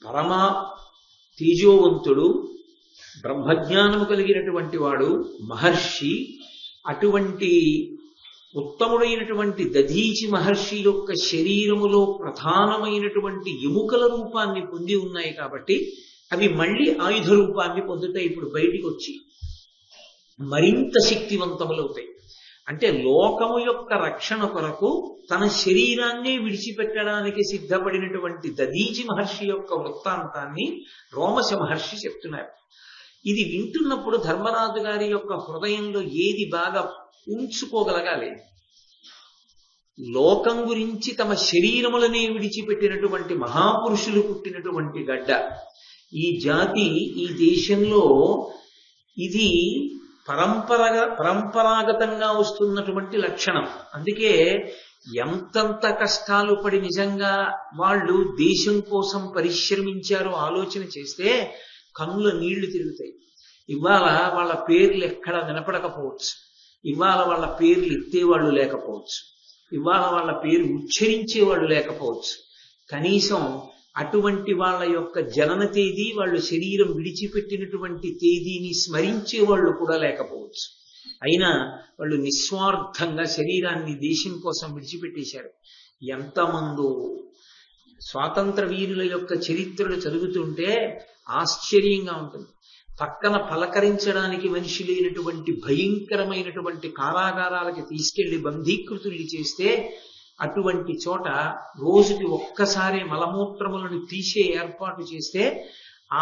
పరమ తేజోవంతుడు, బ్రహ్మజ్ఞానము కలిగినటువంటి వాడు, మహర్షి. అటువంటి ఉత్తముడైనటువంటి దధీచి మహర్షి యొక్క శరీరములో ప్రధానమైనటువంటి ఎముకల రూపాన్ని పొంది ఉన్నాయి కాబట్టి అవి మళ్ళీ ఆయుధ రూపాన్ని పొందుతాయి. ఇప్పుడు బయటికి వచ్చి మరింత శక్తివంతములవుతాయి. అంటే లోకము యొక్క రక్షణ కొరకు తన శరీరాన్నే విడిచిపెట్టడానికి సిద్ధపడినటువంటి దధీచి మహర్షి యొక్క వృత్తాంతాన్ని రోమశ మహర్షి చెప్తున్నారు. ఇది వింటున్నప్పుడు ధర్మరాజు గారి యొక్క హృదయంలో ఏది బాగా ఉంచుకోగలగాలి? లోకం గురించి తమ శరీరములనే విడిచిపెట్టినటువంటి మహాపురుషులు పుట్టినటువంటి గడ్డ ఈ జాతి, ఈ దేశంలో ఇది పరంపరాగతంగా వస్తున్నటువంటి లక్షణం. అందుకే ఎంతంత కష్టాలు పడి నిజంగా వాళ్ళు దేశం కోసం పరిశ్రమించారో ఆలోచన చేస్తే కన్నుల నీళ్లు తిరుగుతాయి. ఇవాళ వాళ్ళ పేర్లు ఎక్కడా వినపడకపోవచ్చు, ఇవాళ వాళ్ళ పేర్లు ఎత్తేవాళ్ళు లేకపోవచ్చు, ఇవాళ వాళ్ళ పేరు ఉచ్చరించేవాళ్ళు లేకపోవచ్చు. కనీసం అటువంటి వాళ్ళ యొక్క జనన తేదీ, వాళ్ళు శరీరం విడిచిపెట్టినటువంటి తేదీని స్మరించే వాళ్ళు కూడా లేకపోవచ్చు. అయినా వాళ్ళు నిస్వార్థంగా శరీరాన్ని దేశం కోసం విడిచిపెట్టేశారు. ఎంతమందో స్వాతంత్ర వీరుల యొక్క చరిత్రలు చదువుతుంటే ఆశ్చర్యంగా ఉంటుంది. పక్కన పలకరించడానికి మనిషి లేనటువంటి భయంకరమైనటువంటి కారాగారాలకి తీసుకెళ్లి బంధీకృతుల్ని చేస్తే అటువంటి చోట రోజుకి ఒక్కసారి మలమూత్రములను తీసే ఏర్పాటు చేస్తే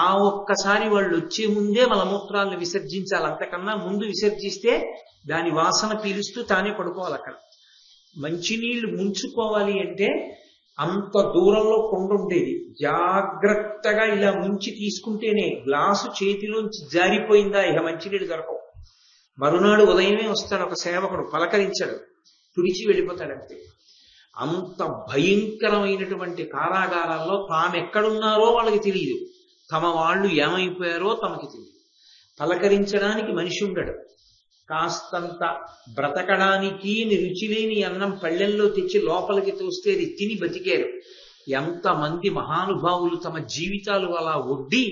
ఆ ఒక్కసారి వాళ్ళు వచ్చే ముందే మలమూత్రాలను విసర్జించాలి. అంతకన్నా ముందు విసర్జిస్తే దాని వాసన పీలుస్తూ తానే పడుకోవాలి. అక్కడ మంచినీళ్లు ముంచుకోవాలి అంటే అంత దూరంలో కొండ ఉండేది. జాగ్రత్తగా ఇలా ముంచి తీసుకుంటేనే గ్లాసు చేతిలోంచి జారిపోయిందా ఇక మంచినీళ్ళు దొరకవు. మరునాడు ఉదయమే వస్తాడు ఒక సేవకుడు, పలకరించాడు, తుడిచి వెళ్ళిపోతాడంతే. అంత భయంకరమైనటువంటి కారాగారాల్లో తామెక్కడున్నారో వాళ్ళకి తెలియదు, తమ వాళ్ళు ఏమైపోయారో తమకి తెలియదు. పలకరించడానికి మనిషి ఉండడు. కాస్తంత బ్రతకడానికి రుచి లేని అన్నం పళ్ళెల్లో తెచ్చి లోపలికి తోస్తే అది తిని బతికారు. ఎంతమంది మహానుభావులు తమ జీవితాలు అలా ఒడ్డి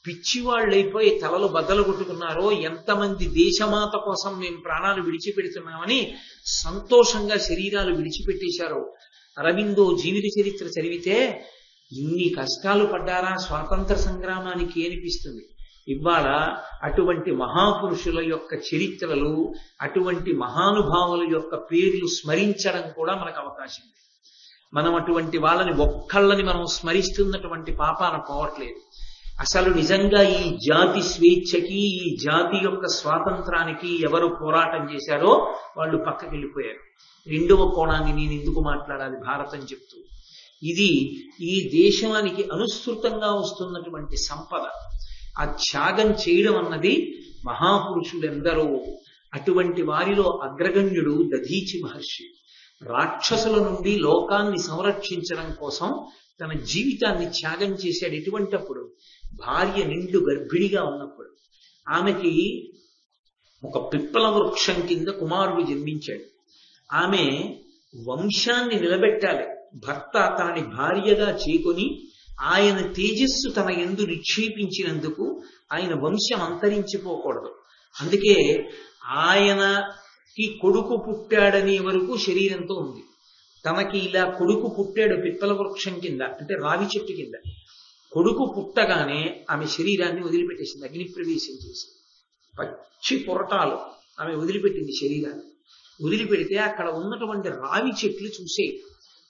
పిచ్చివాళ్ళైపోయి తలలు బద్దలు కొట్టుకున్నారో, ఎంతమంది దేశమాత కోసం మేము ప్రాణాలు విడిచిపెడుతున్నామని సంతోషంగా శరీరాలు విడిచిపెట్టేశారో. అరవిందో జీవిత చరిత్ర చదివితే ఇన్ని కష్టాలు పడ్డారా స్వాతంత్ర సంగ్రామానికి అనిపిస్తుంది. ఇవాళ అటువంటి మహాపురుషుల యొక్క చరిత్రలు, అటువంటి మహానుభావుల యొక్క పేర్లు స్మరించడం కూడా మనకు అవకాశం లేదు. మనం అటువంటి వాళ్ళని ఒక్కళ్ళని మనం స్మరిస్తున్నటువంటి పాపాన పోవట్లేదు. అసలు నిజంగా ఈ జాతి స్వేచ్ఛకి, ఈ జాతి యొక్క స్వాతంత్రానికి ఎవరు పోరాటం చేశారో వాళ్ళు పక్కకి వెళ్ళిపోయారు. రెండవ కోణాన్ని నేను ఎందుకు మాట్లాడాలి భారతం చెప్తూ, ఇది ఈ దేశానికి అనుసృతంగా వస్తున్నటువంటి సంపద. ఆ త్యాగం చేయడం అన్నది మహాపురుషులెందరో. అటువంటి వారిలో అగ్రగణ్యుడు దధీచి మహర్షి. రాక్షసుల నుండి లోకాన్ని సంరక్షించడం కోసం తన జీవితాన్ని త్యాగం చేశాడు. ఎటువంటప్పుడు? భార్య నిండు గర్భిణిగా ఉన్నప్పుడు. ఆమెకి ఒక పిప్పల వృక్షం కింద కుమారుడు జన్మించాడు. ఆమె వంశాన్ని నిలబెట్టాలి. భర్త తనని భార్యగా చేకొని ఆయన తేజస్సు తన యందు నిక్షేపించినందుకు ఆయన వంశం అంతరించిపోకూడదు. అందుకే ఆయనకి కొడుకు పుట్టాడనే వరకు శరీరంతో ఉంది. తనకి ఇలా కొడుకు పుట్టాడు పిప్పల వృక్షం కింద, అంటే రావి చెట్టు కింద. కొడుకు పుట్టగానే ఆమె శరీరాన్ని వదిలిపెట్టేసింది, అగ్ని ప్రవేశం చేసి. పచ్చి పొరటాలు ఆమె వదిలిపెట్టింది శరీరాన్ని. వదిలిపెడితే అక్కడ ఉన్నటువంటి రావి చెట్లు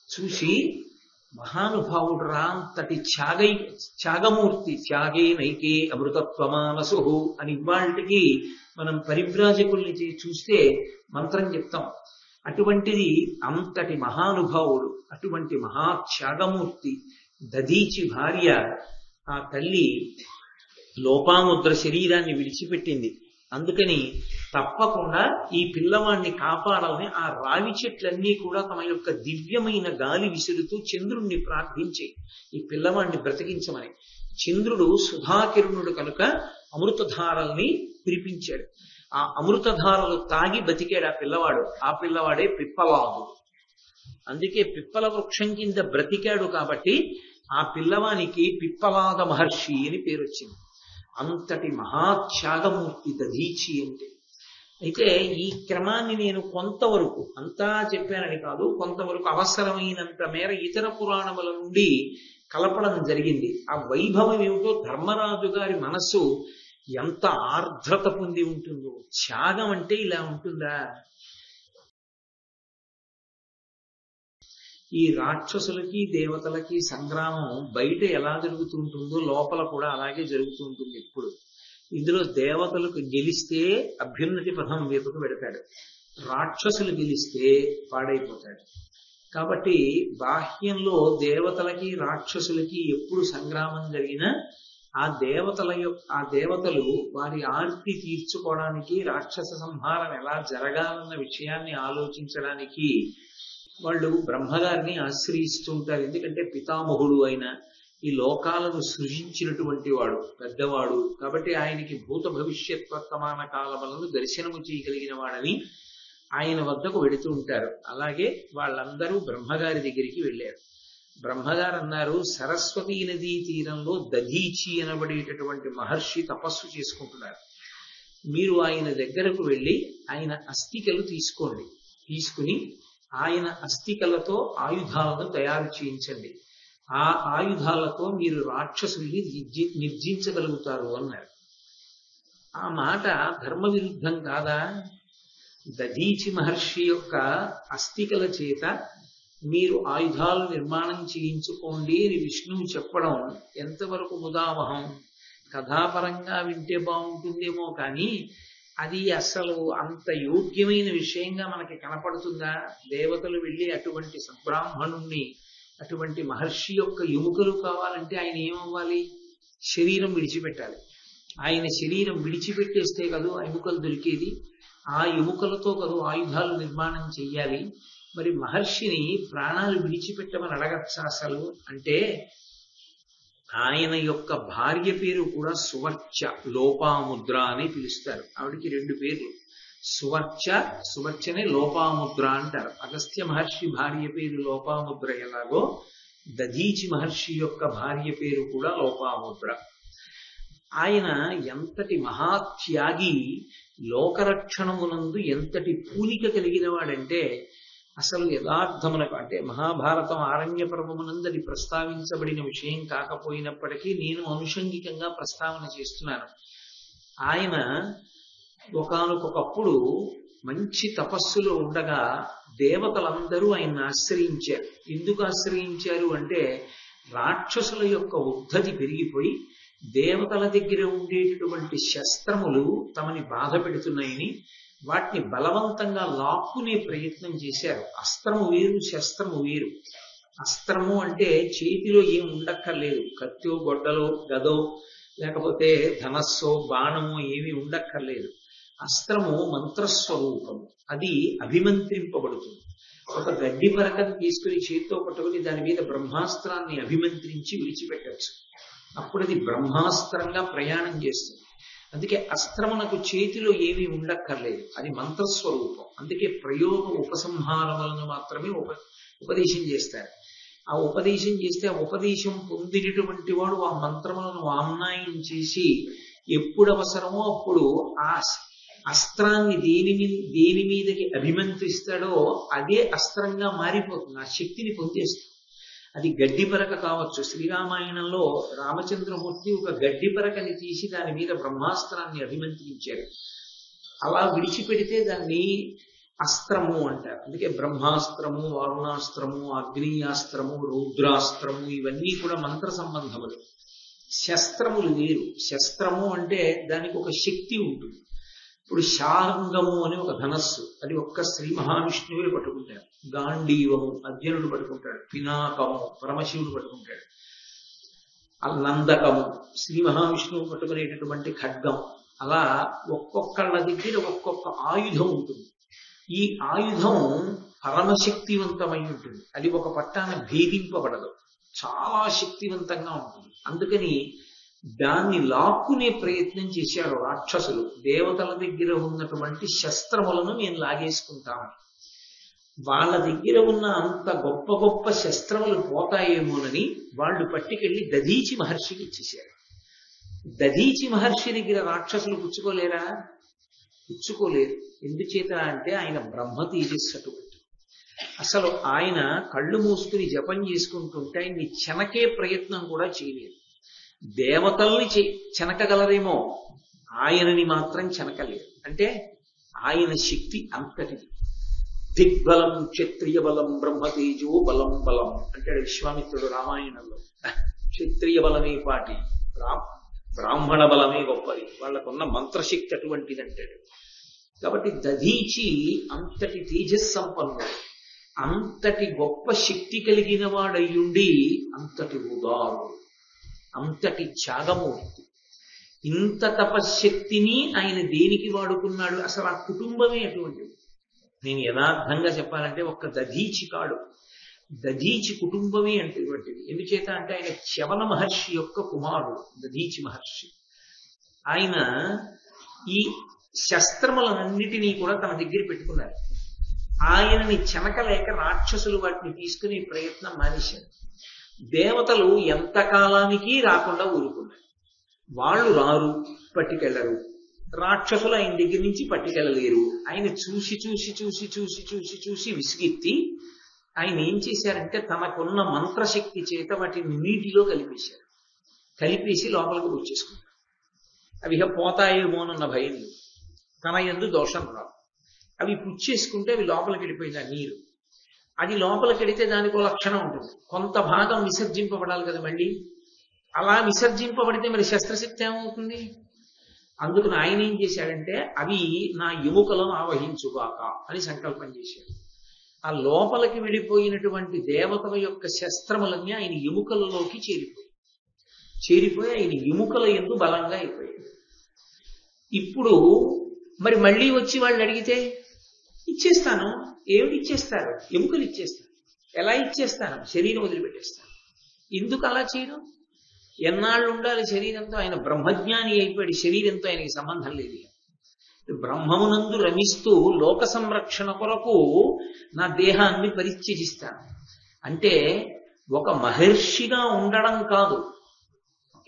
చూసి మహానుభావుడు రా, అంతటి త్యాగమూర్తి, త్యాగే నైకే అమృతత్వమానసు అని ఇవాళకి మనం పరివ్రాజకుల్ని చూస్తే మంత్రం చెప్తాం. అటువంటిది అంతటి మహానుభావుడు, అటువంటి మహాత్యాగమూర్తి దధీచి భార్య. ఆ తల్లి లోపాముద్ర శరీరాన్ని విడిచిపెట్టింది. అందుకని తప్పకుండా ఈ పిల్లవాడిని కాపాడాలని ఆ రావి చెట్లన్నీ కూడా తమ యొక్క దివ్యమైన గాలి విసురుతూ చంద్రుణ్ణి ప్రార్థించి ఈ పిల్లవాడిని బ్రతికించమని. చంద్రుడు సుధాకిరణుడు కనుక అమృతధారల్ని కురిపించాడు. ఆ అమృతధారలు తాగి బతికాడు ఆ పిల్లవాడు. ఆ పిల్లవాడే పిప్పలాదు. అందుకే పిప్పల వృక్షం కింద బ్రతికాడు కాబట్టి ఆ పిల్లవానికి పిప్పలాద మహర్షి అని పేరు వచ్చింది. అంతటి మహాత్యాగమూర్తి దధీచి అంటే. అయితే ఈ క్రమాన్ని నేను కొంతవరకు, అంతా చెప్పానని కాదు, కొంతవరకు అవసరమైనంత మేర ఇతర పురాణముల నుండి కలపడం జరిగింది. ఆ వైభవం ఏమిటో, ధర్మరాజు గారి మనస్సు ఎంత ఆర్ద్రత పొంది ఉంటుందో. త్యాగం అంటే ఇలా ఉంటుందా? ఈ రాక్షసులకి దేవతలకి సంగ్రామం బయట ఎలా జరుగుతుంటుందో లోపల కూడా అలాగే జరుగుతూ ఉంటుంది ఎప్పుడు. ఇందులో దేవతలకు గెలిస్తే అభ్యున్నతి పథం వైపుకు పెడతాడు, రాక్షసులు గెలిస్తే పాడైపోతాడు. కాబట్టి బాహ్యంలో దేవతలకి రాక్షసులకి ఎప్పుడు సంగ్రామం జరిగినా ఆ దేవతలు వారి ఆర్తి తీర్చుకోవడానికి, రాక్షస సంహారం ఎలా జరగాలన్న విషయాన్ని ఆలోచించడానికి వాళ్ళు బ్రహ్మగారిని ఆశ్రయిస్తూ ఉంటారు. ఎందుకంటే పితామహుడు అయిన, ఈ లోకాలను సృజించినటువంటి వాడు, పెద్దవాడు కాబట్టి ఆయనకి భూత భవిష్యత్ వర్తమాన కాలములను దర్శనము చేయగలిగిన వాడని ఆయన వద్దకు వెడుతూ ఉంటారు. అలాగే వాళ్ళందరూ బ్రహ్మగారి దగ్గరికి వెళ్ళారు. బ్రహ్మగారు అన్నారు, సరస్వతీ నదీ తీరంలో దధీచి అనబడేటటువంటి మహర్షి తపస్సు చేసుకుంటున్నారు. మీరు ఆయన దగ్గరకు వెళ్ళి ఆయన అస్థికలు తీసుకోండి. తీసుకుని ఆయన అస్థికలతో ఆయుధాలను తయారు చేయించండి. ఆ ఆయుధాలతో మీరు రాక్షసుల్ని నిర్జించగలుగుతారు అన్నారు. ఆ మాట ధర్మ విరుద్ధం కాదా? దధీచి మహర్షి యొక్క అస్థికల చేత మీరు ఆయుధాలు నిర్మాణం చేయించుకోండి అని విష్ణువు చెప్పడం ఎంతవరకు ముదావహం? కథాపరంగా వింటే బాగుంటుందేమో కానీ అది అసలు అంత యోగ్యమైన విషయంగా మనకి కనపడుతుందా? దేవతలు వెళ్ళి అటువంటి సబ్రాహ్మణుణ్ణి, అటువంటి మహర్షి యొక్క ఎముకలు కావాలంటే ఆయన ఏమవ్వాలి? శరీరం విడిచిపెట్టాలి. ఆయన శరీరం విడిచిపెట్టేస్తే కదూ ఆ ఎముకలు దొరికేది. ఆ ఎముకలతో కదూ ఆయుధాలు నిర్మాణం చెయ్యాలి. మరి మహర్షిని ప్రాణాలు విడిచిపెట్టమని అడగచ్చా అసలు? అంటే ఆయన యొక్క భార్య పేరు కూడా సువర్చ, లోపాముద్ర అని పిలుస్తారు. ఆవిడికి 2 పేర్లు, సువర్చ, సువర్చనే లోపాముద్ర అంటారు. అగస్త్య మహర్షి భార్య పేరు లోపాముద్ర ఎలాగో దధీచి మహర్షి యొక్క భార్య పేరు కూడా లోపాముద్ర. ఆయన ఎంతటి మహాత్యాగి, లోకరక్షణమునందు ఎంతటి పూనిక కలిగిన వాడంటే అసలు యథార్థమునకు, అంటే మహాభారతం ఆరణ్య పర్వమునందరి ప్రస్తావించబడిన విషయం కాకపోయినప్పటికీ నేను అనుషంగికంగా ప్రస్తావన చేస్తున్నాను. ఆయన ఒకానొకప్పుడు మంచి తపస్సులో ఉండగా దేవతలందరూ ఆయన్ని ఆశ్రయించారు. ఎందుకు ఆశ్రయించారు అంటే రాక్షసుల యొక్క ఉద్ధతి పెరిగిపోయి దేవతల దగ్గర ఉండేటటువంటి శస్త్రములు తమని బాధ పెడుతున్నాయని వాటిని బలవంతంగా లాక్కునే ప్రయత్నం చేశారు. అస్త్రము వేరు, శస్త్రము వేరు. అస్త్రము అంటే చేతిలో ఏం ఉండక్కర్లేదు, కత్తో గొడ్డలో గదో లేకపోతే ధనస్సో బాణమో ఏమీ ఉండక్కర్లేదు. అస్త్రము మంత్రస్వరూపము, అది అభిమంత్రింపబడుతుంది. ఒక గడ్డి పరకను తీసుకుని చేత్తో పట్టుకుని దాని మీద బ్రహ్మాస్త్రాన్ని అభిమంత్రించి విడిచిపెట్టచ్చు. అప్పుడు అది బ్రహ్మాస్త్రంగా ప్రయాణం చేస్తుంది. అందుకే అస్త్రమునకు చేతిలో ఏమీ ఉండక్కర్లేదు, అది మంత్రస్వరూపం. అందుకే ప్రయోగ ఉపసంహారములను మాత్రమే ఉపదేశం చేస్తారు. ఆ ఉపదేశం చేస్తే ఆ ఉపదేశం పొందినటువంటి వాడు ఆ మంత్రములను ఆమ్నాయం చేసి ఎప్పుడు అవసరమో అప్పుడు ఆ అస్త్రాన్ని దేని మీదకి అభిమంత్రిస్తాడో అదే అస్త్రంగా మారిపోతుంది, ఆ శక్తిని పొందేస్తుంది. అది గడ్డి పరక కావచ్చు. శ్రీరామాయణంలో రామచంద్రమూర్తి ఒక గడ్డి పరకని తీసి దాని మీద బ్రహ్మాస్త్రాన్ని అభిమంత్రించారు. అలా విడిచిపెడితే దాన్ని అస్త్రము అంటారు. అందుకే బ్రహ్మాస్త్రము, వారుణాస్త్రము, అగ్నియాస్త్రము, రౌద్రాస్త్రము ఇవన్నీ కూడా మంత్ర సంబంధములు. శస్త్రములు వేరు. శస్త్రము అంటే దానికి ఒక శక్తి ఉంటుంది. ఇప్పుడు శార్ంగము అని ఒక ధనస్సు, అది ఒక్క శ్రీ మహావిష్ణువే పట్టుకుంటాడు. గాంధీవము అర్జునుడు పట్టుకుంటాడు. పినాకము పరమశివుడు పట్టుకుంటాడు. నందకము శ్రీ మహావిష్ణువు పట్టుకునేటటువంటి ఖడ్గం. అలా ఒక్కొక్కళ్ళ దగ్గర ఒక్కొక్క ఆయుధం ఉంటుంది. ఈ ఆయుధం పరమశక్తివంతమై ఉంటుంది. అది ఒక పట్టాన భేదింపబడదు, చాలా శక్తివంతంగా ఉంటుంది. అందుకని దాన్ని లాక్కునే ప్రయత్నం చేశారు రాక్షసులు. దేవతల దగ్గర ఉన్నటువంటి శస్త్రములను మేము లాగేసుకుంటామని. వాళ్ళ దగ్గర ఉన్న అంత గొప్ప గొప్ప శస్త్రములు పోతాయేమోనని వాళ్ళు పట్టుకెళ్లి దధీచి మహర్షికి ఇచ్చేశారు. దధీచి మహర్షి దగ్గర రాక్షసులు పుచ్చుకోలేరా? పుచ్చుకోలేరు. ఎందుచేత అంటే ఆయన బ్రహ్మ తేజస్సు అటువంటి. అసలు ఆయన కళ్ళు మూసుకుని జపం చేసుకుంటుంటే ఆయన్ని చెనకే ప్రయత్నం కూడా చేయలేదు. దేవతల్ని చెనకగలరేమో, ఆయనని మాత్రం చెనకలేరు. అంటే ఆయన శక్తి అంతటిది. దిగ్బలం క్షత్రియ బలం బ్రహ్మతేజో బలం బలం అంటాడు విశ్వామిత్రుడు రామాయణంలో. క్షత్రియ బలమే పాటి, బ్రాహ్మణ బలమే గొప్పది, వాళ్ళకున్న మంత్రశక్తి అటువంటిది అంటాడు. కాబట్టి దధీచి అంతటి తేజస్సంపన్నుడు, అంతటి గొప్ప శక్తి కలిగిన వాడయ్యుండి అంతటి ఉదారుడు, అంతటి త్యాగమూర్తి. ఇంత తపశ్శక్తిని ఆయన దేనికి వాడుకున్నాడు? అసలు ఆ కుటుంబమే అటువంటిది. నేను యథార్థంగా చెప్పాలంటే ఒక్క దధీచి కాడు, దధీచి కుటుంబమే అటువంటిది. ఎందుచేత అంటే ఆయన చ్యవన మహర్షి యొక్క కుమారుడు దధీచి మహర్షి. ఆయన ఈ శస్త్రములన్నిటినీ కూడా తన దగ్గర పెట్టుకున్నారు. ఆయనని చెనకలేక రాక్షసులు వాటిని తీసుకునే ప్రయత్నం మానేశారు. దేవతలు ఎంతకాలానికి రాకుండా ఊరుకున్నారు. వాళ్ళు రారు, పట్టుకెళ్లరు. రాక్షసులు ఆయన దగ్గర నుంచి పట్టుకెళ్ళలేరు. ఆయన చూసి చూసి చూసి చూసి చూసి చూసి విసిగెత్తి ఆయన ఏం చేశారంటే తనకున్న మంత్రశక్తి చేత వాటిని నీటిలో కలిపేశారు. కలిపేసి లోపలికి వచ్చేసుకుంటారు. అవి ఇక పోతాయేమోనన్న భయం లేదు, తన యందు దోషం రాదు. అవి పుచ్చేసుకుంటే అవి లోపలికి వెళ్ళిపోయింది ఆ నీరు. అది లోపలికి వెడితే దానికి ఒక లక్షణం ఉంటుంది. కొంత భాగం విసర్జింపబడాలి కదా మళ్ళీ. అలా విసర్జింపబడితే మరి శస్త్రశక్తి ఏమవుతుంది? అందుకని ఆయన ఏం చేశాడంటే అవి నా ఎముకలను ఆవహించుగాక అని సంకల్పం చేశాడు. ఆ లోపలికి వెళ్ళిపోయినటువంటి దేవతల యొక్క శస్త్రములన్నీ ఆయన ఎముకలలోకి చేరిపోయి ఆయన ఎముకల యందు బలంగా అయిపోయాయి. ఇప్పుడు మరి మళ్ళీ వచ్చి వాళ్ళు అడిగితే ఇచ్చేస్తాను. ఏమిటి ఇచ్చేస్తారు? ఎముకలు ఇచ్చేస్తాను. ఎలా ఇచ్చేస్తాను? శరీరం వదిలిపెట్టేస్తాను. ఎందుకు అలా చేయడం? ఎన్నాళ్ళు ఉండాలి శరీరంతో? ఆయన బ్రహ్మజ్ఞాని అయిపోయాడు, శరీరంతో ఆయనకి సంబంధం లేదు. బ్రహ్మమునందు రమిస్తూ లోక సంరక్షణ కొరకు నా దేహాన్ని పరిత్యజిస్తాను అంటే ఒక మహర్షిగా ఉండడం కాదు,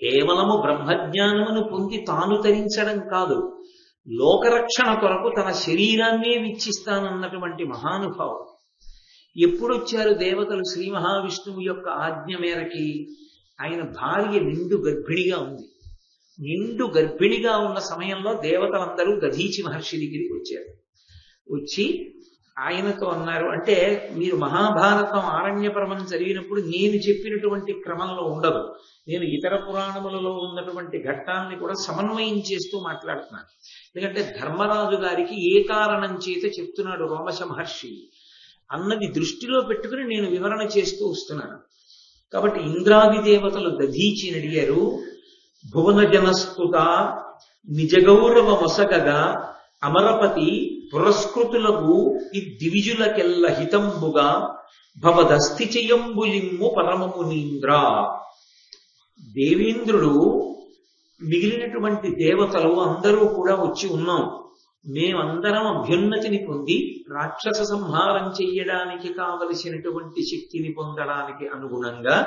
కేవలము బ్రహ్మజ్ఞానమును పొంది తాను తరించడం కాదు, లోకరక్షణ కొరకు తన శరీరాన్నే విచ్చిస్తానన్నటువంటి మహానుభావుడు. ఎప్పుడొచ్చారు దేవతలు? శ్రీ మహావిష్ణువు యొక్క ఆజ్ఞ మేరకి. ఆయన భార్య నిండు గర్భిణిగా ఉంది. నిండు గర్భిణిగా ఉన్న సమయంలో దేవతలందరూ దధీచి మహర్షి దగ్గరికి వచ్చారు. వచ్చి ఆయనతో అన్నారు, అంటే మీరు మహాభారతం ఆరణ్య పర్వం చదివినప్పుడు నేను చెప్పినటువంటి క్రమంలో ఉండదు. నేను ఇతర పురాణములలో ఉన్నటువంటి ఘట్టాన్ని కూడా సమన్వయం చేస్తూ మాట్లాడుతున్నాను. ఎందుకంటే ధర్మరాజు గారికి ఏ కారణం చేత చెప్తున్నాడు రోమశ మహర్షి అన్నది దృష్టిలో పెట్టుకుని నేను వివరణ చేస్తూ వస్తున్నాను. కాబట్టి ఇంద్రాది దేవతలు దధీచిని అడిగారు, భువన జనస్తుత నిజగౌరవ మొసగగా అమరపతి పురస్కృతులకు ఈ దివిజులకెల్ల హితంబుగా భవదస్థిచయంబులిమ్ము పరమమునీంద్ర. దేవేంద్రుడు మిగిలినటువంటి దేవతలు అందరూ కూడా వచ్చి ఉన్నాం, మేమందరం అభ్యున్నతిని పొంది రాక్షస సంహారం చెయ్యడానికి కావలసినటువంటి శక్తిని పొందడానికి అనుగుణంగా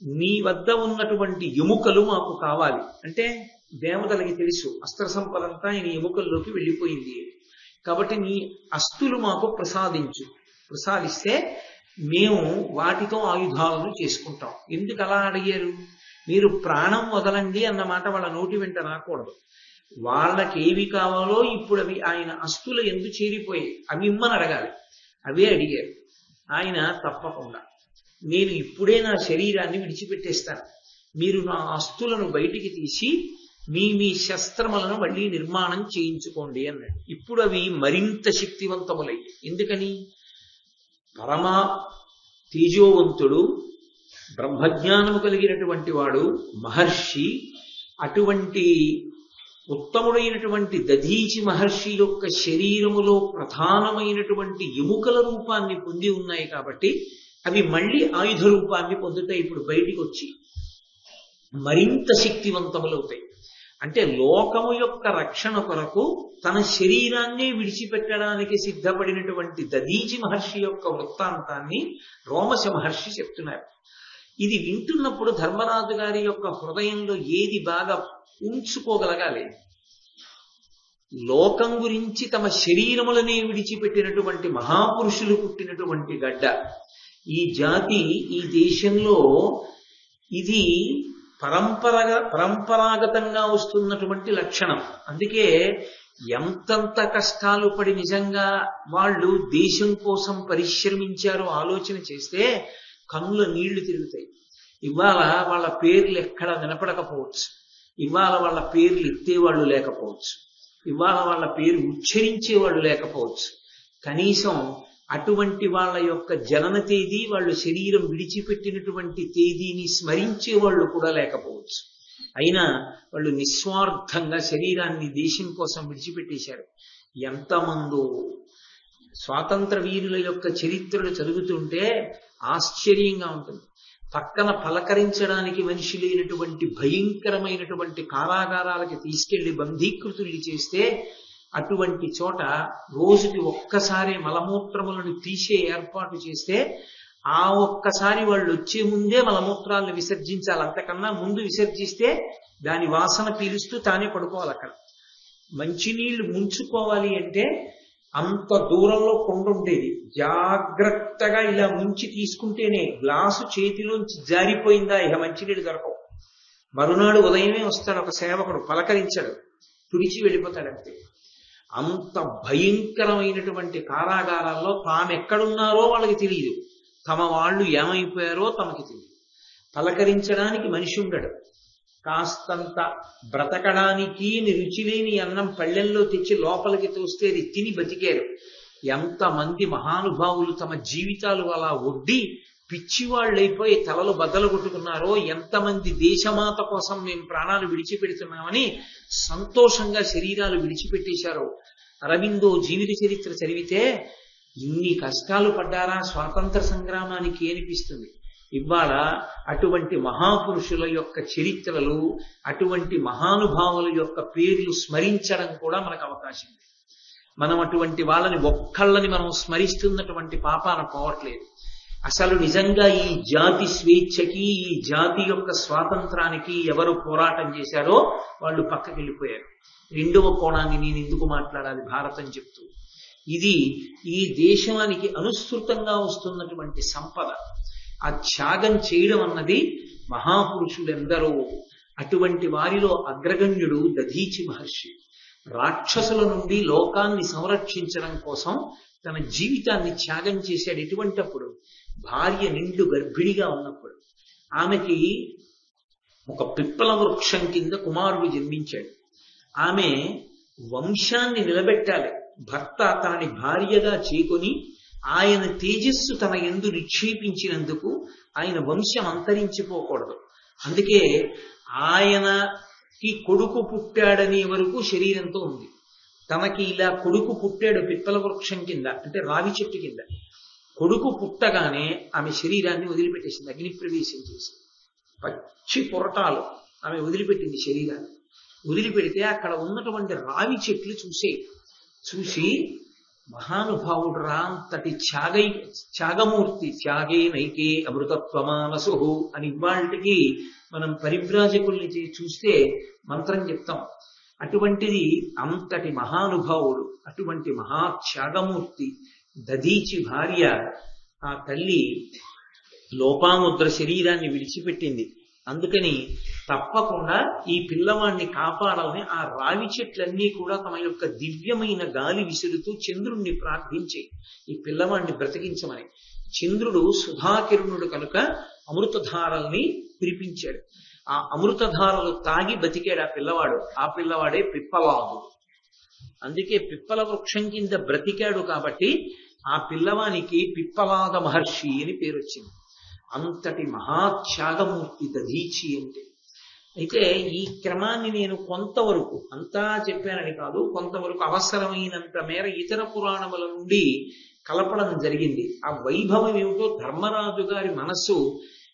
నీ వద్ద ఉన్నటువంటి ఎముకలు మాకు కావాలి. అంటే దేవతలకి తెలుసు అస్త్ర సంపదంతా ఆయన ఎముకల్లోకి వెళ్ళిపోయింది. కాబట్టి నీ అస్తులు మాకు ప్రసాదిస్తే మేము వాటితో ఆయుధాలను చేసుకుంటాం. ఎందుకు అలా అడిగారు? మీరు ప్రాణం వదలండి అన్నమాట వాళ్ళ నోటి వెంట రాకూడదు. వాళ్ళకి ఏవి కావాలో ఇప్పుడు అవి ఆయన అస్తులు ఎందుకు చేరిపోయాయి, అవి ఇమ్మని అడగాలి. అవే అడిగారు. ఆయన తప్పకుండా నేను ఇప్పుడే నా శరీరాన్ని విడిచిపెట్టేస్తాను, మీరు నా అస్తులను బయటికి తీసి మీ శస్త్రములను మళ్ళీ నిర్మాణం చేయించుకోండి అన్నాడు. ఇప్పుడు అవి మరింత శక్తివంతములయ్యి. ఎందుకని? పరమా తేజోవంతుడు, బ్రహ్మజ్ఞానము కలిగినటువంటి వాడు, మహర్షి, అటువంటి ఉత్తముడైనటువంటి దధీచి మహర్షి యొక్క శరీరములో ప్రధానమైనటువంటి ఎముకల రూపాన్ని పొంది ఉన్నాయి. కాబట్టి అవి మళ్ళీ ఆయుధ రూపాన్ని పొందుతాయి. ఇప్పుడు బయటికి వచ్చి మరింత శక్తివంతములవుతాయి. అంటే లోకము యొక్క రక్షణ కొరకు తన శరీరాన్ని విడిచిపెట్టడానికి సిద్ధపడినటువంటి దదీచి మహర్షి యొక్క వృత్తాంతాన్ని రోమశ మహర్షి చెప్తున్నారు. ఇది వింటున్నప్పుడు ధర్మరాజు గారి యొక్క హృదయంలో ఏది బాగా ఉంచుకోగలగాలి? లోకం గురించి తమ శరీరములనే విడిచిపెట్టినటువంటి మహాపురుషులు పుట్టినటువంటి గడ్డ ఈ జాతి, ఈ దేశంలో ఇది పరంపరాగతంగా వస్తున్నటువంటి లక్షణం. అందుకే ఎంతంత కష్టాలు పడి నిజంగా వాళ్ళు దేశం కోసం పరిశ్రమించారో ఆలోచన చేస్తే కన్నుల నీళ్లు తిరుగుతాయి. ఇవాళ వాళ్ళ పేర్లు ఎక్కడా వినపడకపోవచ్చు, ఇవాళ వాళ్ళ పేర్లు ఎత్తేవాళ్ళు లేకపోవచ్చు, ఇవాళ వాళ్ళ పేరు ఉచ్చరించేవాళ్ళు లేకపోవచ్చు, కనీసం అటువంటి వాళ్ళ యొక్క జనన తేదీ, వాళ్ళు శరీరం విడిచిపెట్టినటువంటి తేదీని స్మరించే వాళ్ళు కూడా లేకపోవచ్చు. అయినా వాళ్ళు నిస్వార్థంగా శరీరాన్ని దేశం కోసం విడిచిపెట్టేశారు. ఎంతమందో స్వాతంత్ర వీరుల యొక్క చరిత్రలు చదువుతుంటే ఆశ్చర్యంగా ఉంటుంది. పక్కన పలకరించడానికి మనిషి లేనటువంటి భయంకరమైనటువంటి కారాగారాలకి తీసుకెళ్లి బంధీకృతుల్ని చేస్తే అటువంటి చోట రోజుకి ఒక్కసారి మలమూత్రములను తీసే ఏర్పాటు చేస్తే ఆ ఒక్కసారి వాళ్ళు వచ్చే ముందే మలమూత్రాలను విసర్జించాలి. అంతకన్నా ముందు విసర్జిస్తే దాని వాసన పీలుస్తూ తానే పడుకోవాలి. అక్కడ మంచినీళ్లు ముంచుకోవాలి అంటే అంత దూరంలో కొండ ఉండేది. జాగ్రత్తగా ఇలా ముంచి తీసుకుంటేనే గ్లాసు చేతిలోంచి జారిపోయిందా ఇక మంచినీళ్ళు దొరకవు. మరునాడు ఉదయమే వస్తాడు ఒక సేవకుడు, పలకరించాడు, తుడిచి వెళ్ళిపోతాడంతే. అంత భయంకరమైనటువంటి కారాగారాల్లో తామెక్కడున్నారో వాళ్ళకి తెలియదు, తమ వాళ్ళు ఏమైపోయారో తమకి తెలియదు. పలకరించడానికి మనిషి ఉండడు. కాస్తంత బ్రతకడానికి రుచి లేని అన్నం పళ్ళెల్లో తెచ్చి లోపలికి తోస్తే అది తిని బతికారు. ఎంతమంది మహానుభావులు తమ జీవితాలు అలా ఒడ్డి పిచ్చివాళ్ళైపోయి తలలు బద్దలు కొట్టుకున్నారో, ఎంతమంది దేశమాత కోసం మేము ప్రాణాలు విడిచిపెడుతున్నామని సంతోషంగా శరీరాలు విడిచిపెట్టేశారో. అరవిందో జీవిత చరిత్ర చదివితే ఇన్ని కష్టాలు పడ్డారా స్వాతంత్ర సంగ్రామానికి అనిపిస్తుంది. ఇవాళ అటువంటి మహాపురుషుల యొక్క చరిత్రలు, అటువంటి మహానుభావుల యొక్క పేర్లు స్మరించడం కూడా మనకు అవకాశం లేదు. మనం అటువంటి వాళ్ళని ఒక్కళ్ళని మనం స్మరిస్తున్నటువంటి పాపాన పోవట్లేదు. అసలు నిజంగా ఈ జాతి స్వేచ్ఛకి, ఈ జాతి యొక్క స్వాతంత్రానికి ఎవరు పోరాటం చేశారో వాళ్ళు పక్కకి వెళ్ళిపోయారు. రెండవ కోణాన్ని నేను ఎందుకు మాట్లాడాలి భారతం చెప్తూ, ఇది ఈ దేశానికి అనుసృతంగా వస్తున్నటువంటి సంపద. ఆ త్యాగం చేయడం అన్నది మహాపురుషులెందరో. అటువంటి వారిలో అగ్రగణ్యుడు దధీచి మహర్షి. రాక్షసుల నుండి లోకాన్ని సంరక్షించడం కోసం తన జీవితాన్ని త్యాగం చేశాడు. ఎటువంటప్పుడు? భార్య నిండు గర్భిణిగా ఉన్నప్పుడు. ఆమెకి ఒక పిప్పల వృక్షం కింద కుమారుడు జన్మించాడు. ఆమె వంశాన్ని నిలబెట్టాలి. భర్త తనని భార్యగా చేకొని ఆయన తేజస్సు తన యందు నిక్షేపించినందుకు ఆయన వంశం అంతరించిపోకూడదు. అందుకే ఆయనకి కొడుకు పుట్టాడనే వరకు శరీరంతో ఉంది. తనకి ఇలా కొడుకు పుట్టాడు పిప్పల వృక్షం కింద, అంటే రావి చెట్టు కింద. కొడుకు పుట్టగానే ఆమె శరీరాన్ని వదిలిపెట్టేసింది, అగ్ని ప్రవేశం చేసి. పచ్చి పొరటాలు ఆమె వదిలిపెట్టింది శరీరాన్ని. వదిలిపెడితే అక్కడ ఉన్నటువంటి రావి చెట్లు చూసి మహానుభావుడు అంతటి త్యాగమూర్తి, త్యాగే నైకే అమృతత్వమానసు అని ఇవాళకి మనం పరివ్రాజకుల్ని చూస్తే మంత్రం చెప్తాం. అటువంటిది అంతటి మహానుభావుడు, అటువంటి మహాత్యాగమూర్తి దధీచి భార్య, ఆ తల్లి లోపాముద్ర శరీరాన్ని విడిచిపెట్టింది. అందుకని తప్పకుండా ఈ పిల్లవాడిని కాపాడాలని ఆ రావి చెట్లన్నీ కూడా తమ యొక్క దివ్యమైన గాలి విసురుతూ చంద్రుణ్ణి ప్రార్థించి ఈ పిల్లవాడిని బ్రతికించమని. చంద్రుడు సుధాకిరణుడు కనుక అమృతధారల్ని కురిపించాడు. ఆ అమృతధారలు తాగి బతికాడు ఆ పిల్లవాడు. ఆ పిల్లవాడే పిప్పలాదుడు. అందుకే పిప్పల వృక్షం కింద బ్రతికాడు కాబట్టి ఆ పిల్లవానికి పిప్పలాద మహర్షి అని పేరు వచ్చింది. అంతటి మహాత్యాగమూర్తి దధీచి అంటే. అయితే ఈ క్రమాన్ని నేను కొంతవరకు, అంతా చెప్పానని కాదు, కొంతవరకు అవసరమైనంత మేర ఇతర పురాణముల నుండి కలపడం జరిగింది. ఆ వైభవం ఏమిటో, ధర్మరాజు గారి మనస్సు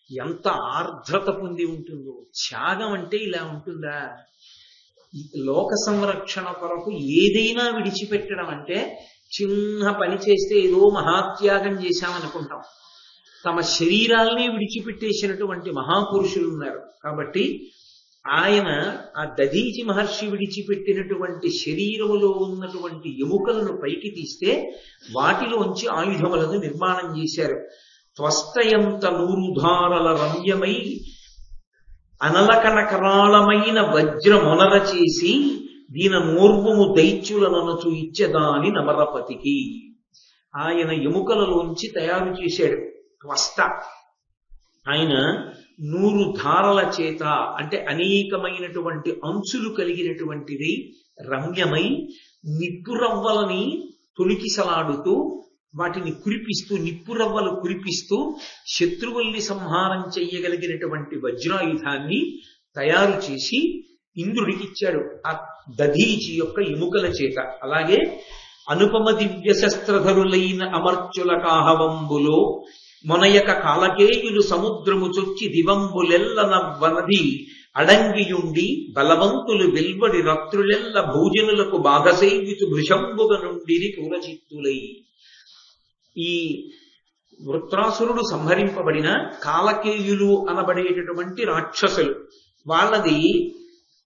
ఎంత ఆర్ద్రత పొంది ఉంటుందో. త్యాగం అంటే ఇలా ఉంటుందా? లోక సంరక్షణ కొరకు ఏదైనా విడిచిపెట్టడం అంటే చిన్న పని చేస్తే ఏదో మహాత్యాగం చేశామనుకుంటాం. తమ శరీరాల్ని విడిచిపెట్టేసినటువంటి మహాపురుషులు ఉన్నారు. కాబట్టి ఆయన ఆ దధీచి మహర్షి విడిచిపెట్టినటువంటి శరీరములో ఉన్నటువంటి ఎముకలను పైకి తీస్తే వాటిలోంచి ఆయుధములను నిర్మాణం చేశారు. త్వస్తయంత నూరుధారల రమ్యమై అనలకనకరాళమైన వజ్రమొనర చేసి దీన నోర్వము దైత్యులనొనచు ఇచ్చెదాని నమరపతికి. ఆయన ఎముకలలోంచి తయారు చేశాడు త్వస్త. ఆయన 100 ధారల చేత అంటే అనేకమైనటువంటి అంచులు కలిగినటువంటిది రమ్యమై నిప్పురవ్వలని తొలికిసలాడుతూ వాటిని కురిపిస్తూ నిప్పురవ్వలు కురిపిస్తూ శత్రువుల్ని సంహారం చెయ్యగలిగినటువంటి వజ్రాయుధాన్ని తయారు చేసి ఇంద్రుడికి ఇచ్చాడు ఆ దధీచి యొక్క ఎముకల చేత. అలాగే అనుపమ దివ్య శస్త్రధరులైన అమర్చుల కాహవంబులో మొనయక కాలకేయులు సముద్రము చొచ్చి దివంబులెల్లన వనది అడంగియుండి బలవంతులు వెల్వడి రత్రులెల్ల భోజనులకు బాధసేయుచు భృశంబుగ నుండిని క్రూరచిత్తులై. ఈ వృత్రాసురుడు సంహరింపబడిన కాలకేయులు అనబడేటటువంటి రాక్షసులు,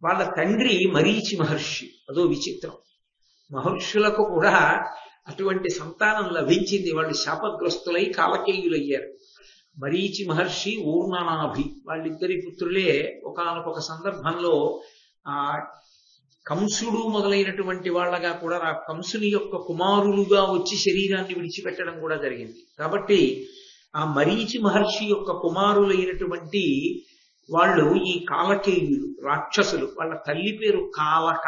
వాళ్ళ తండ్రి మరీచి మహర్షి. అదో విచిత్రం. మహర్షులకు కూడా అటువంటి సంతానం లభించింది. వాళ్ళు శాపగ్రస్తులై కాలకేయులయ్యారు. మరీచి మహర్షి ఊర్ణనాభి వాళ్ళిద్దరి పుత్రులే ఒకానొక సందర్భంలో ఆ కంసుడు మొదలైనటువంటి వాళ్ళగా కూడా ఆ కంసుని యొక్క కుమారులుగా వచ్చి శరీరాన్ని విడిచిపెట్టడం కూడా జరిగింది. కాబట్టి ఆ మరీచి మహర్షి యొక్క కుమారులైనటువంటి వాళ్ళు ఈ కాలకేయులు రాక్షసులు. వాళ్ళ తల్లి పేరు కాలక.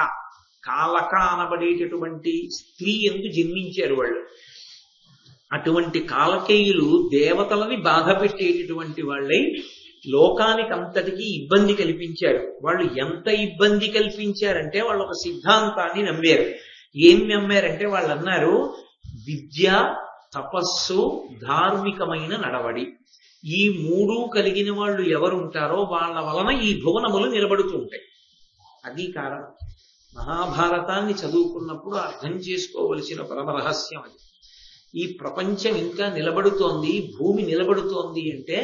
కాలక అనబడేటటువంటి స్త్రీ ఎందు జన్మించారు వాళ్ళు. అటువంటి కాలకేయులు దేవతలని బాధ పెట్టేటటువంటి వాళ్ళై లోకానికి అంతటికీ ఇబ్బంది కల్పించారు. వాళ్ళు ఎంత ఇబ్బంది కల్పించారంటే వాళ్ళు ఒక సిద్ధాంతాన్ని నమ్మారు. ఏం నమ్మారంటే వాళ్ళు అన్నారు, విద్య, తపస్సు, ధార్మికమైన నడవడి, ఈ 3 కలిగిన వాళ్ళు ఎవరుంటారో వాళ్ళ వలన ఈ భువనములు నిలబడుతూ ఉంటాయి. అది కారణం. మహాభారతాన్ని చదువుకున్నప్పుడు అర్థం చేసుకోవలసిన పరమ రహస్యం అది. ఈ ప్రపంచం ఇంకా నిలబడుతోంది, భూమి నిలబడుతోంది అంటే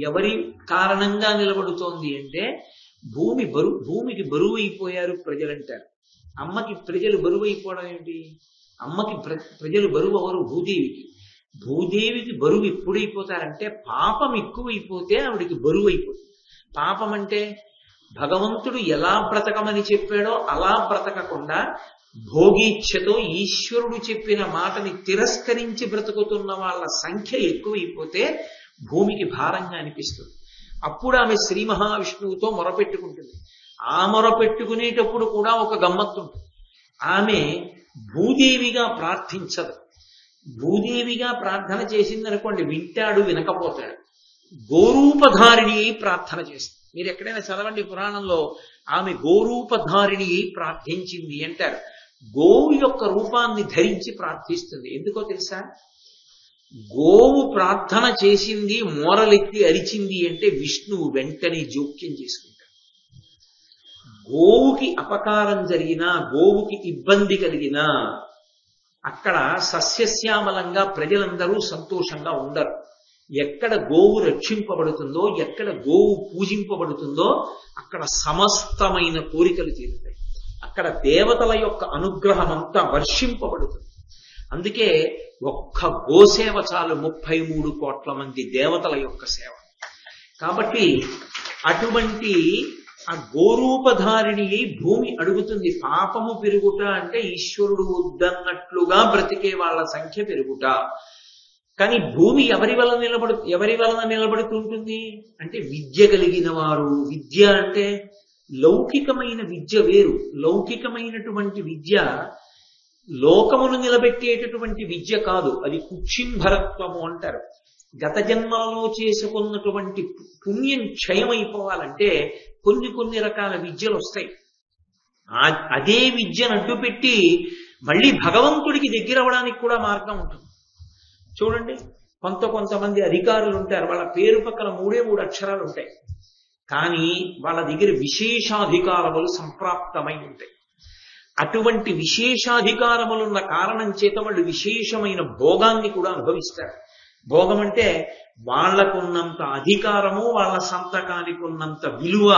ఎవరి కారణంగా నిలబడుతోంది అంటే భూమికి బరువు అయిపోయారు ప్రజలంటారు. అమ్మకి ప్రజలు బరువు అయిపోవడం ఏంటి? అమ్మకి ప్రజలు బరువు ఎవరు? భూదేవికి. భూదేవికి బరువు ఎప్పుడైపోతారంటే పాపం ఎక్కువైపోతే ఆవిడికి బరువు అయిపోతుంది. పాపం అంటే భగవంతుడు ఎలా బ్రతకమని చెప్పాడో అలా బ్రతకకుండా భోగీచ్ఛతో ఈశ్వరుడు చెప్పిన మాటని తిరస్కరించి బ్రతుకుతున్న వాళ్ళ సంఖ్య ఎక్కువైపోతే భూమికి భారంగా అనిపిస్తుంది. అప్పుడు ఆమె శ్రీ మహావిష్ణువుతో మొరపెట్టుకుంటుంది. ఆ మొరపెట్టుకునేటప్పుడు కూడా ఒక గమ్మత్తు ఉంటుంది. ఆమె భూదేవిగా ప్రార్థించదు. భూదేవిగా ప్రార్థన చేసిందనుకోండి, వింటాడు, వినకపోతాడు. గోరూపధారిణి అయి ప్రార్థన చేస్తుంది. మీరు ఎక్కడైనా చదవండి పురాణంలో, ఆమె గోరూపధారిణి అయి ప్రార్థించింది అంటారు. గోవు యొక్క రూపాన్ని ధరించి ప్రార్థిస్తుంది. ఎందుకో తెలుసా? గోవు ప్రార్థన చేసింది, మోరలెత్తి అరిచింది అంటే విష్ణువు వెంటనే జోక్యం చేసుకుంటాడు. గోవుకి అపకారం జరిగినా, గోవుకి ఇబ్బంది కలిగినా అక్కడ సస్యశ్యామలంగా ప్రజలందరూ సంతోషంగా ఉండరు. ఎక్కడ గోవు రక్షింపబడుతుందో, ఎక్కడ గోవు పూజింపబడుతుందో అక్కడ సమస్తమైన కోరికలు తీరుతాయి. అక్కడ దేవతల యొక్క అనుగ్రహం అంతా వర్షింపబడుతుంది. అందుకే ఒక్క గోసేవ చాలు 33 కోట్ల మంది దేవతల యొక్క సేవ. కాబట్టి అటువంటి ఆ గోరూపధారిణి భూమి అడుగుతుంది. పాపము పెరుగుట అంటే ఈశ్వరుడు వద్దన్నట్లుగా బ్రతికే వాళ్ళ సంఖ్య పెరుగుట. కానీ భూమి ఎవరి వలన నిలబడుతుంటుంది అంటే విద్య కలిగిన వారు. విద్య అంటే లౌకికమైన విద్య వేరు. లౌకికమైనటువంటి విద్య లోకమును నిలబెట్టేటటువంటి విద్య కాదు. అది కుక్షింభరత్వము అంటారు. గత జన్మలలో చేసుకున్నటువంటి పుణ్యం క్షయమైపోవాలంటే కొన్ని రకాల విద్యలు వస్తాయి. అదే విద్యను అడ్డుపెట్టి మళ్ళీ భగవంతుడికి దగ్గర అవ్వడానికి కూడా మార్గం ఉంటుంది. చూడండి, కొంతమంది అధికారులు ఉంటారు, వాళ్ళ పేరు పక్కన 3 అక్షరాలు ఉంటాయి. కానీ వాళ్ళ దగ్గర విశేషాధికారములు సంప్రాప్తమై ఉంటాయి. అటువంటి విశేషాధికారములున్న కారణం చేత వాళ్ళు విశేషమైన భోగాన్ని కూడా అనుభవిస్తారు. భోగం అంటే వాళ్లకున్నంత అధికారము, వాళ్ళ సంతకానికి ఉన్నంత విలువ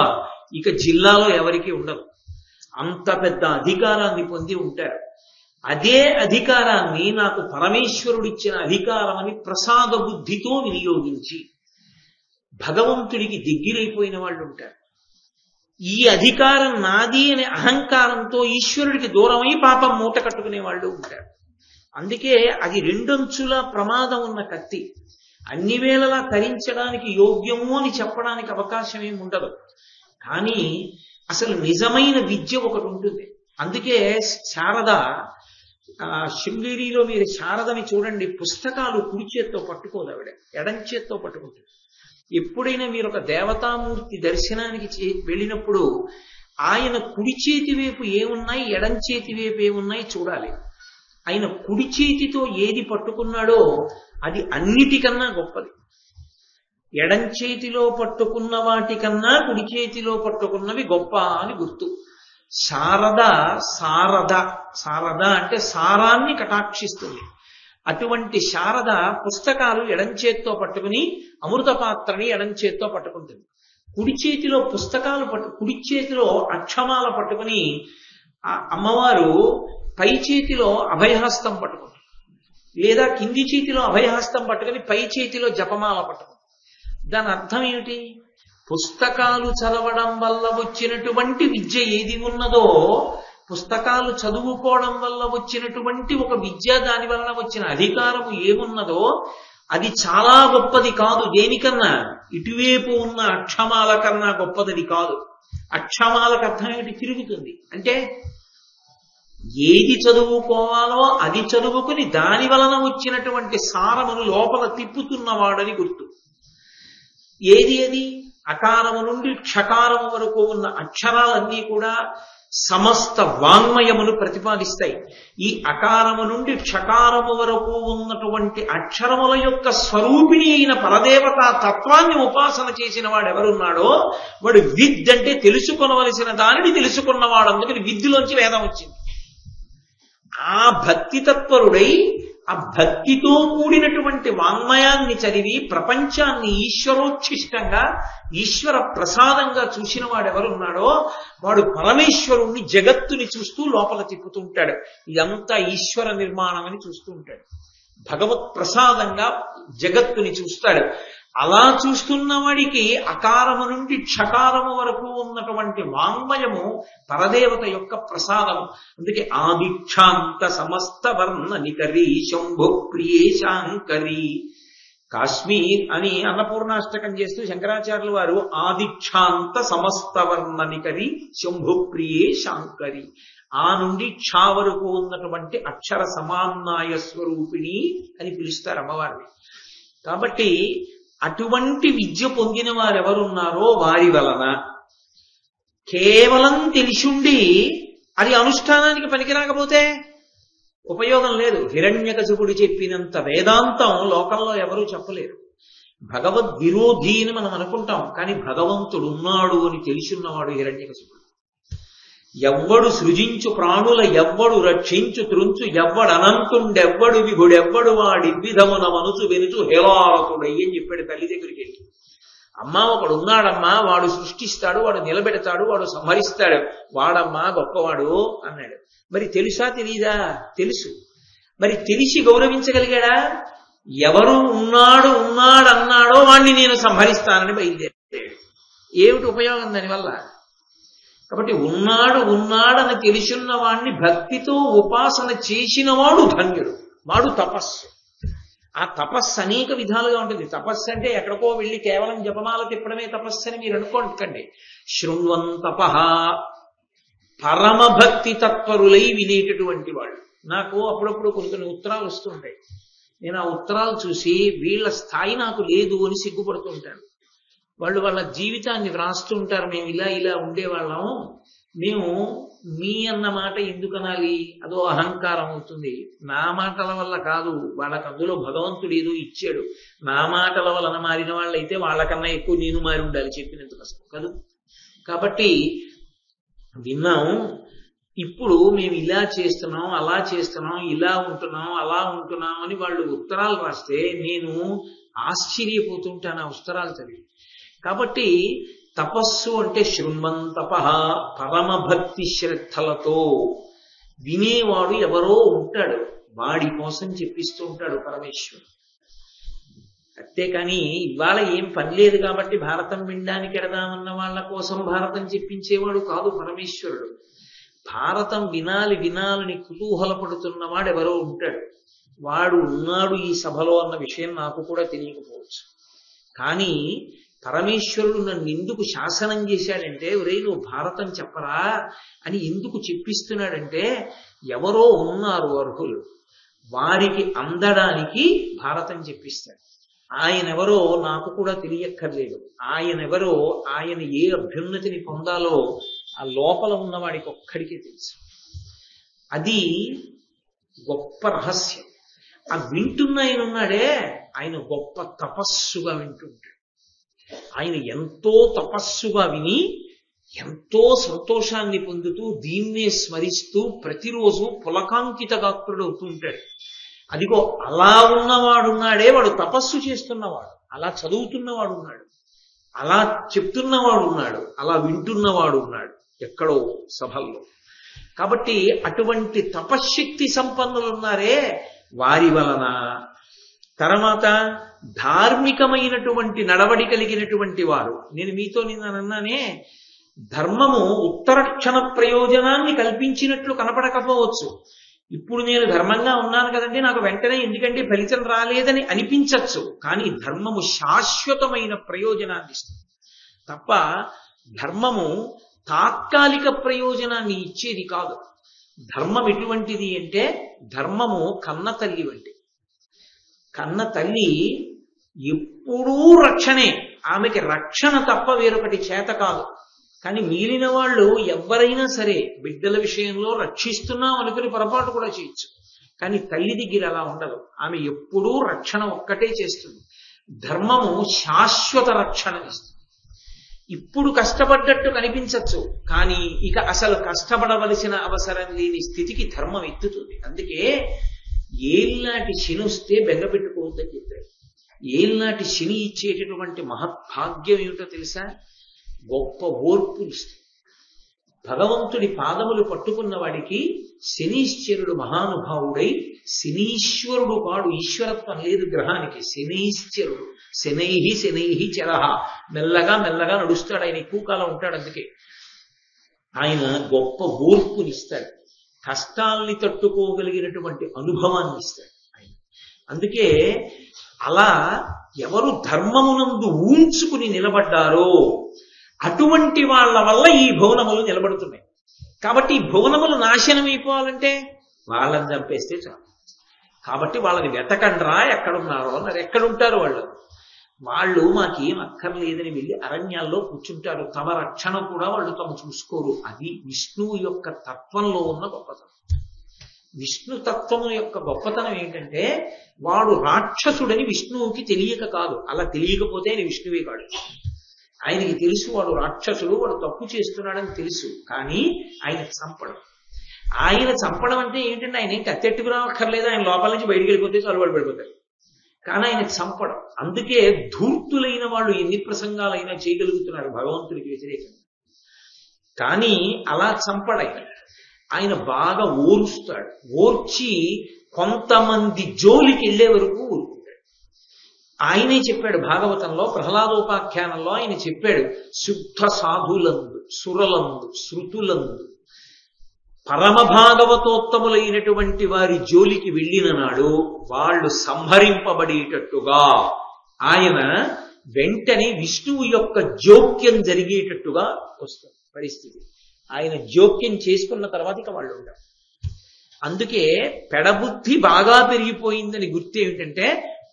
ఇక జిల్లాలో ఎవరికి ఉండదు. అంత పెద్ద అధికారాన్ని పొంది ఉంటారు. అదే అధికారాన్ని నాకు పరమేశ్వరుడిచ్చిన అధికారమని ప్రసాద బుద్ధితో వినియోగించి భగవంతుడికి దగ్గరైపోయిన వాళ్ళు ఉంటారు. ఈ అధికారం నాది అనే అహంకారంతో ఈశ్వరుడికి దూరమై పాపం మూట కట్టుకునే వాళ్ళు ఉంటారు. అందుకే అది రెండంచుల ప్రమాదం ఉన్న కత్తి. అన్ని వేళలా తరించడానికి యోగ్యము అని చెప్పడానికి అవకాశం ఏమి ఉండదు. కానీ అసలు నిజమైన విద్య ఒకటి ఉంటుంది. అందుకే శారద, శృంగేరిలో మీరు శారదని చూడండి, పుస్తకాలు కుడి చేత్తో పట్టుకోదు ఆవిడ, ఎడం చేత్తో పట్టుకుంటుంది. ఎప్పుడైనా మీరు ఒక దేవతామూర్తి దర్శనానికి వెళ్ళినప్పుడు ఆయన కుడి చేతి వైపు ఏమున్నాయి, ఎడం చేతి వైపు ఏమున్నాయి చూడాలి. ఆయన కుడి చేతితో ఏది పట్టుకున్నాడో అది అన్నిటికన్నా గొప్పది. ఎడం చేతిలో పట్టుకున్న వాటికన్నా కుడి చేతిలో పట్టుకున్నవి గొప్ప అని గుర్తు. శారద అంటే సారాన్ని కటాక్షిస్తుంది. అటువంటి శారద పుస్తకాలు ఎడం చేత్తో పట్టుకుని అమృత పాత్రని ఎడం చేత్తో పట్టుకుంటుంది. కుడి చేతిలో పుస్తకాలు కుడి చేతిలో అక్షమాల పట్టుకుని ఆ అమ్మవారు పై చేతిలో అభయహస్తం పట్టుకుంటుంది, లేదా కింది చేతిలో అభయహస్తం పట్టుకుని పై చేతిలో జపమాల పట్టుకుంటుంది. దాని అర్థం ఏమిటి? పుస్తకాలు చదవడం వల్ల వచ్చినటువంటి విద్య ఏది ఉన్నదో, పుస్తకాలు చదువుకోవడం వల్ల వచ్చినటువంటి ఒక విద్య, దాని వలన వచ్చిన అధికారము ఏమున్నదో అది చాలా గొప్పది కాదు. దేనికన్నా? ఇటువైపు ఉన్న అక్షమాల కన్నా గొప్పది కాదు. అక్షమాలకు అర్థం ఏమిటి? తిరుగుతుంది. అంటే ఏది చదువుకోవాలో అది చదువుకుని దాని వలన వచ్చినటువంటి సారమును లోపల తిప్పుతున్నవాడని గుర్తు. ఏది అది? అకారము నుండి క్షకారము వరకు ఉన్న అక్షరాలన్నీ కూడా సమస్త వాంగ్మయమును ప్రతిపాదిస్తాయి. ఈ అకారము నుండి క్షకారము వరకు ఉన్నటువంటి అక్షరముల యొక్క స్వరూపిణి అయిన పరదేవతా తత్వాన్ని ఉపాసన చేసిన వాడు ఎవరున్నాడో వాడు విద్ అంటే తెలుసుకొనవలసిన దానిని తెలుసుకున్నవాడు. అందుకని విద్యులోంచి వేదం వచ్చింది. ఆ భక్తి తత్పరుడై ఆ భక్తితో కూడినటువంటి వాంగ్మయాన్ని చదివి ప్రపంచాన్ని ఈశ్వరోచ్ఛిష్టంగా ఈశ్వర ప్రసాదంగా చూసిన వాడు ఎవరున్నాడో వాడు పరమేశ్వరుణ్ణి జగత్తుని చూస్తూ లోపల తిప్పుతూ ఉంటాడు. ఇదంతా ఈశ్వర నిర్మాణం అని చూస్తూ ఉంటాడు. భగవత్ ప్రసాదంగా జగత్తుని చూస్తాడు. అలా చూస్తున్న వాడికి అకారము నుండి క్షకారము వరకు ఉన్నటువంటి వాంగ్మయము పరదేవత యొక్క ప్రసాదము. అందుకే ఆదిక్షాంత సమస్త వర్ణ నికరి శంభు ప్రియే శాంకరి. కాశ్మీర్ అని అన్నపూర్ణాష్టకం చేస్తూ శంకరాచార్యుల వారు ఆదిక్షాంత సమస్త వర్ణ నికరి శంభు ప్రియే శాంకరి, ఆ నుండి క్షా వరకు ఉన్నటువంటి అక్షర సమాన్నాయ స్వరూపిణి అని పిలుస్తారు అమ్మవారిని. కాబట్టి అటువంటి విద్య పొందిన వారెవరున్నారో వారి వలన కేవలం తెలిసుండి అది అనుష్ఠానానికి పనికిరాకపోతే ఉపయోగం లేదు. హిరణ్యకశిపుడు చెప్పినంత వేదాంతం లోకంలో ఎవరూ చెప్పలేరు. భగవద్ విరోధి అని మనం అనుకుంటాం, కానీ భగవంతుడు ఉన్నాడు అని తెలుసున్నవాడు హిరణ్యకశిపుడు. ఎవ్వడు సృజించు ప్రాణుల ఎవ్వడు రక్షించు త్రుంచు ఎవ్వడు అనంతుండెవ్వడు విభుడెవ్వడు వాడి విధమున మనసు వెనుచు హేళారతుడయ్యి అని చెప్పాడు తల్లి దగ్గరికి వెళ్ళి. అమ్మా ఒకడు ఉన్నాడమ్మా, వాడు సృష్టిస్తాడు, వాడు నిలబెడతాడు, వాడు సంహరిస్తాడు, వాడమ్మా గొప్పవాడు అన్నాడు. మరి తెలుసా తెలీదా? తెలుసు. మరి తెలిసి గౌరవించగలిగాడా? ఎవరు ఉన్నాడన్నాడో వాణ్ణి నేను సంహరిస్తానని బయలుదేరాడు. ఏమిటి ఉపయోగం దానివల్ల? కాబట్టి ఉన్నాడని తెలుసున్న వాణ్ణి భక్తితో ఉపాసన చేసినవాడు ధన్యుడు, వాడు తపస్సు. ఆ తపస్సు అనేక విధాలుగా ఉంటుంది. తపస్సు అంటే ఎక్కడికో వెళ్ళి కేవలం జపమాల తిప్పడమే తపస్సు అని మీరు అనుకోండి. శృణ్వం తపః, పరమభక్తి తత్పరులై వినేటటువంటి వాళ్ళు. నాకు అప్పుడప్పుడు కొన్ని ఉత్తరాలు వస్తుంటాయి. నేను ఆ ఉత్తరాలు చూసి వీళ్ళ స్థాయి నాకు లేదు అని సిగ్గుపడుతూ ఉంటాను. వాళ్ళు వాళ్ళ జీవితాన్ని వ్రాస్తూ ఉంటారు. మేము ఇలా ఉండేవాళ్ళం, మేము మీ అన్న మాట ఎందుకు అనాలి? అదో అహంకారం అవుతుంది. నా మాటల వల్ల కాదు, వాళ్ళకి అందులో భగవంతుడు ఏదో ఇచ్చాడు. నా మాటల వలన మారిన వాళ్ళైతే వాళ్ళకన్నా ఎక్కువ నేను మారి ఉండాలి చెప్పినంత కష్టం కాదు. కాబట్టి విన్నాం. ఇప్పుడు మేము ఇలా చేస్తున్నాం, అలా చేస్తున్నాం, ఇలా ఉంటున్నాం, అలా ఉంటున్నాం అని వాళ్ళు ఉత్తరాలు రాస్తే నేను ఆశ్చర్యపోతుంటాను ఆ ఉత్తరాలు చదివి. కాబట్టి తపస్సు అంటే శృణ్వంతప, పరమభక్తి శ్రద్ధలతో వినేవాడు ఎవరో ఉంటాడు, వాడి కోసం చెప్పిస్తూ ఉంటాడు పరమేశ్వరుడు. అంతేకాని ఇవాళ ఏం పని లేదు కాబట్టి భారతం వినడానికి ఎడదామన్న వాళ్ళ కోసం భారతం చెప్పించేవాడు కాదు పరమేశ్వరుడు. భారతం వినాలి వినాలని కుతూహలపడుతున్నవాడు ఎవరో ఉంటాడు, వాడు ఉన్నాడు ఈ సభలో అన్న విషయం నాకు కూడా తెలియకపోవచ్చు. కానీ పరమేశ్వరుడు నన్ను ఎందుకు శాసనం చేశాడంటే, ఒరే నువ్వు భారతం చెప్పరా అని ఎందుకు చెప్పిస్తున్నాడంటే, ఎవరో ఉన్నారు అర్హులు, వారికి అందడానికి భారతం చెప్పిస్తాడు. ఆయనెవరో నాకు కూడా తెలియక్కర్లేదు. ఆయనెవరో, ఆయన ఏ అభ్యున్నతిని పొందాలో ఆ లోపల ఉన్నవాడికి ఒక్కడికే తెలుసు. అది గొప్ప రహస్యం. ఆ వింటున్న ఆయన ఉన్నాడే, ఆయన గొప్ప తపస్సుగా వింటుంటాడు. ఆయన ఎంతో తపస్సుగా విని ఎంతో సంతోషాన్ని పొందుతూ దీన్నే స్మరిస్తూ ప్రతిరోజు పులకాంకిత గాత్రుడు అవుతుంటాడు. అదిగో అలా ఉన్నవాడున్నాడే, వాడు తపస్సు చేస్తున్నవాడు. అలా చదువుతున్నవాడు ఉన్నాడు, అలా చెప్తున్నవాడు ఉన్నాడు, అలా వింటున్నవాడు ఉన్నాడు ఎక్కడో సభల్లో. కాబట్టి అటువంటి తపశ్శక్తి సంపన్నులు ఉన్నారే, వారి వలన తర్వాత ధార్మికమైనటువంటి నడవడి కలిగినటువంటి వారు. నేను మీతో నిన్న అన్నానే, ధర్మము ఉత్తరక్షణ ప్రయోజనాన్ని కల్పించినట్లు కనపడకపోవచ్చు. ఇప్పుడు నేను ధర్మంగా ఉన్నాను కదండి, నాకు వెంటనే ఎందుకంటే ఫలితం రాలేదని అనిపించచ్చు. కానీ ధర్మము శాశ్వతమైన ప్రయోజనాన్ని ఇస్తుంది తప్ప ధర్మము తాత్కాలిక ప్రయోజనాన్ని ఇచ్చేది కాదు. ధర్మం ఎటువంటిది అంటే, ధర్మము కన్న తల్లి వంటి. కన్న తల్లి ఎప్పుడూ రక్షణే, ఆమెకి రక్షణ తప్ప వేరొకటి చేత కాదు. కానీ మిగిలిన వాళ్ళు ఎవరైనా సరే బిడ్డల విషయంలో రక్షిస్తున్నాం అనుకుని పొరపాటు కూడా చేయొచ్చు. కానీ తల్లి దగ్గర అలా ఉండదు, ఆమె ఎప్పుడూ రక్షణ ఒక్కటే చేస్తుంది. ధర్మము శాశ్వత రక్షణ ఇస్తుంది. ఇప్పుడు కష్టపడ్డట్టు కనిపించచ్చు, కానీ ఇక అసలు కష్టపడవలసిన అవసరం లేని స్థితికి ధర్మం ఎత్తుతుంది. అందుకే ఏళ్ళనాటి శని వస్తే బెంగ పెట్టుకోవద్దని చెప్పారు. ఏళ్ళనాటి శని ఇచ్చేటటువంటి మహద్భాగ్యం ఏమిటో తెలుసా? గొప్ప ఓర్పులు ఇస్తుంది. భగవంతుడి పాదములు పట్టుకున్న వాడికి శనీశ్వరుడు మహానుభావుడై, శనీశ్వరుడు వాడు, ఈశ్వరత్వం లేదు గ్రహానికి, శనీశ్వరుడు శనైహి శనైహి చరహ, మెల్లగా మెల్లగా నడుస్తాడు. ఆయన ఎక్కువ కాలం ఉంటాడు. అందుకే ఆయన గొప్ప ఓర్పునిస్తాడు, కష్టాల్ని తట్టుకోగలిగినటువంటి అనుభవాన్ని ఇస్తాడు ఆయన. అందుకే అలా ఎవరు ధర్మమునందు ఊంచుకుని నిలబడ్డారో అటువంటి వాళ్ళ వల్ల ఈ భువనములు నిలబడుతున్నాయి. కాబట్టి ఈ భువనములు నాశనం అయిపోవాలంటే వాళ్ళని చంపేస్తే చాలు. కాబట్టి వాళ్ళని వెతకండ్రా ఎక్కడున్నారో అన్నారు. ఎక్కడుంటారు వాళ్ళు మాకేం అక్కర్లేదని వెళ్ళి అరణ్యాల్లో కూర్చుంటారు. తమ రక్షణ కూడా వాళ్ళు తమ చూసుకోరు. అది విష్ణువు యొక్క తత్వంలో ఉన్న గొప్పతనం. విష్ణు తత్వము యొక్క గొప్పతనం ఏంటంటే, వాడు రాక్షసుడని విష్ణువుకి తెలియక కాదు. అలా తెలియకపోతే ఆయన విష్ణువే కాడు. ఆయనకి తెలుసు వాడు రాక్షసుడు, వాడు తప్పు చేస్తున్నాడని తెలుసు. కానీ ఆయన చంపడం. ఆయన చంపడం అంటే ఏంటంటే, ఆయన ఏం కత్తెట్టుకు రావక్కర్లేదు, ఆయన లోపల నుంచి బయటికి వెళ్ళిపోతే చాలు వాడు పడిపోతాడు. కానీ ఆయన చంపడం. అందుకే ధూర్తులైన వాళ్ళు ఎన్ని ప్రసంగాలైనా చేయగలుగుతున్నారు భగవంతుడికి వ్యతిరేకంగా. కానీ అలా చంపడాయన. ఆయన బాగా ఓరుస్తాడు. ఓర్చి కొంతమంది జోలికి వెళ్లే వరకు ఊరుకుంటాడు. ఆయనే చెప్పాడు భాగవతంలో, ప్రహ్లాదోపాఖ్యానంలో ఆయన చెప్పాడు, శుద్ధ సాధులందు, సురలందు, శృతులందు పరమ భాగవతోత్తములైనటువంటి వారి జోలికి వెళ్ళిన నాడు వాళ్ళు సంహరింపబడేటట్టుగా ఆయన వెంటనే విష్ణువు యొక్క జోక్యం జరిగేటట్టుగా వస్తుంది పరిస్థితి. ఆయన జోక్యం చేసుకున్న తర్వాత ఇక వాళ్ళు ఉంటారు. అందుకే పెడబుద్ధి బాగా పెరిగిపోయిందని గుర్తు ఏమిటంటే,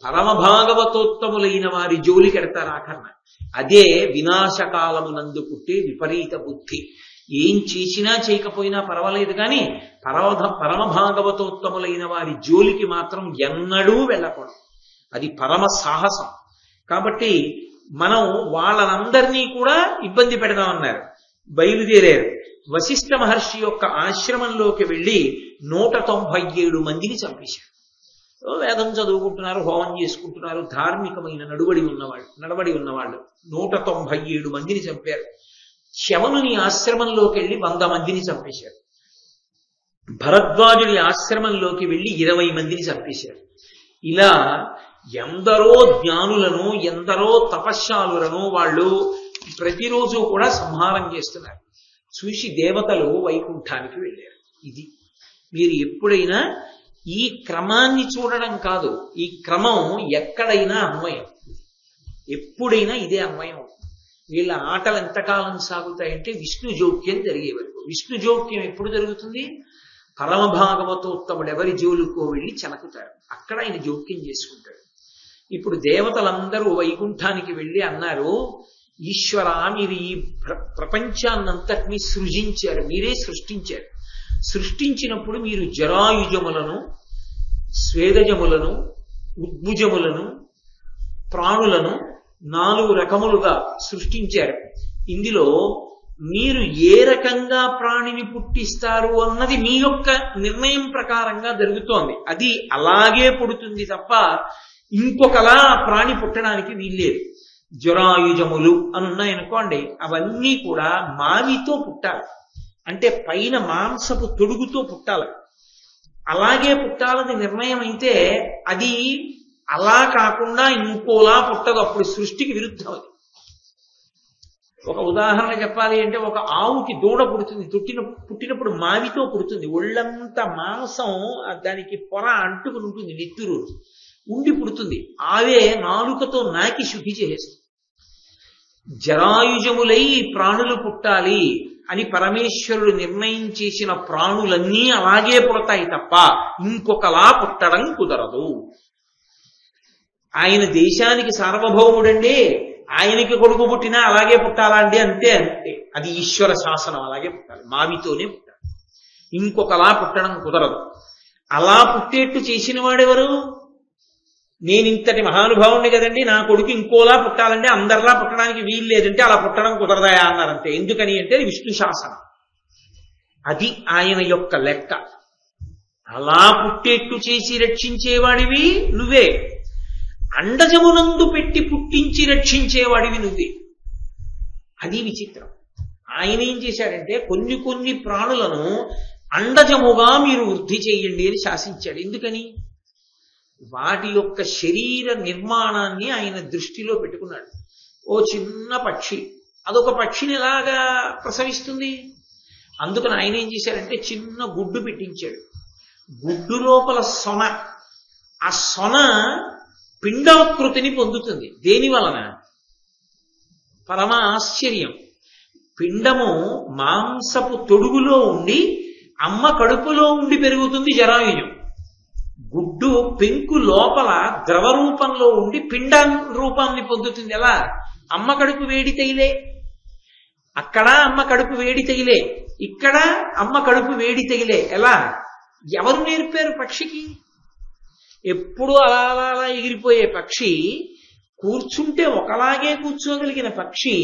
పరమ భాగవతోత్తములైన వారి జోలికి ఎడతారు ఆఖరణ. అదే వినాశకాలమునందు పుట్టే విపరీత బుద్ధి. ఏం చేసినా చేయకపోయినా పర్వాలేదు కానీ పరమ భాగవతోత్తములైన వారి జోలికి మాత్రం ఎన్నడూ వెళ్ళకూడదు. అది పరమ సాహసం. కాబట్టి మనం వాళ్ళనందరినీ కూడా ఇబ్బంది పెడదామన్నారు. బయలుదేరారు. వశిష్ఠ మహర్షి యొక్క ఆశ్రమంలోకి వెళ్లి 197 మందిని చంపేశారు. వేదం చదువుకుంటున్నారు, హోమం చేసుకుంటున్నారు, ధార్మికమైన నడవడి ఉన్నవాళ్ళు 197 మందిని చంపారు. శవనుని ఆశ్రమంలోకి వెళ్లి 100 మందిని చంపేశారు. భరద్వాజుడి ఆశ్రమంలోకి వెళ్లి 20 మందిని చంపేశారు. ఇలా ఎందరో జ్ఞానులను, ఎందరో తపశ్శాలులను వాళ్ళు ప్రతిరోజు కూడా సంహారం చేస్తున్నారు. చూసి దేవతలు వైకుంఠానికి వెళ్ళారు. ఇది మీరు ఎప్పుడైనా ఈ క్రమాన్ని చూడడం కాదు, ఈ క్రమం ఎక్కడైనా అన్వయం, ఎప్పుడైనా ఇదే అన్వయం. వీళ్ళ ఆటలు ఎంతకాలం సాగుతాయంటే విష్ణు జోక్యం జరిగే వరకు. విష్ణు జోక్యం ఎప్పుడు జరుగుతుంది? పరమ భాగవతోత్తముడు ఎవరి జోలుకో వెళ్ళి చెనకుతారు, అక్కడ ఆయన జోక్యం చేసుకుంటాడు. ఇప్పుడు దేవతలందరూ వైకుంఠానికి వెళ్ళి అన్నారు, ఈశ్వర మీరు ఈ ప్రపంచాన్నంతటినీ సృజించారు, మీరే సృష్టించారు. సృష్టించినప్పుడు మీరు జరాయుజములను, స్వేదజములను, ఉద్భుజములను, ప్రాణులను 4 రకములుగా సృష్టించారు. ఇందులో మీరు ఏ రకంగా ప్రాణిని పుట్టిస్తారు అన్నది మీ యొక్క నిర్ణయం ప్రకారంగా జరుగుతోంది. అది అలాగే పుడుతుంది తప్ప ఇంకొకలా ప్రాణి పుట్టడానికి వీల్లేదు. జరాయుజములు అని ఉన్నాయనుకోండి, అవన్నీ కూడా మావితో పుట్టాలి, అంటే పైన మాంసపు తొడుగుతో పుట్టాలి. అలాగే పుట్టాలని నిర్ణయం అయితే అది అలా కాకుండా ఇంకోలా పుట్టదు, అప్పుడు సృష్టికి విరుద్ధం. అది ఒక ఉదాహరణ చెప్పాలి అంటే, ఒక ఆవుకి దూడ పుడుతుంది, పుట్టినప్పుడు మావితో పుడుతుంది. ఒళ్ళంతా మాంసం దానికి పొర అంటుకుని ఉంటుంది, నెత్తురు ఉండి పుడుతుంది. ఆవే నాలుకతో నాకి శుద్ధి చేసేస్తుంది. జరాయుజములై ప్రాణులు పుట్టాలి అని పరమేశ్వరుడు నిర్ణయం చేసిన ప్రాణులన్నీ అలాగే పుడతాయి తప్ప ఇంకొకలా పుట్టడం కుదరదు. ఆయన దేశానికి సార్వభౌముడండి, ఆయనకి కొడుకు పుట్టినా అలాగే పుట్టాలండి, అంతే అంతే. అది ఈశ్వర శాసనం, అలాగే పుట్టాలి, మావితోనే పుట్టాలి, ఇంకొకలా పుట్టడం కుదరదు. అలా పుట్టేట్టు చేసిన వాడెవరు? నేను ఇంతటి మహానుభావుణ్ణి కదండి, నా కొడుకు ఇంకోలా పుట్టాలంటే అందరిలా పుట్టడానికి వీలు లేదంటే అలా పుట్టడం కుదరదాయా అన్నారంతే. ఎందుకని అంటే విష్ణు శాసనం, అది ఆయన యొక్క లెక్క. అలా పుట్టేట్టు చేసి రక్షించేవాడివి నువ్వే, అండజమునందు పెట్టి పుట్టించి రక్షించేవాడివి నువ్వే. అది విచిత్రం. ఆయన ఏం చేశాడంటే కొన్ని ప్రాణులను అండజముగా మీరు వృద్ధి చేయండి అని శాసించాడు. ఎందుకని? వాటి యొక్క శరీర నిర్మాణాన్ని ఆయన దృష్టిలో పెట్టుకున్నాడు. ఓ చిన్న పక్షి, అదొక పక్షిని ఎలాగా ప్రసవిస్తుంది? అందుకని ఆయన ఏం చేశాడంటే చిన్న గుడ్డు పెట్టించాడు. గుడ్డు లోపల సొన, ఆ సొన పిండాకృతిని పొందుతుంది. దేని వలన? పరమ ఆశ్చర్యం. పిండము మాంసపు తొడుగులో ఉండి అమ్మ కడుపులో ఉండి పెరుగుతుంది జరాయుజం. గుడ్డు పెంకు లోపల ద్రవ రూపంలో ఉండి పిండ రూపాన్ని పొందుతుంది. ఎలా? అమ్మ కడుపు వేడి తగిలే, అక్కడ అమ్మ కడుపు వేడి తగిలే, ఇక్కడ అమ్మ కడుపు వేడి తగిలే. ఎలా? ఎవరు నేర్పారు పక్షికి? ఎప్పుడు అలా అలా ఎగిరిపోయే పక్షి, కూర్చుంటే ఒకలాగే కూర్చోగలిగిన పక్షి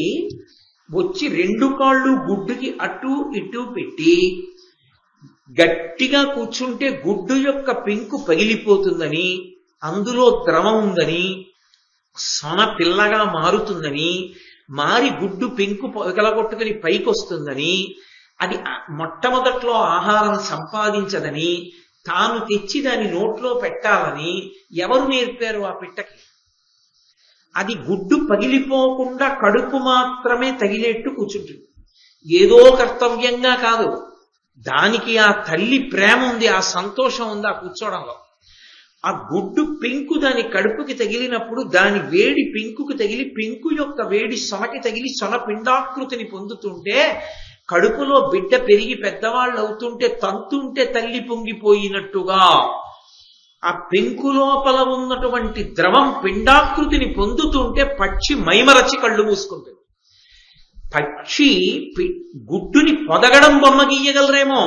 వచ్చి 2 కాళ్ళు గుడ్డుకి అటు ఇటు పెట్టి గట్టిగా కూర్చుంటే గుడ్డు యొక్క పెంకు పగిలిపోతుందని, అందులో ద్రవం ఉందని, సొన పిల్లగా మారుతుందని, మారి గుడ్డు పెంకు పగలగొట్టుకుని పైకి వస్తుందని, అది మొట్టమొదట్లో ఆహారం సంపాదించదని, తాను తెచ్చి దాని నోట్లో పెట్టాలని ఎవరు నేర్పారు ఆ పిట్టకి? అది గుడ్డు పగిలిపోకుండా కడుపు మాత్రమే తగిలేట్టు కూర్చుంటుంది. ఏదో కర్తవ్యంగా కాదు, దానికి ఆ తల్లి ప్రేమ ఉంది, ఆ సంతోషం ఉంది ఆ కూర్చోవడంలో. ఆ గుడ్డు పెంకు దాని కడుపుకి తగిలినప్పుడు దాని వేడి పెంకుకి తగిలి, పెంకు యొక్క వేడి సొనకి తగిలి సొన పిండాకృతిని పొందుతుంటే, కడుపులో బిడ్డ పెరిగి పెద్దవాళ్ళు అవుతుంటే తంతుంటే తల్లి పొంగిపోయినట్టుగా ఆ పెంకు లోపల ఉన్నటువంటి ద్రవం పిండాకృతిని పొందుతుంటే పక్షి మైమరచి కళ్ళు మూసుకుంటుంది. పక్షి గుడ్డుని పొదగడం బొమ్మ గీయగలరేమో,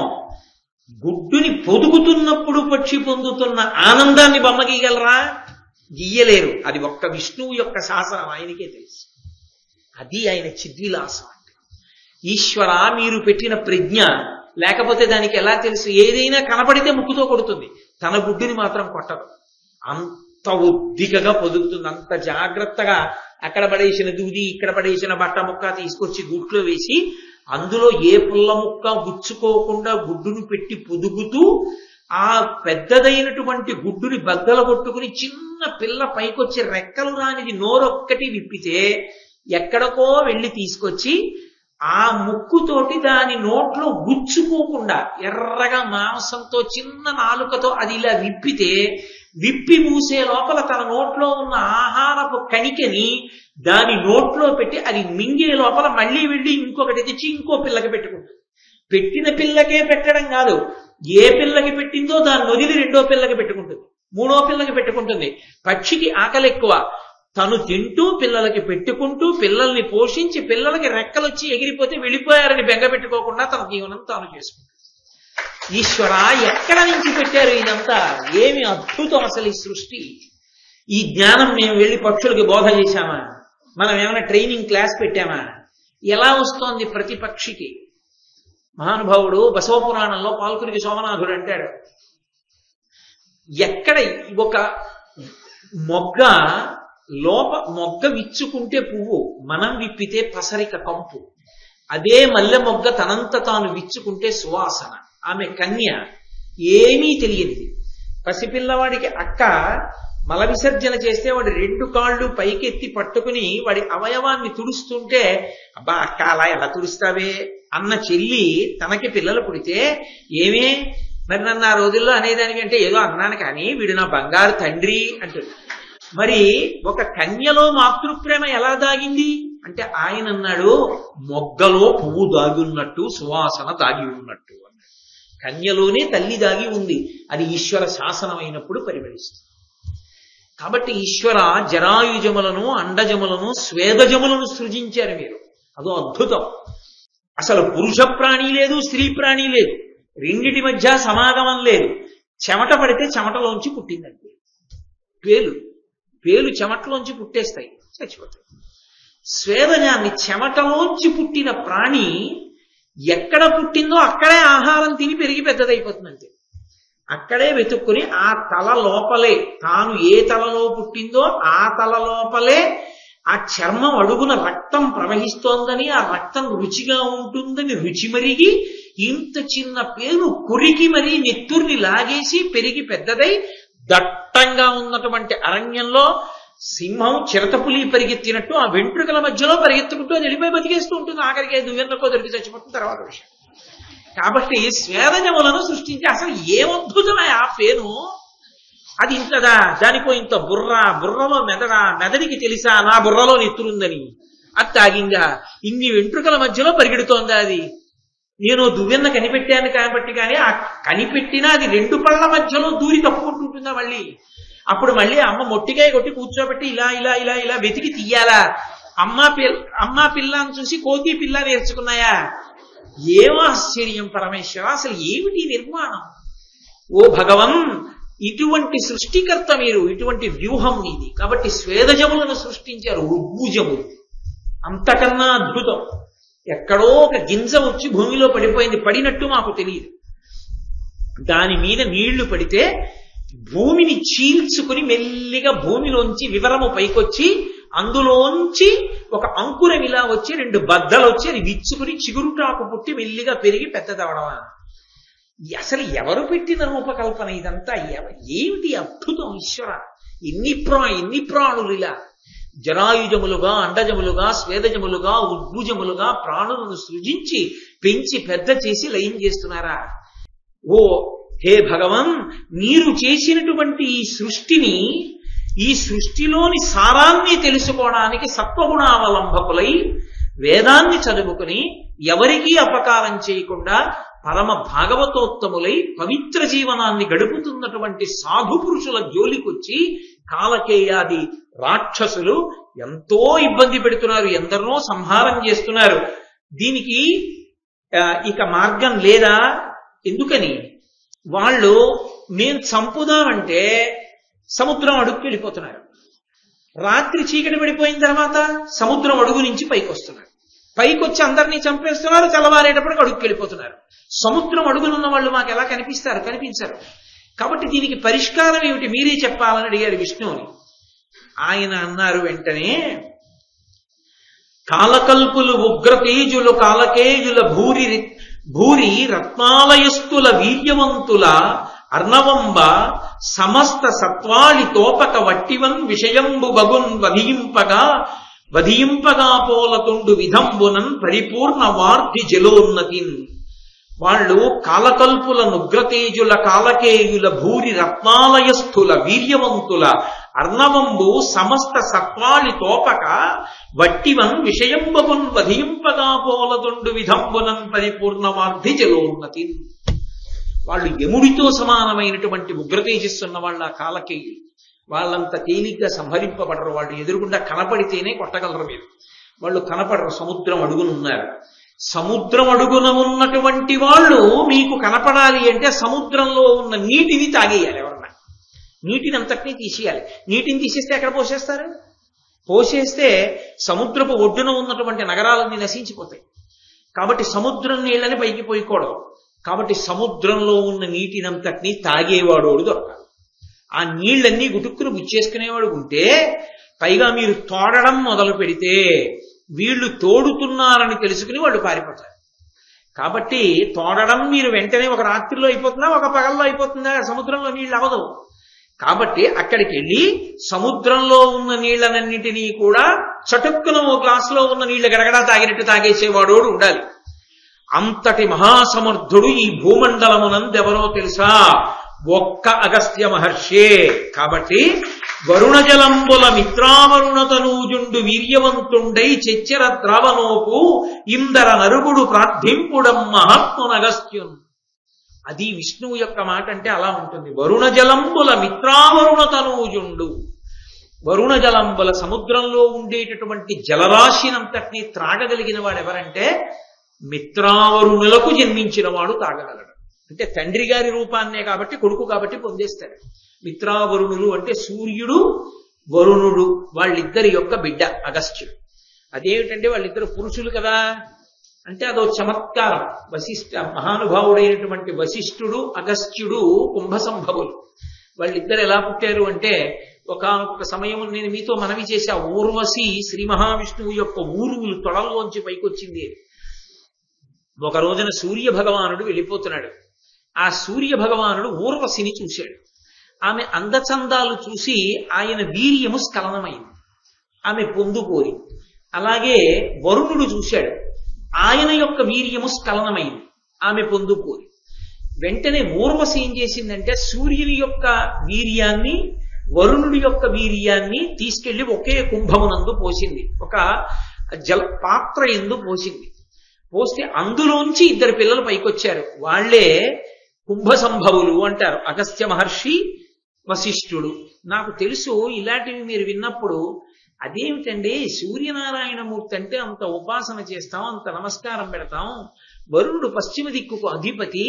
గుడ్డుని పొదుగుతున్నప్పుడు పక్షి పొందుతున్న ఆనందాన్ని బొమ్మ గీయగలరా? గీయలేరు. అది ఒక్క విష్ణువు యొక్క శాసనం, ఆయనకే తెలుసు. అది ఆయన చిద్విలాసం అంటే. ఈశ్వర మీరు పెట్టిన ప్రజ్ఞ, లేకపోతే దానికి ఎలా తెలుసు? ఏదైనా కనపడితే ముక్కుతో కొడుతుంది, తన గుడ్డుని మాత్రం కొట్టదు. అంత ఉద్దికగా పొదుగుతుంది, అంత జాగ్రత్తగా అక్కడ పడేసిన దూది, ఇక్కడ పడేసిన బట్ట ముక్క తీసుకొచ్చి గుడ్లో వేసి అందులో ఏ పుల్ల ముక్క గుచ్చుకోకుండా గుడ్డును పెట్టి పొదుగుతూ ఆ పెద్దదైనటువంటి గుడ్డుని బద్దలు కొట్టుకుని చిన్న పిల్ల పైకొచ్చి రెక్కలు రానిది నోరొక్కటి విప్పితే ఎక్కడికో వెళ్ళి తీసుకొచ్చి ఆ ముక్కుతోటి దాని నోట్లో గుచ్చుకోకుండా ఎర్రగా మాంసంతో చిన్న నాలుకతో అది ఇలా విప్పి మూసే లోపల తన నోట్లో ఉన్న ఆహారపు కణికని దాని నోట్లో పెట్టి అది మింగే లోపల మళ్ళీ వెళ్ళి ఇంకొకటి తెచ్చి ఇంకో పిల్లకి పెట్టుకుంటుంది. పెట్టిన పిల్లకే పెట్టడం కాదు, ఏ పిల్లకి పెట్టిందో దాన్ని వదిలి రెండో పిల్లకి పెట్టుకుంటుంది, మూడో పిల్లకి పెట్టుకుంటుంది. పక్షికి ఆకలి ఎక్కువ, తను తింటూ పిల్లలకి పెట్టుకుంటూ పిల్లల్ని పోషించి పిల్లలకి రెక్కలొచ్చి ఎగిరిపోతే వెళ్ళిపోయారని బెంగ పెట్టుకోకుండా తన జీవనం తాను చేసుకుంటుంది. ఈశ్వర ఎక్కడ నుంచి పెట్టారు ఇదంతా? ఏమి అద్భుతం అసలు ఈ సృష్టి! ఈ జ్ఞానం మేము వెళ్ళి పక్షులకి బోధ చేశామా? మనం ఏమైనా ట్రైనింగ్ క్లాస్ పెట్టామా? ఎలా వస్తోంది ప్రతి పక్షికి? మహానుభావుడు బసవపురాణంలో పాల్కురికి సోమనాథుడు అంటాడు, ఎక్కడ ఒక మొగ్గ విచ్చుకుంటే పువ్వు, మనం విప్పితే పసరిక కంపు. అదే మల్లె మొగ్గ తనంత తాను విచ్చుకుంటే సువాసన. ఆమె కన్య, ఏమీ తెలియనిది. పసిపిల్లవాడికి అక్క మల విసర్జన చేస్తే వాడి 2 కాళ్ళు పైకెత్తి పట్టుకుని వాడి అవయవాన్ని తుడుస్తుంటే, అబ్బా అక్క అలా ఎలా తుడుస్తావే అన్న చెల్లి తనకి పిల్లలు పుడితే, ఏమే మరి నన్ను ఆ రోజుల్లో అనేదానికంటే ఏదో అన్నాను కానీ వీడు నా బంగారు తండ్రి అంటుంది. మరి ఒక కన్యలో మాతృప్రేమ ఎలా దాగింది అంటే ఆయన అన్నాడు, మొగ్గలో పువ్వు దాగి ఉన్నట్టు సువాసన దాగి ఉన్నట్టు అన్నాడు. కన్యలోనే తల్లి దాగి ఉంది, అది ఈశ్వర శాసనమైనప్పుడు పరిమళిస్తుంది. కాబట్టి ఈశ్వర జరాయుజములను, అండజములను, స్వేదజములను సృజించారు మీరు. అదో అద్భుతం. అసలు పురుష ప్రాణి లేదు, స్త్రీ ప్రాణి లేదు, రెండిటి మధ్య సమాగమం లేదు. చెమట పడితే చెమటలోంచి పుట్టిందంటే పేలు చెమటలోంచి పుట్టేస్తాయి, చచ్చిపోతాయి. స్వేదజాన్ని చెమటలోంచి పుట్టిన ప్రాణి ఎక్కడ పుట్టిందో అక్కడే ఆహారం తిని పెరిగి పెద్దదైపోతుందంటే అక్కడే వెతుక్కుని ఆ తల లోపలే, తాను ఏ తలలో పుట్టిందో ఆ తల లోపలే ఆ చర్మం అడుగున రక్తం ప్రవహిస్తోందని, ఆ రక్తం రుచిగా ఉంటుందని రుచి మరిగి ఇంత చిన్న పేరు కొరికి మరీ నెత్తుర్ని లాగేసి పెరిగి పెద్దదై దట్టంగా ఉన్నటువంటి అరణ్యంలో సింహం చిరతపులి పరిగెత్తినట్టు ఆ వెంట్రుకల మధ్యలో పరిగెత్తుకుంటూ అది వెళ్ళిపోయి బతికేస్తూ ఉంటుంది. ఆఖరికి దువ్వెన్నకో దొరికి చచ్చిపోతుంది, తర్వాత విషయం. కాబట్టి స్వేదజములను సృష్టించి అసలు ఏమద్భుతమే ఆ పేను. అది ఇంతదా, దానికో ఇంత బుర్రలో మెదడికి తెలుసా నా బుర్రలో నెత్తురుందని? అది తాగిందా? ఇన్ని వెంట్రుకల మధ్యలో పరిగెడుతోందా? అది నేను దువ్వెన్న కనిపెట్టాను కాబట్టి, కానీ ఆ కనిపెట్టినా అది 2 పళ్ళ మధ్యలో దూరి తప్పుకుంటుంటుందా మళ్ళీ? అప్పుడు మళ్ళీ అమ్మ మొట్టికాయ కొట్టి కూర్చోబెట్టి ఇలా ఇలా ఇలా ఇలా వెతికి తీయాలా? అమ్మా పిల్ల అని చూసి కోతి పిల్ల నేర్చుకున్నాయా? ఏం ఆశ్చర్యం పరమేశ్వర! అసలు ఏమిటి నిర్మాణం? ఓ భగవన్, ఇటువంటి సృష్టికర్త మీరు, ఇటువంటి వ్యూహం మీది. కాబట్టి స్వేదజములను సృష్టించారు, ఉద్భుజములు. అంతకన్నా అద్భుతం. ఎక్కడో ఒక గింజ వచ్చి భూమిలో పడిపోయింది, పడినట్టు మాకు తెలియదు. దాని మీద నీళ్లు పడితే భూమిని చీల్చుకుని మెల్లిగా భూమిలోంచి వివరము పైకొచ్చి అందులోంచి ఒక అంకురం ఇలా వచ్చి 2 బద్దలు వచ్చి అది విచ్చుకుని చిగురుటాకు పుట్టి మెల్లిగా పెరిగి పెద్దదవడమా? అసలు ఎవరు పెట్టిన రూపకల్పన ఇదంతా? ఏమిటి అద్భుతం ఈశ్వర! ఎన్ని ప్రాణులు ఇలా జరాయుజములుగా, అండజములుగా, స్వేదజములుగా, ఉద్భుజములుగా ప్రాణులను సృజించి పెంచి పెద్ద చేసి లయం చేస్తున్నారా? ఓ హే భగవన్, మీరు చేసినటువంటి ఈ సృష్టిని, ఈ సృష్టిలోని సారాన్ని తెలుసుకోవడానికి సత్వగుణావలంబకులై వేదాన్ని చదువుకుని ఎవరికీ అపకారం చేయకుండా పరమ భాగవతోత్తములై పవిత్ర జీవనాన్ని గడుపుతున్నటువంటి సాధు పురుషుల జోలికొచ్చి కాలకేయాది రాక్షసులు ఎంతో ఇబ్బంది పెడుతున్నారు, ఎందరినో సంహారం చేస్తున్నారు. దీనికి ఇక మార్గం లేదా? ఎందుకని? వాళ్ళు నేను చంపుదామంటే సముద్రం అడుగుకి వెళ్ళిపోతున్నారు. రాత్రి చీకటి పడిపోయిన తర్వాత సముద్రం అడుగు నుంచి పైకి వస్తున్నారు. పైకి వచ్చి అందరినీ చంపేస్తున్నారు. తెల్లవారేటప్పటికి అడుగుకి వెళ్ళిపోతున్నారు. సముద్రం అడుగునున్న వాళ్ళు మాకు ఎలా కనిపిస్తారు? కనిపించరు. కాబట్టి దీనికి పరిష్కారం ఏమిటి? మీరే చెప్పాలని అడిగారు విష్ణువుని. ఆయన అన్నారు వెంటనే, కాలకల్పులు ఉగ్రతేజులు కాలకేజుల భూరి రత్నాలయస్తుల వీర్యవంతుల అర్ణవంబ సమస్త సత్వాళి తోపక వట్టివన్ విషయంబు బగున్ వధింపగా పోలతుండు విధంబునన్ పరిపూర్ణ వార్ధి జలోన్నతిన్. వాళ్ళు కాలకల్పుల నుగ్రతేజుల కాలకేయుల భూరి రత్నాలయస్థుల వీర్యవంతుల అర్ణవంబు సమస్త సత్వాళి తోపక వట్టివన్ విషయంబగున్ వధింపగా పోలతుండు విధంబునన్ పరిపూర్ణ వార్ధి జలోన్నతి. వాళ్ళు యముడితో సమానమైనటువంటి ఉగ్రతేజస్సున్న వాళ్ళ కాలకేయులు. వాళ్ళంత తేలిగ్గా సంహరింపబడరు. వాళ్ళు ఎదురుగుండా కనపడితేనే కొట్టగలరు మీరు. వాళ్ళు కనపడరు, సముద్రం అడుగునున్నారు. సముద్రం అడుగున ఉన్నటువంటి వాళ్ళు మీకు కనపడాలి అంటే సముద్రంలో ఉన్న నీటిని తాగేయాలి. ఎవరన్నా నీటిని అంతటినీ తీసేయాలి. నీటిని తీసేస్తే ఎక్కడ పోసేస్తారు? పోసేస్తే సముద్రపు ఒడ్డున ఉన్నటువంటి నగరాలన్నీ నశించిపోతాయి. కాబట్టి సముద్రం నీళ్ళని పైకి పోయకూడదు. కాబట్టి సముద్రంలో ఉన్న నీటినంతటినీ తాగేవాడోడు దొరకాలి. ఆ నీళ్ళన్నీ గుటుక్కును గుచ్చేసుకునేవాడు ఉంటే, పైగా మీరు తోడడం మొదలు పెడితే వీళ్ళు తోడుతున్నారని తెలుసుకుని వాళ్ళు పారిపోతారు. కాబట్టి తోడడం మీరు వెంటనే ఒక రాత్రిలో అయిపోతుందా, ఒక పగల్లో అయిపోతుందా? సముద్రంలో నీళ్ళు అవదు. కాబట్టి అక్కడికి వెళ్ళి సముద్రంలో ఉన్న నీళ్లనన్నింటినీ కూడా చటుక్కున ఓ గ్లాసులో ఉన్న నీళ్లు గడగడా తాగినట్టు తాగేసేవాడోడు ఉండాలి. అంతటి మహాసమర్థుడు ఈ భూమండలమునందెవరో తెలుసా? ఒక్క అగస్త్య మహర్షే. కాబట్టి వరుణజలంబుల మిత్రావరుణతనూజుండు వీర్యవంతుండై చెచ్చర ద్రావనోపు ఇందర నరుగుడు ప్రార్థింపుడం మహాత్మునగస్త్యున్. అది విష్ణువు యొక్క మాట అంటే అలా ఉంటుంది. వరుణజలంబుల మిత్రావరుణతనూజుండు. వరుణజలంబుల సముద్రంలో ఉండేటటువంటి జలరాశినంతటినీ త్రాగగలిగిన వాడు ఎవరంటే మిత్రావరుణులకు జన్మించిన వాడు తాగగలడు. అంటే తండ్రి గారి రూపాన్నే కాబట్టి, కొడుకు కాబట్టి పొందేస్తాడు. మిత్రావరుణులు అంటే సూర్యుడు వరుణుడు వాళ్ళిద్దరి యొక్క బిడ్డ అగస్త్యుడు. అదేమిటంటే వాళ్ళిద్దరు పురుషులు కదా అంటే అదో చమత్కారం. మహానుభావుడైనటువంటి వశిష్ఠుడు అగస్త్యుడు కుంభసంభవులు. వాళ్ళిద్దరు ఎలా పుట్టారు అంటే, ఒక సమయం నేను మీతో మనవి చేశా, ఊర్వశి శ్రీ మహావిష్ణువు యొక్క ఊరువులు తొడల్లోంచి పైకొచ్చింది. ఒక రోజున సూర్య భగవానుడు వెళ్ళిపోతున్నాడు. ఆ సూర్య భగవానుడు ఊర్వశిని చూశాడు. ఆమె అందచందాలు చూసి ఆయన వీర్యము స్ఖలనమైంది. ఆమె పొందుకోరి. అలాగే వరుణుడు చూశాడు. ఆయన యొక్క వీర్యము స్ఖలనమైంది. ఆమె పొందుకోరి. వెంటనే ఊర్వశి ఏం చేసిందంటే సూర్యుని యొక్క వీర్యాన్ని వరుణుడి యొక్క వీర్యాన్ని తీసుకెళ్లి ఒకే కుంభమునందు పోసింది. ఒక పాత్ర ఎందు పోసింది. పోస్తే అందులోంచి ఇద్దరు పిల్లలు పైకొచ్చారు. వాళ్లే కుంభసంభవులు అంటారు. అగస్త్య మహర్షి, వశిష్ఠుడు. నాకు తెలుసు ఇలాంటివి మీరు విన్నప్పుడు అదేమిటండి సూర్యనారాయణమూర్తి అంటే అంత ఉపాసన చేస్తాం, అంత నమస్కారం పెడతాం, వరుణుడు పశ్చిమ దిక్కుకు అధిపతి,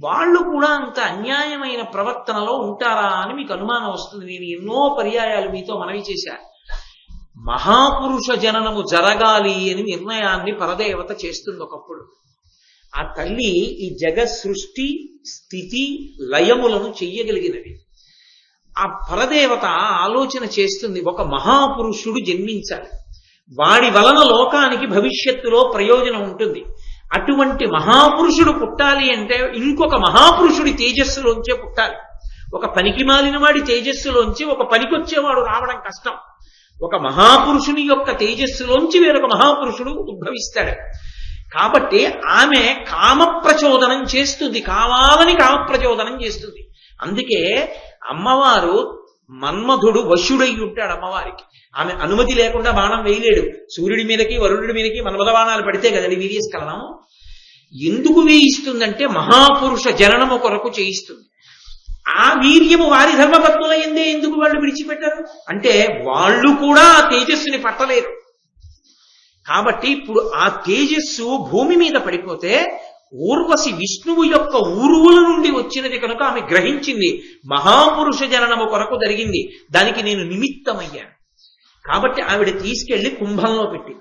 వాళ్ళు కూడా అంత అన్యాయమైన ప్రవర్తనలో ఉంటారా అని మీకు అనుమానం వస్తుంది. నేను ఎన్నో పర్యాయాలు మీతో మనవి చేశా. మహాపురుష జననము జరగాలి అని నిర్ణయాన్ని పరదేవత చేస్తుంది ఒకప్పుడు. ఆ తల్లి ఈ జగత్ సృష్టి స్థితి లయములను చెయ్యగలిగినది. ఆ పరదేవత ఆలోచన చేస్తుంది, ఒక మహాపురుషుడు జన్మించాలి, వాడి వలన లోకానికి భవిష్యత్తులో ప్రయోజనం ఉంటుంది. అటువంటి మహాపురుషుడు పుట్టాలి అంటే ఇంకొక మహాపురుషుడి తేజస్సులోంచే పుట్టాలి. ఒక పనికి మాలిన వాడి తేజస్సులోంచి ఒక పనికొచ్చేవాడు రావడం కష్టం. ఒక మహాపురుషుని యొక్క తేజస్సులోంచి వేరొక మహాపురుషుడు ఉద్భవిస్తాడు. కాబట్టి ఆమె కామప్రచోదనం చేస్తుంది, కావాలని కామప్రచోదనం చేస్తుంది. అందుకే అమ్మవారు మన్మధుడు వశుడై ఉంటాడు అమ్మవారికి. ఆమె అనుమతి లేకుండా బాణం వేయలేడు. సూర్యుడి మీదకి వరుణుడి మీదకి మన్మథ బాణాలు పడితే కదండి వీర్యస్ఖలనం. ఎందుకు వేయిస్తుందంటే మహాపురుష జననము కొరకు చేయిస్తుంది. ఆ వీర్యము వారి ధర్మపత్నుల ఎందే ఎందుకు వాళ్ళు విడిచిపెట్టారు అంటే వాళ్ళు కూడా ఆ తేజస్సుని పట్టలేరు. కాబట్టి ఇప్పుడు ఆ తేజస్సు భూమి మీద పడిపోతే ఊర్వశి విష్ణువు యొక్క ఊరువుల నుండి వచ్చినది కనుక ఆమె గ్రహించింది మహాపురుష జననము కొరకు జరిగింది, దానికి నేను నిమిత్తమయ్యాను. కాబట్టి ఆవిడ తీసుకెళ్లి కుంభంలో పెట్టి,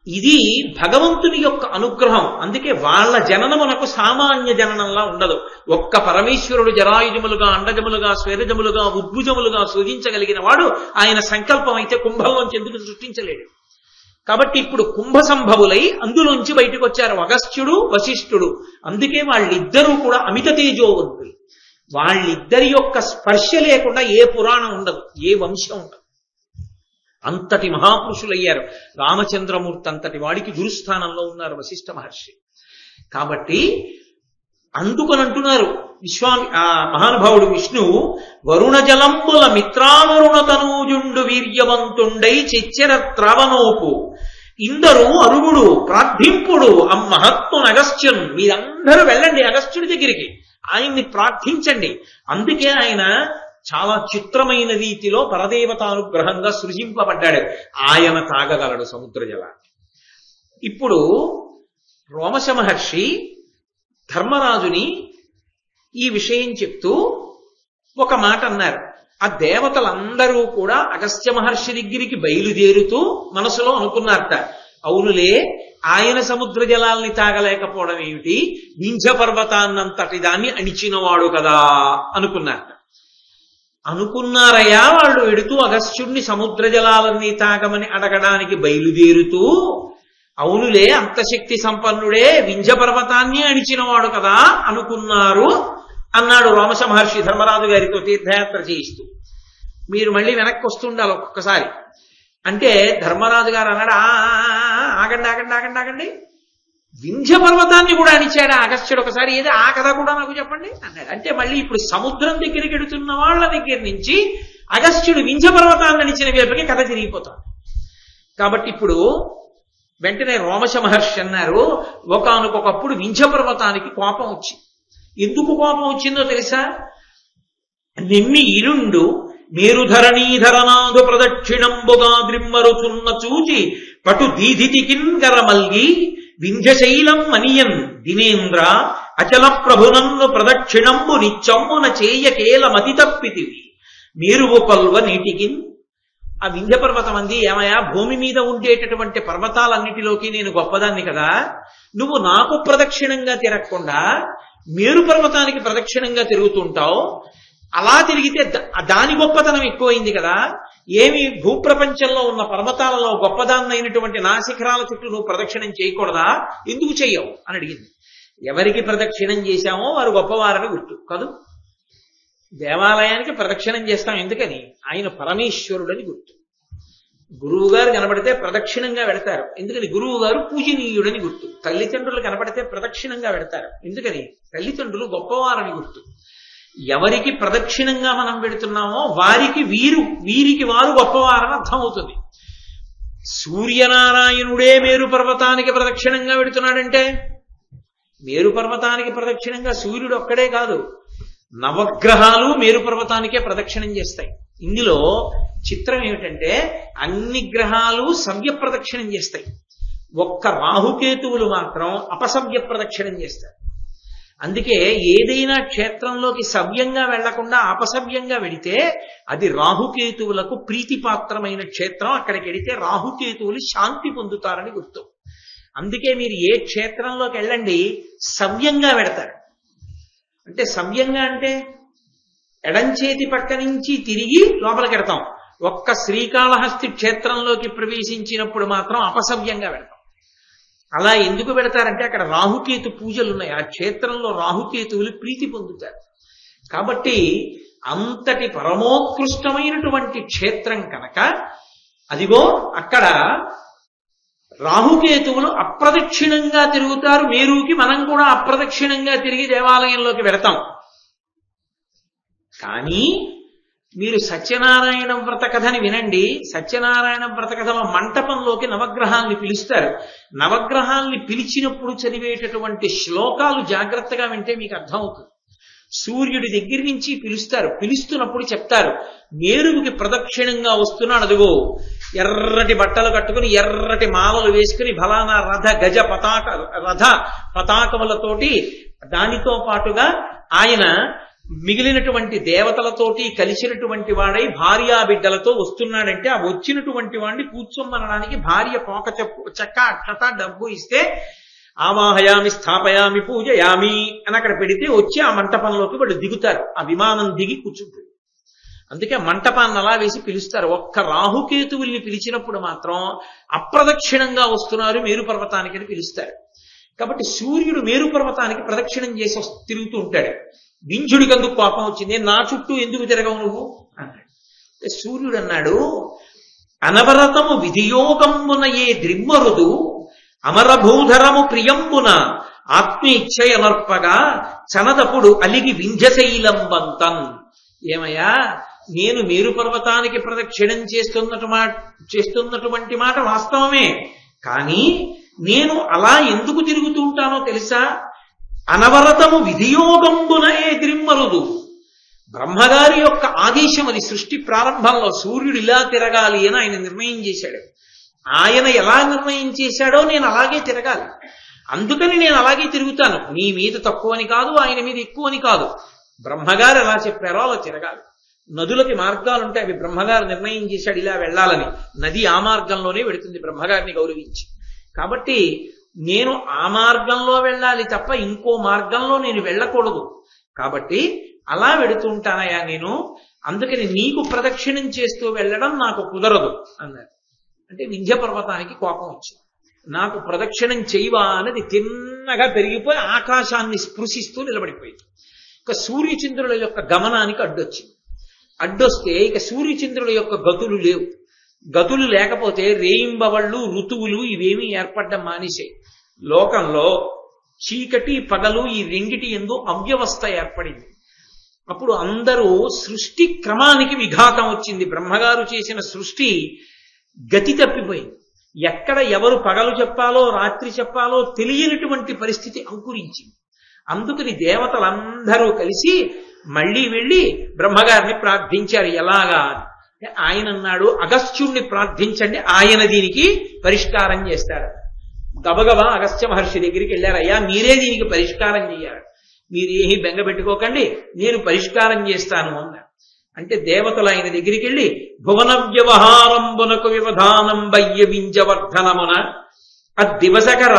ఇది భగవంతుని యొక్క అనుగ్రహం. అందుకే వాళ్ళ జననమునకు సామాన్య జననంలా ఉండదు. ఒక్క పరమేశ్వరుడు జరాయుజములుగా, అండజములుగా, స్వేదజములుగా, ఉద్భుజములుగా సృజించగలిగిన వాడు ఆయన సంకల్పం అయితే కుంభంలోంచి ఎందుకు సృష్టించలేడు. కాబట్టి ఇప్పుడు కుంభ సంభవులై అందులోంచి బయటకు వచ్చారు అగస్త్యుడు, వశిష్ఠుడు. అందుకే వాళ్ళిద్దరూ కూడా అమిత తేజోవంతులు. వాళ్ళిద్దరి యొక్క స్పర్శ లేకుండా ఏ పురాణం ఉండదు, ఏ వంశం ఉండదు. అంతటి మహాపురుషులయ్యారు. రామచంద్రమూర్తి అంతటి వాడికి గురుస్థానంలో ఉన్నారు వశిష్ఠ మహర్షి. కాబట్టి అందుకని అంటున్నారు మహానుభావుడు విష్ణువు, వరుణ జలంబుల మిత్రావరుణ తనూజుండు వీర్యవంతుండై చెచ్చెర త్రావనోపు ఇందరు అరుగుడు ప్రార్థింపుడు అమ్మహత్తును అగస్త్యున్. మీరందరూ వెళ్ళండి అగస్త్యుడి దగ్గరికి, ఆయన్ని ప్రార్థించండి. అందుకే ఆయన చాలా చిత్రమైన రీతిలో పరదేవతానుగ్రహంగా సృజింపబడ్డాడు. ఆయన తాగగలడు సముద్ర జలాన్ని. ఇప్పుడు రోమశ మహర్షి ధర్మరాజుని ఈ విషయం చెప్తూ ఒక మాట అన్నారు. ఆ దేవతలందరూ కూడా అగస్త్య మహర్షి దగ్గరికి బయలుదేరుతూ మనసులో అనుకున్నారట, అవునులే ఆయన సముద్ర జలాల్ని తాగలేకపోవడం ఏమిటి, వింధ్య పర్వతాన్నంతటి దాన్ని అణిచినవాడు కదా అనుకున్నారట. అనుకున్నారయ్యా వాళ్ళు వెడుతూ అగస్త్యుడిని సముద్ర జలాలన్నీ తాగమని అడగడానికి బయలుదేరుతూ, అవునులే అంతశక్తి సంపన్నుడే వింధ్య పర్వతాన్ని అణిచినవాడు కదా అనుకున్నారు అన్నాడు రోమశ మహర్షి ధర్మరాజు గారితో తీర్థయాత్ర చేయిస్తూ. మీరు మళ్ళీ వెనక్కి వస్తుండాలి ఒక్కొక్కసారి. అంటే ధర్మరాజు గారు అన్నాడు, ఆగండి ఆగండి ఆగండి ఆగండి, వింధ్య పర్వతాన్ని కూడా అణిచాడు అగస్త్యుడు ఒకసారి, ఏదో ఆ కథ కూడా నాకు చెప్పండి అన్నాడు. అంటే మళ్ళీ ఇప్పుడు సముద్రం దగ్గరికి ఎడుతున్న వాళ్ళ దగ్గర నుంచి అగస్త్యుడు వింధ్య పర్వతాన్ని అణిచిన వైపుకి కథ తిరిగిపోతాడు. కాబట్టి ఇప్పుడు వెంటనే రోమశ మహర్షి అన్నారు, ఒకానొకప్పుడు వింధ్య పర్వతానికి కోపం వచ్చింది. ఎందుకు కోపం వచ్చిందో తెలుసా? నిమ్మి ఇరుండు మేరుధరణీధరనాథు ప్రదక్షిణంబుగా ద్రిమ్మరుచున్న చూచి పటు దీధితికింగర మల్గి వింధ్యశైలం మనియన్ దినేంద్ర అచల ప్రభునన్ను ప్రదక్షిణంబు నిచ్చమ్మున చేయకేల మతి తప్పితివి మేరువు పల్వ నీటికిన్. ఆ వింధ్య పర్వతం అంది, ఏమయ్యా భూమి మీద ఉండేటటువంటి పర్వతాలన్నిటిలోకి నేను గొప్పదాన్ని కదా, నువ్వు నాకు ప్రదక్షిణంగా తిరగకుండా మేరు పర్వతానికి ప్రదక్షిణంగా తిరుగుతుంటావు, అలా తిరిగితే దాని గొప్పతనం ఎక్కువైంది కదా, ఏమి భూప్రపంచంలో ఉన్న పర్వతాలలో గొప్పదాన్నైనటువంటి నా శిఖరాల చుట్టూ నువ్వు ప్రదక్షిణం చేయకూడదా, ఎందుకు చెయ్యవు అని అడిగింది. ఎవరికి ప్రదక్షిణం చేశామో వారు గొప్పవారని గుర్తు కాదు. దేవాలయానికి ప్రదక్షిణం చేస్తాం ఎందుకని? ఆయన పరమేశ్వరుడని గుర్తు. గురువు గారు కనబడితే ప్రదక్షిణంగా వెడతారు ఎందుకని? గురువు గారు పూజనీయుడని గుర్తు. తల్లిదండ్రులు కనబడితే ప్రదక్షిణంగా వెడతారు ఎందుకని? తల్లిదండ్రులు గొప్పవారని గుర్తు. ఎవరికి ప్రదక్షిణంగా మనం పెడుతున్నామో వీరికి వారు గొప్పవారని అర్థమవుతుంది. సూర్యనారాయణుడే మేరు పర్వతానికి ప్రదక్షిణంగా పెడుతున్నాడంటే, మేరు పర్వతానికి ప్రదక్షిణంగా సూర్యుడు ఒక్కడే కాదు, నవగ్రహాలు మేరు పర్వతానికే ప్రదక్షిణం చేస్తాయి. ఇందులో చిత్రం ఏమిటంటే అన్ని గ్రహాలు సవ్య ప్రదక్షిణం చేస్తాయి, ఒక్క రాహుకేతువులు మాత్రం అపసవ్య ప్రదక్షిణం చేస్తారు. అందుకే ఏదైనా క్షేత్రంలోకి సవ్యంగా వెళ్లకుండా అపసవ్యంగా వెడితే అది రాహుకేతువులకు ప్రీతిపాత్రమైన క్షేత్రం. అక్కడికి వెడితే రాహుకేతువులు శాంతి పొందుతారని గుర్తు. అందుకే మీరు ఏ క్షేత్రంలోకి వెళ్ళండి సవ్యంగా వెడతారు. అంటే సవ్యంగా అంటే ఎడంచేతి పక్క నుంచి తిరిగి లోపలికి వెడతాం. ఒక్క శ్రీకాళహస్తి క్షేత్రంలోకి ప్రవేశించినప్పుడు మాత్రం అపసవ్యంగా వెడతాం. అలా ఎందుకు పెడతారంటే అక్కడ రాహుకేతు పూజలు ఉన్నాయి, ఆ క్షేత్రంలో రాహుకేతువులు ప్రీతి పొందుతారు. కాబట్టి అంతటి పరమోత్కృష్టమైనటువంటి క్షేత్రం కనుక అదిగో అక్కడ రాహుకేతువులు అప్రదక్షిణంగా తిరుగుతారు. మేరుకి మనం కూడా అప్రదక్షిణంగా తిరిగి దేవాలయంలోకి వెడతాం. కానీ మీరు సత్యనారాయణ వ్రత కథని వినండి. సత్యనారాయణ వ్రత కథలో మంటపంలోకి నవగ్రహాల్ని పిలుస్తారు. నవగ్రహాల్ని పిలిచినప్పుడు చదివేటటువంటి శ్లోకాలు జాగ్రత్తగా వింటే మీకు అర్థమవుతుంది. సూర్యుడి దగ్గర నుంచి పిలుస్తారు. పిలుస్తున్నప్పుడు చెప్తారు, మేరువుకి ప్రదక్షిణంగా వస్తున్నాడు, అదిగో ఎర్రటి బట్టలు కట్టుకుని ఎర్రటి మాలలు వేసుకుని ఫలానా రథ పతాకములతోటి, దానితో పాటుగా ఆయన మిగిలినటువంటి దేవతలతోటి కలిసినటువంటి వాడై భార్యా బిడ్డలతో వస్తున్నాడంటే, ఆ వచ్చినటువంటి వాడిని కూర్చోమనడానికి భార్య పోక చెక్క అక్షత డబ్బు ఇస్తే ఆవాహయామి స్థాపయామి పూజయామి అని అక్కడ పెడితే వచ్చి ఆ మంటపంలోకి వాళ్ళు దిగుతారు. ఆ విమానం దిగి కూర్చుంటుంది. అందుకే మంటపాన్ని అలా వేసి పిలుస్తారు. ఒక్క రాహుకేతువుల్ని పిలిచినప్పుడు మాత్రం అప్రదక్షిణంగా వస్తున్నారు మేరు పర్వతానికి అని పిలుస్తారు. కాబట్టి సూర్యుడు మేరు పర్వతానికి ప్రదక్షిణం చేసి తిరుగుతూ ఉంటాడు. వింధ్యుడికి అందుకు కోపం వచ్చింది, నా చుట్టూ ఎందుకు తిరగవు నువ్వు అన్నాడు. సూర్యుడు అన్నాడు, అనవరతము విధియోగంబున ఏ ద్రిమ్మరుదు అమరభూధరము ప్రియంబున ఆత్మీచ్ఛయనర్పగా చనదపుడు అలిగి వింధ్యశైలంబంతన్. ఏమయ్యా, నేను మేరు పర్వతానికి ప్రదక్షిణం చేస్తున్నటువంటి మాట వాస్తవమే, కానీ నేను అలా ఎందుకు తిరుగుతూ ఉంటానో తెలుసా? అనవరతము విధియోగంబున ఏ ద్రిమ్మరుదు. బ్రహ్మగారి యొక్క ఆదేశం అది. సృష్టి ప్రారంభంలో సూర్యుడు ఇలా తిరగాలి అని ఆయన నిర్ణయం చేశాడు. ఆయన ఎలా నిర్ణయం చేశాడో నేను అలాగే తిరగాలి. అందుకని నేను అలాగే తిరుగుతాను. నీ మీద తక్కువని కాదు, ఆయన మీద ఎక్కువని కాదు. బ్రహ్మగారు ఎలా చెప్పారో అలా తిరగాలి. నదులకి మార్గాలు ఉంటాయి, అవి బ్రహ్మగారు నిర్ణయం చేశాడు ఇలా వెళ్ళాలని. నది ఆ మార్గంలోనే వెడుతుంది బ్రహ్మగారిని గౌరవించి. కాబట్టి నేను ఆ మార్గంలో వెళ్ళాలి తప్ప ఇంకో మార్గంలో నేను వెళ్ళకూడదు. కాబట్టి అలా వెడుతుంటానయా నేను. అందుకని నీకు ప్రదక్షిణం చేస్తూ వెళ్ళడం నాకు కుదరదు అన్నారు. అంటే వింధ్య పర్వతానికి కోపం వచ్చింది. నాకు ప్రదక్షిణం చేయవా అనేది తిన్నగా పెరిగిపోయి ఆకాశాన్ని స్పృశిస్తూ నిలబడిపోయింది. ఇక సూర్యచంద్రుల యొక్క గమనానికి అడ్డొచ్చింది. అడ్డొస్తే ఇక సూర్యచంద్రుల యొక్క గతులు లేవు. గతులు లేకపోతే రేయింబవళ్ళు ఋతువులు ఇవేమీ ఏర్పడడం మానేశాయి. లోకంలో చీకటి పగలు ఈ రెండిటి యందు అవ్యవస్థ ఏర్పడింది. అప్పుడు అందరూ సృష్టి క్రమానికి విఘాతం వచ్చింది. బ్రహ్మగారు చేసిన సృష్టి గతి తప్పిపోయింది. ఎక్కడ ఎవరు పగలు చెప్పాలో రాత్రి చెప్పాలో తెలియనటువంటి పరిస్థితి అంకురించింది. అందుకని దేవతలందరూ కలిసి మళ్ళీ వెళ్ళి బ్రహ్మగారిని ప్రార్థించారు. ఎలాగా? ఆయన అన్నాడు, అగస్త్యుణ్ణి ప్రార్థించండి, ఆయన దీనికి పరిష్కారం చేస్తాడు. గబగబా అగస్త్య మహర్షి దగ్గరికి వెళ్ళారయ్యా, మీరే దీనికి పరిష్కారం చేయాలి, మీరేమీ బెంగ పెట్టుకోకండి, నేను పరిష్కారం చేస్తాను అన్నారు. అంటే దేవతలు ఆయన దగ్గరికి వెళ్ళి భువన వ్యవహారంబునకు వ్యవధానం బయ్య వింజవర్ధనమున అద్దివసకర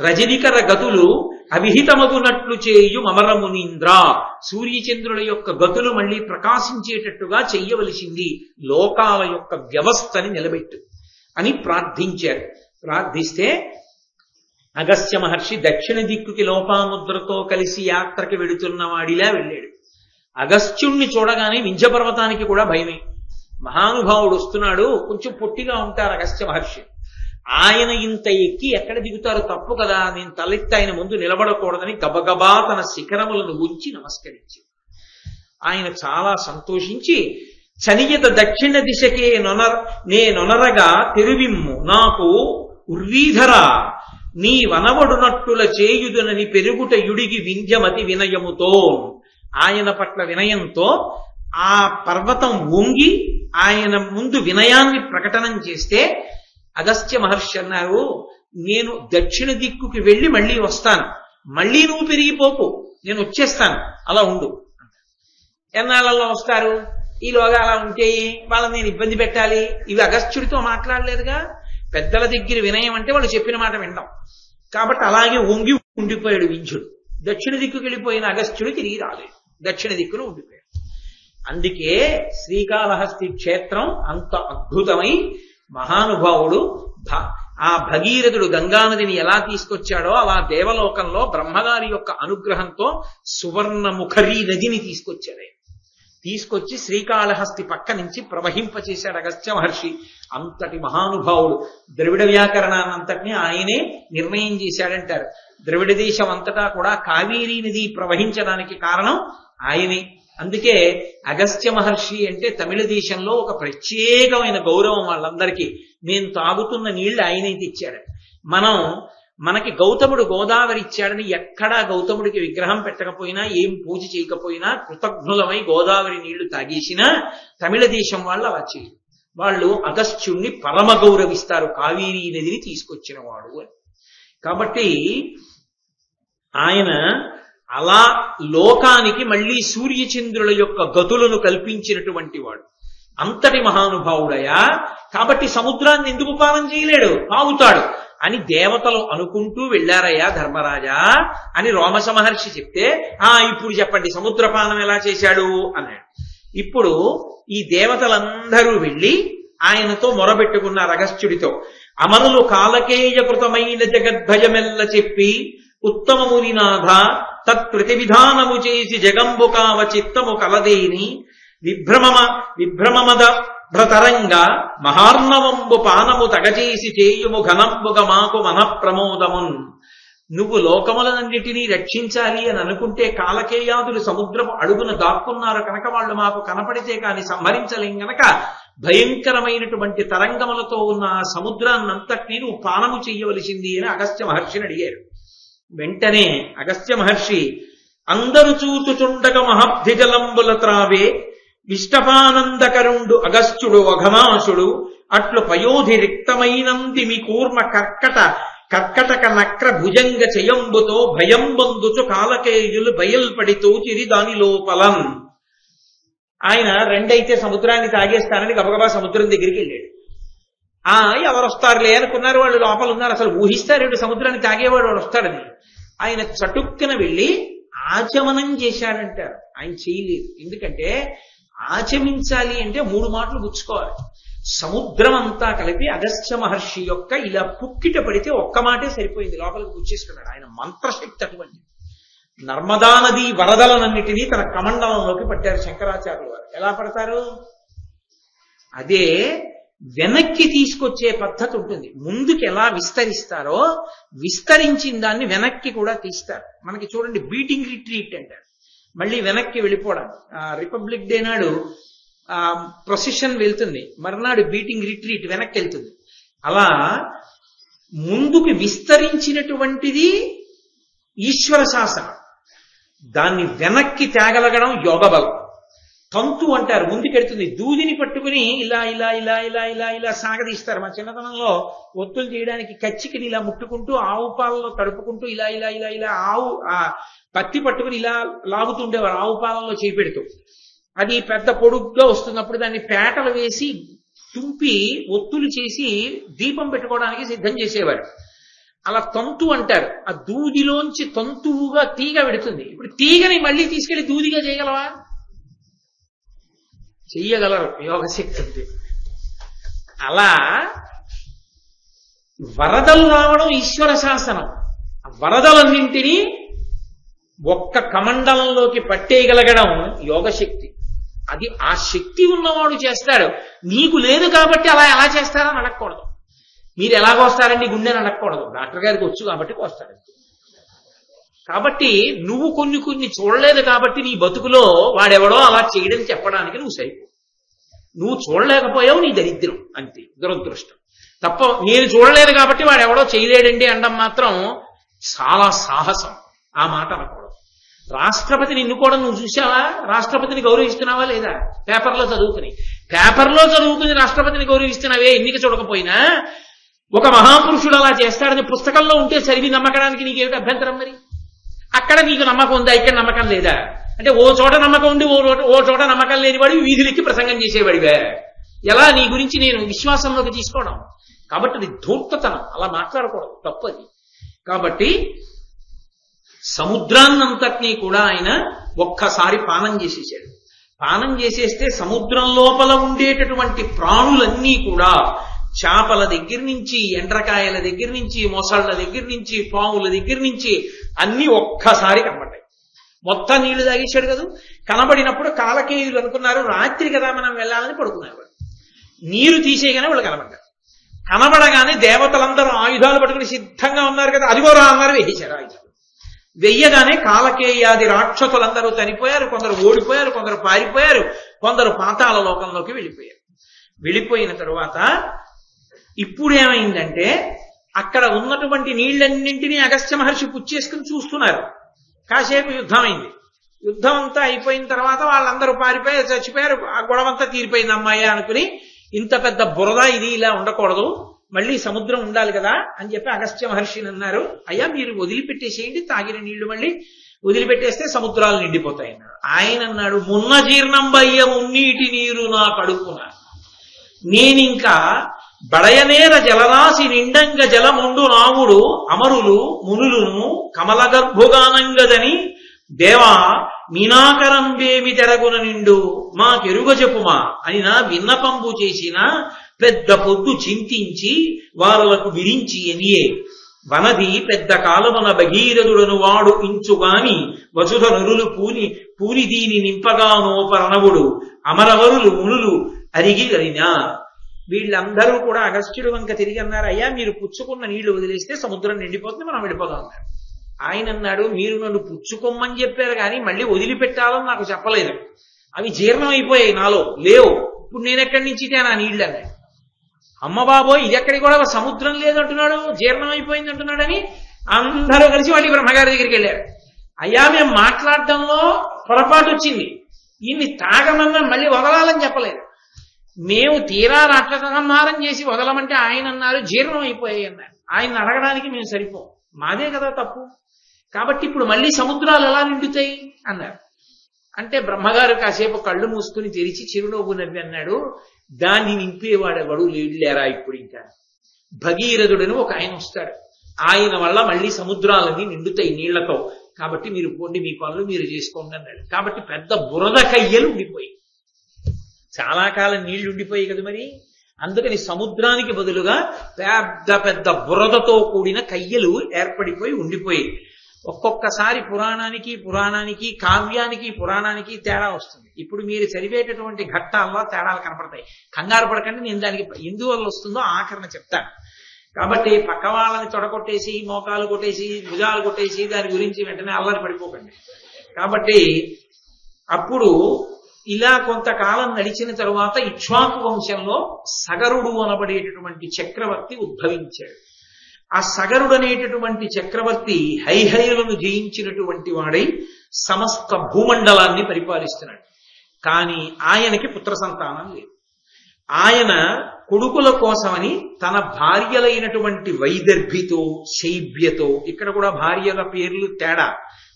రజనికర గతులు అవిహితమగునట్లు చేయు అమరమునీంద్ర. సూర్యచంద్రుల యొక్క గతులు మళ్ళీ ప్రకాశించేటట్టుగా చెయ్యవలసింది, లోకాల యొక్క వ్యవస్థని నిలబెట్టు అని ప్రార్థించారు. ప్రార్థిస్తే అగస్త్య మహర్షి దక్షిణ దిక్కుకి లోపాముద్రతో కలిసి యాత్రకి వెడుతున్న వాడిలా వెళ్ళాడు. అగస్త్యుణ్ణి చూడగానే వింధ్య పర్వతానికి కూడా భయమే. మహానుభావుడు వస్తున్నాడు, కొంచెం పొట్టిగా ఉంటారు అగస్త్య మహర్షి. ఆయన ఇంత ఎక్కి ఎక్కడ దిగుతారు, తప్పు కదా, నేను తలెత్తి ఆయన ముందు నిలబడకూడదని గబగబా తన శిఖరములను ఉంచి నమస్కరించి ఆయన చాలా సంతోషించి, చనియత దక్షిణ దిశకే నేనొనరగా తెరువిమ్ము నాకు ఉర్వీధర నీ వనవడునట్టుల చేయుదునని పెరుగుట యుడిగి వింధ్యమతి వినయముతో. ఆయన పట్ల వినయంతో ఆ పర్వతం వంగి ఆయన ముందు వినయాన్ని ప్రకటనం చేస్తే అగస్త్య మహర్షి అన్నారు, నేను దక్షిణ దిక్కుకి వెళ్ళి మళ్ళీ వస్తాను, మళ్ళీ నువ్వు పెరిగిపోకు, నేను వచ్చేస్తాను, అలా ఉండు. ఎన్నాళ్ళలో వస్తారు? ఈలోగా అలా ఉంటే వాళ్ళని నేను ఇబ్బంది పెట్టాలి. ఇవి అగస్త్యుడితో మాట్లాడలేదుగా. పెద్దల దగ్గర వినయం అంటే వాళ్ళు చెప్పిన మాట వినడం. కాబట్టి అలాగే వంగి ఉండిపోయాడు వింధ్యుడు. దక్షిణ దిక్కుకి వెళ్ళిపోయిన అగస్త్యుడు తిరిగి రాలేదు, దక్షిణ దిక్కును ఉండిపోయాడు. అందుకే శ్రీకాళహస్తి క్షేత్రం అంత అద్భుతమై మహానుభావుడు ఆ భగీరథుడు గంగానదిని ఎలా తీసుకొచ్చాడో అలా దేవలోకంలో బ్రహ్మగారి యొక్క అనుగ్రహంతో సువర్ణముఖరీ నదిని తీసుకొచ్చాడు. తీసుకొచ్చి శ్రీకాళహస్తి పక్క నుంచి ప్రవహింపచేశాడు అగస్త్య మహర్షి. అంతటి మహానుభావుడు. ద్రవిడ వ్యాకరణాన్నంతటినీ ఆయనే నిర్ణయం చేశాడంటారు. ద్రవిడ దేశం అంతటా కూడా కావేరీ నది ప్రవహించడానికి కారణం ఆయనే. అందుకే అగస్త్య మహర్షి అంటే తమిళ దేశంలో ఒక ప్రత్యేకమైన గౌరవం వాళ్ళందరికీ. మేము తాగుతున్న నీళ్లు ఆయనే తెచ్చాడు. మనకి గౌతముడు గోదావరి ఇచ్చాడని ఎక్కడా గౌతముడికి విగ్రహం పెట్టకపోయినా, ఏం పూజ చేయకపోయినా, కృతజ్ఞులమై గోదావరి నీళ్లు తాగేసినా తమిళ దేశం వాళ్ళు అలా చేయరు. వాళ్ళు అగస్త్యుణ్ణి పరమ గౌరవిస్తారు, కావేరీ నదిని తీసుకొచ్చిన వాడు అని. కాబట్టి ఆయన అలా లోకానికి మళ్ళీ సూర్యచంద్రుల యొక్క గతులను కల్పించినటువంటి వాడు. అంతటి మహానుభావుడయా. కాబట్టి సముద్రాన్ని ఎందుకు పానం చేయలేడు, తాగుతాడు అని దేవతలు అనుకుంటూ వెళ్ళారయ్యా ధర్మరాజా అని రోమశ మహర్షి చెప్తే, ఇప్పుడు చెప్పండి సముద్రపానం ఎలా చేశాడు అన్నాడు. ఇప్పుడు ఈ దేవతలందరూ వెళ్ళి ఆయనతో మొరబెట్టుకున్నారు అగస్త్యుడితో. అమరులు కాలకేయకృతమైన జగద్భయమెల్ల చెప్పి ఉత్తమమునినాథ తత్ప్రతివిధానము చేసి జగంబు కావ చిత్తము కలదేని విభ్రమమద భ్రతరంగ మహార్ణవంబు పానము తగచేసి చేయుము ఘనంబుగ మాకు మనఃప్రమోదమున్. నువ్వు లోకములన్నిటినీ రక్షించాలి అని అనుకుంటే కాలకేయాదులు సముద్రపు అడుగున దాక్కున్నారు కనుక వాళ్ళు మాకు కనపడితే కాని సంహరించలేం గనక భయంకరమైనటువంటి తరంగములతో ఉన్న ఆ సముద్రాన్నంతటినీ నువ్వు పానము చెయ్యవలసింది అని అగస్త్య మహర్షిని అడిగారు. వెంటనే అగస్త్య మహర్షి అందరు చూచుచుండగ మహాబ్ధిజలంబుల త్రావే విష్టపానందకరుండు అగస్త్యుడు అఘనాశుడు అట్లు పయోధి రిక్తమైనంది మీ కూర్మ కర్కటక నక్ర భుజంగ చయంబుతో భయంబందుచు కాలకేయులు బయల్పడితో చిరి దాని లోపలం. ఆయన రెండైతే సముద్రాన్ని తాగేస్తానని గబగబా సముద్రం దగ్గరికి వెళ్ళాడు. ఎవరు వస్తారులే అనుకున్నారు, వాళ్ళు లోపల ఉన్నారు. అసలు ఊహిస్తారేడు సముద్రాన్ని తాగేవాడు వాడు వస్తాడని. ఆయన చటుక్కన వెళ్ళి ఆచమనం చేశాడంటారు. ఆయన చేయలేదు. ఎందుకంటే ఆచమించాలి అంటే 3 మాటలు పుచ్చుకోవాలి. సముద్రం అంతా కలిపి అగస్త్య మహర్షి యొక్క ఇలా పుక్కిట పడితే ఒక్క మాటే సరిపోయింది, లోపలికి పుచ్చేసుకున్నాడు. ఆయన మంత్రశక్తి అటువంటి. నర్మదా నది వరదలనన్నిటినీ తన కమండలంలోకి పట్టారు శంకరాచార్యులు వారు. ఎలా పడతారు? అదే వెనక్కి తీసుకొచ్చే పద్ధతి ఉంటుంది. ముందుకు ఎలా విస్తరిస్తారో విస్తరించిన దాన్ని వెనక్కి కూడా తీస్తారు. మనకి చూడండి బీటింగ్ రిట్రీట్ అంటారు, మళ్ళీ వెనక్కి వెళ్ళిపోవడం. రిపబ్లిక్ డే నాడు ప్రొసెషన్ వెళ్తుంది, మర్నాడు బీటింగ్ రిట్రీట్ వెనక్కి వెళ్తుంది. అలా ముందుకు విస్తరించినటువంటిది ఈశ్వర శాసనం, దాన్ని వెనక్కి తేగలగడం యోగ బలం. తంతు అంటారు, ముందుకెడుతుంది. దూదిని పట్టుకుని ఇలా ఇలా ఇలా ఇలా ఇలా ఇలా సాగదీస్తారు. మా చిన్నతనంలో ఒత్తులు చేయడానికి కచ్చికిని ఇలా ముట్టుకుంటూ ఆవు పాలలో తడుపుకుంటూ ఇలా ఇలా ఇలా ఇలా పత్తి పట్టుకుని ఇలా లాగుతుండేవారు ఆవు పాలలో చేపెడుతూ. అది పెద్ద పొడుగ్గా వస్తున్నప్పుడు దాన్ని పేటలు వేసి తుంపి ఒత్తులు చేసి దీపం పెట్టుకోవడానికి సిద్ధం చేసేవారు. అలా తంతు అంటారు. ఆ దూదిలోంచి తంతువుగా తీగ పెడుతుంది. ఇప్పుడు తీగని మళ్ళీ తీసుకెళ్లి దూదిగా చేయగలవా? చెయ్యగలరు, యోగశక్తి ఉంది. అలా వరదలు రావడం ఈశ్వర శాసనం. వరదలన్నింటినీ ఒక్క కమండలంలోకి పట్టేయగలగడం యోగశక్తి. అది ఆ శక్తి ఉన్నవాడు చేస్తాడు. నీకు లేదు కాబట్టి అలా ఎలా చేస్తారని అడగకూడదు. మీరు ఎలా కోస్తారండి గుండెని అడగకూడదు. డాక్టర్ గారికి వచ్చు కాబట్టి కోస్తాడు. కాబట్టి నువ్వు కొన్ని చూడలేదు కాబట్టి నీ బతుకులో వాడెవడో అలా చేయడం చెప్పడానికి నువ్వు సరిపో. నువ్వు చూడలేకపోయావు, నీ దరిద్రం, అంతే, దురదృష్టం తప్ప. నేను చూడలేదు కాబట్టి వాడెవడో చేయలేడండి అనడం మాత్రం చాలా సాహసం. ఆ మాట అనకూడదు. రాష్ట్రపతిని ఎన్నుకోవడం నువ్వు చూసావా? రాష్ట్రపతిని గౌరవిస్తున్నావా లేదా? పేపర్లో చదువుకుని రాష్ట్రపతిని గౌరవిస్తున్నావే. ఎన్నిక చూడకపోయినా ఒక మహాపురుషుడు అలా చేస్తాడని పుస్తకంలో ఉంటే చదివి నమ్మకడానికి నీకేమిటి అభ్యంతరం? మరి అక్కడ నీకు నమ్మకం ఉందా, ఇక్కడ నమ్మకం లేదా? అంటే ఓ చోట నమ్మకం ఉండి ఓ చోట నమ్మకం లేనివాడి వీధులెక్కి ప్రసంగం చేసేవాడివే. ఎలా నీ గురించి నేను విశ్వాసంలోకి తీసుకోవడం? కాబట్టి అది ధూర్తతనం, అలా మాట్లాడకూడదు, తప్పది. కాబట్టి సముద్రాన్నంతటినీ కూడా ఆయన ఒక్కసారి పానం చేసేసాడు. పానం చేసేస్తే సముద్రం లోపల ఉండేటటువంటి ప్రాణులన్నీ కూడా చేపల దగ్గర నుంచి, ఎండ్రకాయల దగ్గర నుంచి, మొసళ్ల దగ్గర నుంచి, పాముల దగ్గర నుంచి అన్ని ఒక్కసారి కనబడ్డాయి. మొత్తం నీళ్లు తాగేశాడు కదా. కనబడినప్పుడు కాలకేయులు అనుకున్నారు రాత్రి కదా మనం వెళ్ళాలని పడుకునేవాడు. నీరు తీసేయగానే వాళ్ళు కనబడ్డారు. కనబడగానే దేవతలందరూ ఆయుధాలు పట్టుకుని సిద్ధంగా ఉన్నారు కదా, అదిగోరా అన్నారు, వేసేశారు ఆయుధాలు. వెయ్యగానే కాలకేయాది రాక్షసులందరూ చనిపోయారు, కొందరు ఓడిపోయారు, కొందరు పారిపోయారు, కొందరు పాతాళ లోకంలోకి వెళ్ళిపోయారు. వెళ్ళిపోయిన తరువాత ఇప్పుడేమైందంటే అక్కడ ఉన్నటువంటి నీళ్లన్నింటినీ అగస్త్య మహర్షి పుచ్చేసుకుని చూస్తున్నారు. కాసేపు యుద్ధం అయింది. యుద్ధం అంతా అయిపోయిన తర్వాత వాళ్ళందరూ పారిపోయారు, చచ్చిపోయారు, ఆ గొడవంతా తీరిపోయింది అమ్మాయి అనుకుని, ఇంత పెద్ద బురద ఇది ఇలా ఉండకూడదు, మళ్ళీ సముద్రం ఉండాలి కదా అని చెప్పి అగస్త్య మహర్షిని అన్నారు, అయ్యా మీరు వదిలిపెట్టేసేయండి, తాగిన నీళ్లు మళ్ళీ వదిలిపెట్టేస్తే సముద్రాలు నిండిపోతాయి అన్నాడు. ఆయన అన్నాడు, మున్న జీర్ణంబయ్య మున్నీటి నీరు నా కడుపున, నేనింకా బడయనేర జలరాశి నిండంగ జలముండు నావుడు అమరులు మునులును కమల గర్భుగానంగదని దేవా మీనాకరంబేమి తెరగున నిండు మా కెరుగ చెప్పుమా అని నా విన్నపంబు చేసిన పెద్ద పొద్దు చింతించి వారలకు విరించి ఎనియే వనది పెద్ద కాలమున భగీరథుడను వాడు ఇంచుగాని వసుధ నరులు పూని దీని నింపగానోపరణవుడు అమరవరులు మునులు అరిగి గలినా. వీళ్ళందరూ కూడా అగస్త్యుడు వంక తిరిగి అన్నారు, అయ్యా మీరు పుచ్చుకున్న నీళ్లు వదిలేస్తే సముద్రం నిండిపోతుంది, మనం వెళ్ళిపోదాం అన్నారు. ఆయన అన్నాడు, మీరు నన్ను పుచ్చుకోమని చెప్పారు కానీ మళ్ళీ వదిలిపెట్టాలని నాకు చెప్పలేదు, అవి జీర్ణం అయిపోయాయి, నాలో లేవు, ఇప్పుడు నేనెక్కడి నుంచి నా నీళ్ళు అన్నాడు. అమ్మ బాబోయ్ ఇది ఎక్కడికి కూడా సముద్రం లేదంటున్నాడు, జీర్ణం అయిపోయింది అంటున్నాడని అందరూ కలిసి వాళ్ళకి బ్రహ్మగారి దగ్గరికి వెళ్ళారు. అయ్యా మేము మాట్లాడడంలో పొరపాటు వచ్చింది, ఈయన్ని తాగమన్నా మళ్ళీ వదలాలని చెప్పలేదు, మేము తీరా అట్ల సంహారం చేసి వదలమంటే ఆయన అన్నారు జీర్ణం అయిపోయాయి అన్నారు. ఆయన అడగడానికి మేము సరిపోం, మాదే కదా తప్పు, కాబట్టి ఇప్పుడు మళ్ళీ సముద్రాలు ఎలా నిండుతాయి అన్నారు. అంటే బ్రహ్మగారు కాసేపు కళ్ళు మూసుకుని తెరిచి చిరునవ్వు నవ్వి అన్నాడు, దాన్ని నింపేవాడెవడు లేరా, ఇప్పుడు ఇంకా భగీరథుడని ఒక ఆయన వస్తాడు, ఆయన వల్ల మళ్ళీ సముద్రాలన్నీ నిండుతాయి నీళ్లతో, కాబట్టి మీరు పోండి, మీ పనులు మీరు చేసుకోండి అన్నాడు. కాబట్టి పెద్ద బురద కయ్యలు ఉండిపోయి, చాలా కాలం నీళ్లు ఉండిపోయాయి కదా మరి, అందుకని సముద్రానికి బదులుగా పెద్ద పెద్ద బురదతో కూడిన కయ్యలు ఏర్పడిపోయి ఉండిపోయి. ఒక్కొక్కసారి పురాణానికి కావ్యానికి పురాణానికి తేడా వస్తుంది. ఇప్పుడు మీరు చదివేటటువంటి ఘట్టాల్లో తేడాలు కనపడతాయి, కంగారు పడకండి, నేను దానికి ఎందువల్ల వస్తుందో ఆఖరణ చెప్తాను. కాబట్టి పక్క వాళ్ళని తొడగొట్టేసి మోకాలు కొట్టేసి భుజాలు కొట్టేసి దాని గురించి వెంటనే అల్లరి పడిపోకండి. కాబట్టి అప్పుడు ఇలా కొంతకాలం నడిచిన తరువాత ఇక్ష్వాకు వంశంలో సగరుడు అనబడేటటువంటి చక్రవర్తి ఉద్భవించాడు. ఆ సగరుడు అనేటటువంటి చక్రవర్తి హైహయులను జయించినటువంటి వాడై సమస్త భూమండలాన్ని పరిపాలిస్తున్నాడు. కానీ ఆయనకి పుత్ర సంతానం లేదు. ఆయన కొడుకుల కోసమని తన భార్యలైనటువంటి వైదర్భితో శైబ్యతో, ఇక్కడ కూడా భార్యల పేర్లు తేడా,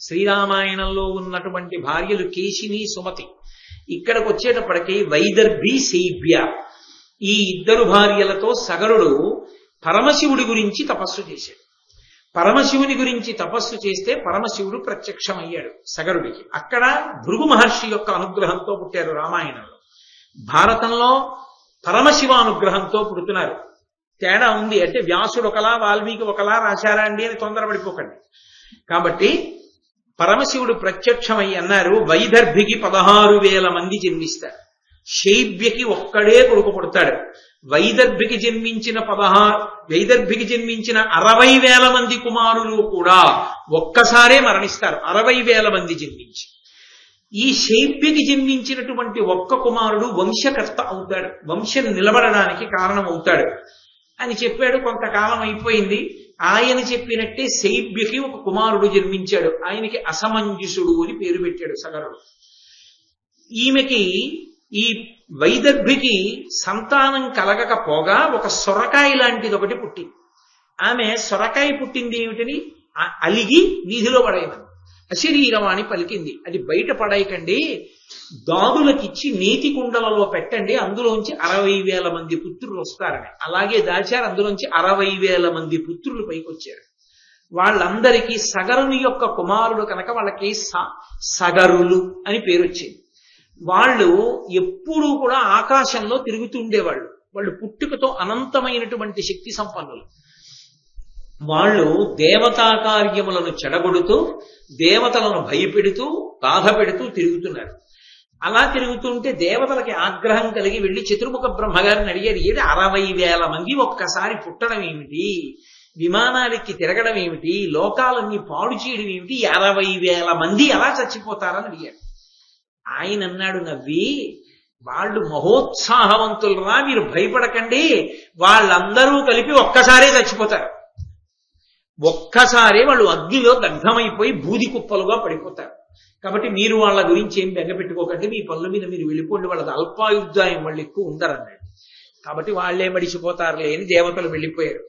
శ్రీరామాయణంలో ఉన్నటువంటి భార్యలు కేశిని సుమతి, ఇక్కడికి వచ్చేటప్పటికి వైదర్భి శైబ్య, ఈ ఇద్దరు భార్యలతో సగరుడు పరమశివుడి గురించి తపస్సు చేశాడు. పరమశివుని గురించి తపస్సు చేస్తే పరమశివుడు ప్రత్యక్షమయ్యాడు సగరుడికి. అక్కడ భృగు మహర్షి యొక్క అనుగ్రహంతో పుట్టారు రామాయణంలో. భారతంలో పరమశివ అనుగ్రహంతో పుడుతున్నారు. తేడా ఉంది, అంటే వ్యాసుడు ఒకలా వాల్మీకి ఒకలా రాశారా అండి అని తొందరపడిపోకండి. కాబట్టి పరమశివుడు ప్రత్యక్షమై అన్నారు, వైదర్భికి 16,000 మంది జన్మిస్తారు, శైబ్యకి ఒక్కడే కొడుకు పుడతాడు. వైదర్భికి జన్మించిన 60,000 మంది కుమారులు కూడా ఒక్కసారే మరణిస్తారు, 60,000 మంది జన్మించి. ఈ శైబ్యకి జన్మించినటువంటి ఒక్క కుమారుడు వంశకర్త అవుతాడు, వంశం నిలబడడానికి కారణం అవుతాడు అని చెప్పాడు. కొంతకాలం అయిపోయింది, ఆయన చెప్పినట్టే శైబ్యకి ఒక కుమారుడు జన్మించాడు, ఆయనకి అసమంజసుడు అని పేరు పెట్టాడు సగరుడు. ఈమెకి ఈ వైదర్భికి సంతానం కలగకపోగా ఒక సొరకాయ లాంటిది ఒకటి పుట్టింది. ఆమె సొరకాయ పుట్టింది ఏమిటని అలిగి వీధిలో పడేయమని అశరీరవాణి పలికింది, అది బయట పడేయకండి, దాదులకిచ్చి నీతి కుండలలో పెట్టండి, అందులోంచి 60,000 మంది పుత్రులు వస్తారని. అలాగే దాచారు, అందులోంచి 60,000 మంది పుత్రులు పైకొచ్చారు. వాళ్ళందరికీ సగరుని యొక్క కుమారుడు కనుక వాళ్ళకి సగరులు అని పేరు వచ్చింది. వాళ్ళు ఎప్పుడూ కూడా ఆకాశంలో తిరుగుతూ ఉండేవాళ్ళు. వాళ్ళు పుట్టుకతో అనంతమైనటువంటి శక్తి సంపన్నులు. వాళ్ళు దేవతా కార్యములను చెడగొడుతూ దేవతలను భయపెడుతూ బాధ పెడుతూ తిరుగుతున్నారు. అలా తిరుగుతుంటే దేవతలకి ఆగ్రహం కలిగి వెళ్ళి చతుర్ముఖ బ్రహ్మగారిని అడిగారు, 60,000 మంది ఒక్కసారి పుట్టడం ఏమిటి, విమానాలకి తిరగడం ఏమిటి, లోకాలన్నీ పాడు చేయడం ఏమిటి, 60,000 మంది ఎలా చచ్చిపోతారని అడిగారు. ఆయన అన్నాడు నవ్వి, వాళ్ళు మహోత్సాహవంతులరా, మీరు భయపడకండి, వాళ్ళందరూ కలిపి ఒక్కసారే చచ్చిపోతారు. ఒక్కసారే వాళ్ళు అగ్నిలో దగ్ధమైపోయి బూది కుప్పలుగా పడిపోతారు. కాబట్టి మీరు వాళ్ళ గురించి ఏం బెంగపెట్టుకోకండి, మీ పనుల మీద మీరు వెళ్ళిపోండి, వాళ్ళది అల్పాయుద్ధాయం, వాళ్ళు ఎక్కువ ఉండరన్నాడు. కాబట్టి వాళ్ళే మడిచిపోతారులే అని దేవతలు వెళ్ళిపోయారు.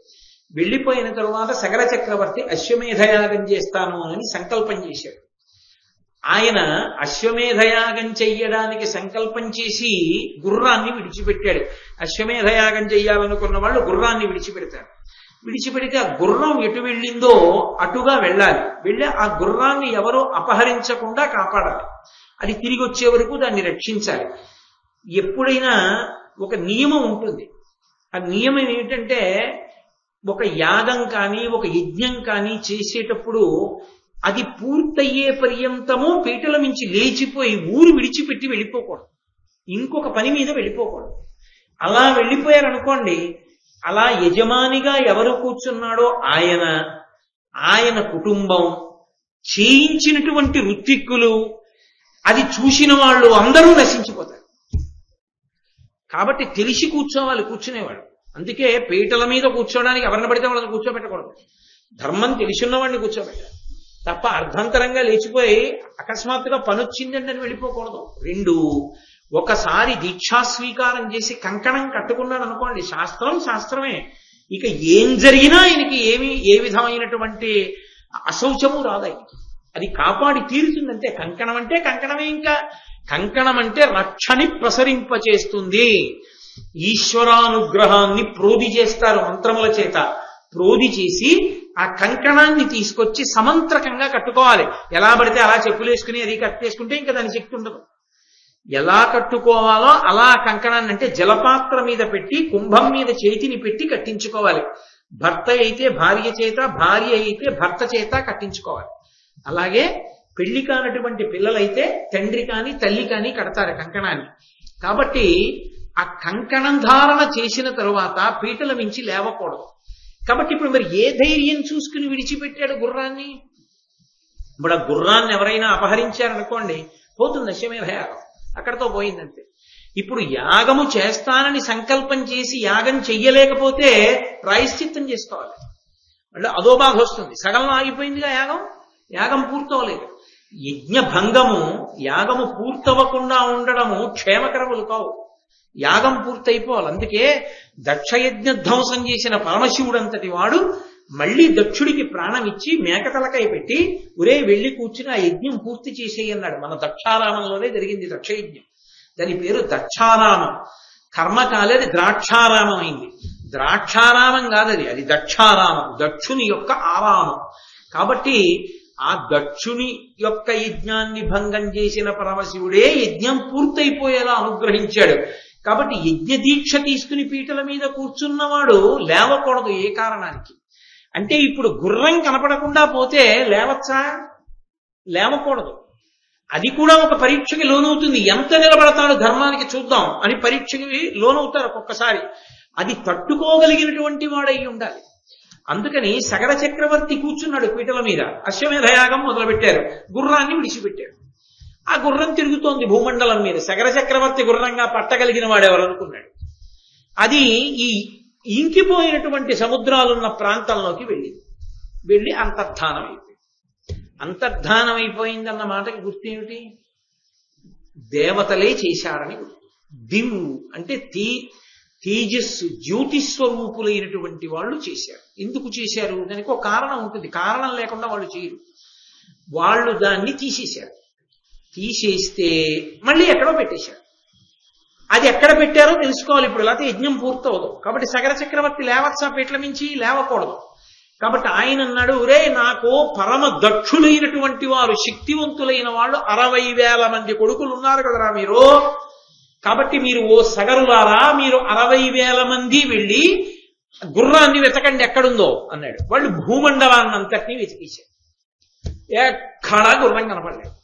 వెళ్ళిపోయిన తరువాత సగర చక్రవర్తి అశ్వమేధయాగం చేస్తాను అని సంకల్పం చేశాడు. ఆయన అశ్వమేధయాగం చెయ్యడానికి సంకల్పం చేసి గుర్రాన్ని విడిచిపెట్టాడు. అశ్వమేధయాగం చెయ్యాలనుకున్న వాళ్ళు గుర్రాన్ని విడిచిపెడతారు. విడిచిపెడితే ఆ గుర్రం ఎటు వెళ్ళిందో అటుగా వెళ్ళాలి. వెళ్ళి ఆ గుర్రాన్ని ఎవరో అపహరించకుండా కాపాడాలి. అది తిరిగి వచ్చే వరకు దాన్ని రక్షించాలి. ఎప్పుడైనా ఒక నియమం ఉంటుంది. ఆ నియమం ఏమిటంటే, ఒక యాగం కానీ ఒక యజ్ఞం కానీ చేసేటప్పుడు అది పూర్తయ్యే పర్యంతము పీటల మించి లేచిపోయి ఊరు విడిచిపెట్టి వెళ్ళిపోకూడదు, ఇంకొక పని మీద వెళ్ళిపోకూడదు. అలా వెళ్ళిపోయారనుకోండి, అలా యజమానిగా ఎవరు కూర్చున్నాడో ఆయన కుటుంబం, చేయించినటువంటి ఋత్విక్కులు, అది చూసిన వాళ్ళు అందరూ నశించిపోతారు. కాబట్టి తెలిసి కూర్చోవాలి కూర్చునేవాడు. అందుకే పీటల మీద కూర్చోడానికి ఎవరిని పడితే వాళ్ళని కూర్చోబెట్టకూడదు. ధర్మం తెలిసిన్న వాడిని కూర్చోబెట్టాలి తప్ప అర్ధంతరంగా లేచిపోయి అకస్మాత్తుగా పనొచ్చిందండి అని వెళ్ళిపోకూడదు. 2, ఒకసారి దీక్షా స్వీకారం చేసి కంకణం కట్టుకున్నాడు అనుకోండి, శాస్త్రం శాస్త్రమే, ఇక ఏం జరిగినా ఆయనకి ఏ విధమైనటువంటి అశౌచము రాదాయి, అది కాపాడి తీరుతుందంటే. కంకణం అంటే కంకణమే. ఇంకా కంకణం అంటే రక్షని ప్రసరింపచేస్తుంది. ఈశ్వరానుగ్రహాన్ని ప్రోది చేస్తారు మంత్రముల చేత. ప్రోది చేసి ఆ కంకణాన్ని తీసుకొచ్చి సమంత్రకంగా కట్టుకోవాలి. ఎలా పడితే అలా చెప్పులేసుకుని అది కట్టేసుకుంటే ఇంకా దాని శక్తి ఉండదు. ఎలా కట్టుకోవాలో అలా కంకణాన్ని, అంటే జలపాత్ర మీద పెట్టి కుంభం మీద చేతిని పెట్టి కట్టించుకోవాలి. భర్త అయితే భార్య చేత, భార్య అయితే భర్త చేత కట్టించుకోవాలి. అలాగే పెళ్లి కానటువంటి పిల్లలైతే తండ్రి కాని తల్లి కాని కడతారు కంకణాన్ని. కాబట్టి ఆ కంకణం ధారణ చేసిన తరువాత పీటల మించి లేవకూడదు. కాబట్టి ఇప్పుడు మరి ఏ ధైర్యం చూసుకుని విడిచిపెట్టాడు గుర్రాన్ని? ఇప్పుడు ఆ గుర్రాన్ని ఎవరైనా అపహరించారనుకోండి, పోతుంది అశ్వమేధయాగం, అక్కడతో పోయిందంతే. ఇప్పుడు యాగము చేస్తానని సంకల్పం చేసి యాగం చెయ్యలేకపోతే ప్రాయశ్చిత్తం చేసుకోవాలి. అంటే అదో బాధ వస్తుంది, సగంలో ఆగిపోయిందిగా యాగం పూర్తవలేదు. యజ్ఞ భంగము, యాగము పూర్తవకుండా ఉండడము క్షేమకరములు కావు. యాగం పూర్తయిపోవాలి. అందుకే దక్షయజ్ఞ ధ్వంసం చేసిన పరమశివుడంతటి వాడు మళ్ళీ దక్షుడికి ప్రాణం ఇచ్చి మేకతలకాయ పెట్టి, ఒరే వెళ్ళి కూర్చుని ఆ యజ్ఞం పూర్తి చేసేయన్నాడు. మన దక్షారామంలోనే జరిగింది దక్షయజ్ఞం. దాని పేరు దక్షారామం. కర్మకాలది ద్రాక్షారామం అయింది. ద్రాక్షారామం కాదది, అది దక్షారామం, దక్షుని యొక్క ఆరామం. కాబట్టి ఆ దక్షుని యొక్క యజ్ఞాన్ని భంగం చేసిన పరమశివుడే యజ్ఞం పూర్తయిపోయేలా అనుగ్రహించాడు. కాబట్టి యజ్ఞ దీక్ష తీసుకుని పీటల మీద కూర్చున్నవాడు లేవకూడదు ఏ కారణానికి. అంటే ఇప్పుడు గుర్రం కనపడకుండా పోతే లేవచ్చా? లేవకూడదు. అది కూడా ఒక పరీక్షకి లోనవుతుంది. ఎంత నిలబడతాడు ధర్మానికి చూద్దాం అని పరీక్షకి లోనవుతారు ఒక్కొక్కసారి. అది తట్టుకోగలిగినటువంటి వాడై ఉండాలి. అందుకని సగర చక్రవర్తి కూర్చున్నాడు పీటల మీద, అశ్వమేధయాగం మొదలుపెట్టారు, గుర్రాన్ని విడిచిపెట్టారు. ఆ గుర్రం తిరుగుతోంది భూమండలం మీద. సగర చక్రవర్తి గుర్రంగా పట్టగలిగిన వాడెవరు అనుకున్నాడు. అది ఈ ఇంకిపోయినటువంటి సముద్రాలున్న ప్రాంతంలోకి వెళ్ళి అంతర్ధానం అయిపోయింది. అంతర్ధానం అయిపోయిందన్న మాటకి గుర్తు ఏమిటి? దేవతలే చేశారని గుర్తు. దివు అంటే తేజస్సు, జ్యోతిస్వరూపులైనటువంటి వాళ్ళు చేశారు. ఎందుకు చేశారు? దానికి ఒక కారణం ఉంటుంది. కారణం లేకుండా వాళ్ళు చేయరు. వాళ్ళు దాన్ని తీసేశారు. తీసేస్తే మళ్ళీ ఎక్కడో పెట్టేశారు. అది ఎక్కడ పెట్టారో తెలుసుకోవాలి ఇప్పుడు, లేకపోతే యజ్ఞం పూర్తవదు. కాబట్టి సగర చక్రవర్తి లేవచ్చా పీటల మించి? లేవకూడదు. కాబట్టి ఆయన అన్నాడు, ఒరే నాకు పరమ దక్షులైనటువంటి వారు, శక్తివంతులైన వాళ్ళు 60,000 మంది కొడుకులు ఉన్నారు కదరా మీరు. కాబట్టి మీరు ఓ సగరులారా, మీరు 60,000 మంది వెళ్ళి గుర్రాన్ని వెతకండి ఎక్కడుందో అన్నాడు. వాళ్ళు భూమండలాన్నంతటినీ వెతికేశారు. ఎక్కడా గుర్రం కనపడలేదు.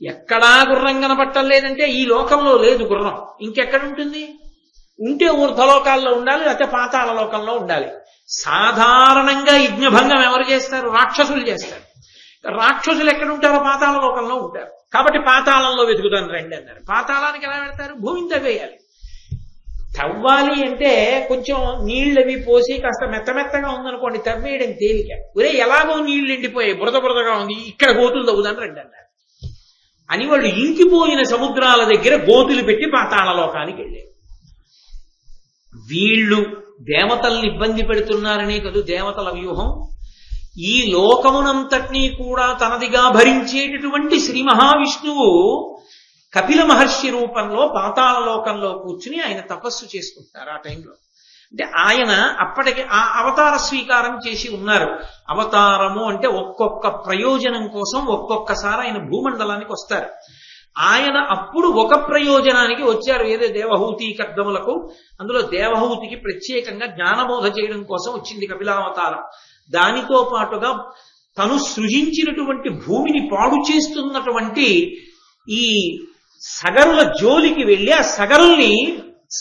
ఎక్కడా గుర్రం కనపట్టలేదంటే ఈ లోకంలో లేదు గుర్రం, ఇంకెక్కడుంటుంది? ఉంటే ఊర్ధ్వలోకాల్లో ఉండాలి, లేకపోతే పాతాళ లోకంలో ఉండాలి. సాధారణంగా యజ్ఞభంగం ఎవరు చేస్తారు? రాక్షసులు చేస్తారు. రాక్షసులు ఎక్కడుంటారో పాతాళ లోకంలో ఉంటారు. కాబట్టి పాతాళంలో వెతుకుతాను రండి అన్నారు. పాతాళానికి ఎలా పెడతారు? భూమిని తవ్వేయాలి. తవ్వాలి అంటే కొంచెం నీళ్ళవి పోసి కాస్త మెత్తమెత్తగా ఉందనుకోండి, తవ్వేయడం తేలిక. ఒరే ఎలాగో నీళ్లు ఎండిపోయాయి, బురద బురదగా ఉంది, ఇక్కడ గోతులు తవ్వుదాని రండి అన్నారు. అని వాళ్ళు ఇంకిపోయిన సముద్రాల దగ్గర గోతులు పెట్టి పాతాళ లోకానికి వెళ్ళారు. వీళ్ళు దేవతల్ని ఇబ్బంది పెడుతున్నారనే కదూ దేవతల వ్యూహం. ఈ లోకమునంతటినీ కూడా తనదిగా భరించేటటువంటి శ్రీ మహావిష్ణువు కపిల మహర్షి రూపంలో పాతాళ లోకంలో కూర్చుని ఆయన తపస్సు చేసుకుంటారు ఆ టైంలో. అంటే ఆయన అప్పటికి ఆ అవతార స్వీకారం చేసి ఉన్నారు. అవతారము అంటే ఒక్కొక్క ప్రయోజనం కోసం ఒక్కొక్కసారి ఆయన భూమండలానికి వస్తారు. ఆయన అప్పుడు ఒక ప్రయోజనానికి వచ్చారు, ఏదో దేవహూతి కర్దములకు. అందులో దేవహూతికి ప్రత్యేకంగా జ్ఞానబోధ చేయడం కోసం వచ్చింది కపిలావతారం. దానితో పాటుగా తను సృజించినటువంటి భూమిని పాడు చేస్తున్నటువంటి ఈ సగరుల జోలికి వెళ్ళి ఆ సగరుల్ని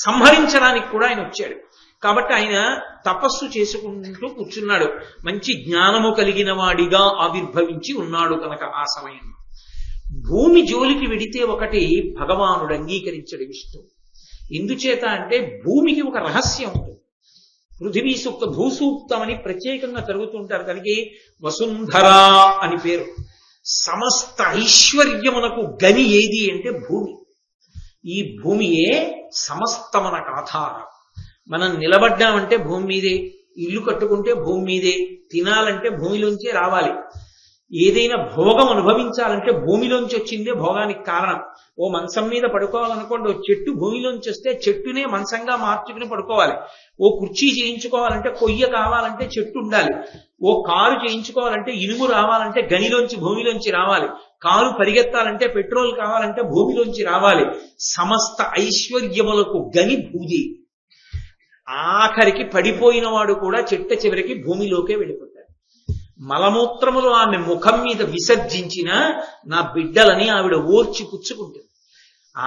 సంహరించడానికి కూడా ఆయన వచ్చాడు. కాబట్టి ఆయన తపస్సు చేసుకుంటూ కూర్చున్నాడు. మంచి జ్ఞానము కలిగిన వాడిగా ఆవిర్భవించి ఉన్నాడు కనుక ఆ సమయంలో. భూమి జోలికి వెడితే ఒకటి భగవానుడు అంగీకరించడు విష్ణు. ఎందుచేత అంటే భూమికి ఒక రహస్యం ఉంటుంది. పృథివీ సూక్త భూసూక్తం అని ప్రత్యేకంగా జరుగుతుంటారు. దానికి వసుంధర అని పేరు. సమస్త ఐశ్వర్యమునకు గని ఏది అంటే భూమి. ఈ భూమియే సమస్తమునకు ఆధారం. మనం నిలబడ్డామంటే భూమి మీదే, ఇల్లు కట్టుకుంటే భూమి మీదే, తినాలంటే భూమిలోంచే రావాలి, ఏదైనా భోగం అనుభవించాలంటే భూమిలోంచి వచ్చిందే భోగానికి కారణం. ఓ మంచం మీద పడుకోవాలనుకోండి, ఓ చెట్టు భూమిలోంచి వస్తే చెట్టునే మంచంగా మార్చుకుని పడుకోవాలి. ఓ కుర్చీ చేయించుకోవాలంటే కొయ్య కావాలంటే చెట్టు ఉండాలి. ఓ కారు చేయించుకోవాలంటే ఇనుము రావాలంటే గనిలోంచి భూమిలోంచి రావాలి. కారు పరిగెత్తాలంటే పెట్రోల్ కావాలంటే భూమిలోంచి రావాలి. సమస్త ఐశ్వర్యములకు గని భూది. ఆఖరికి పడిపోయిన వాడు కూడా చిట్ట చివరికి భూమిలోకే వెళ్ళిపోతాడు. మలమూత్రములు ఆమె ముఖం మీద విసర్జించిన నా బిడ్డలని ఆవిడ ఓర్చి పుచ్చుకుంటుంది.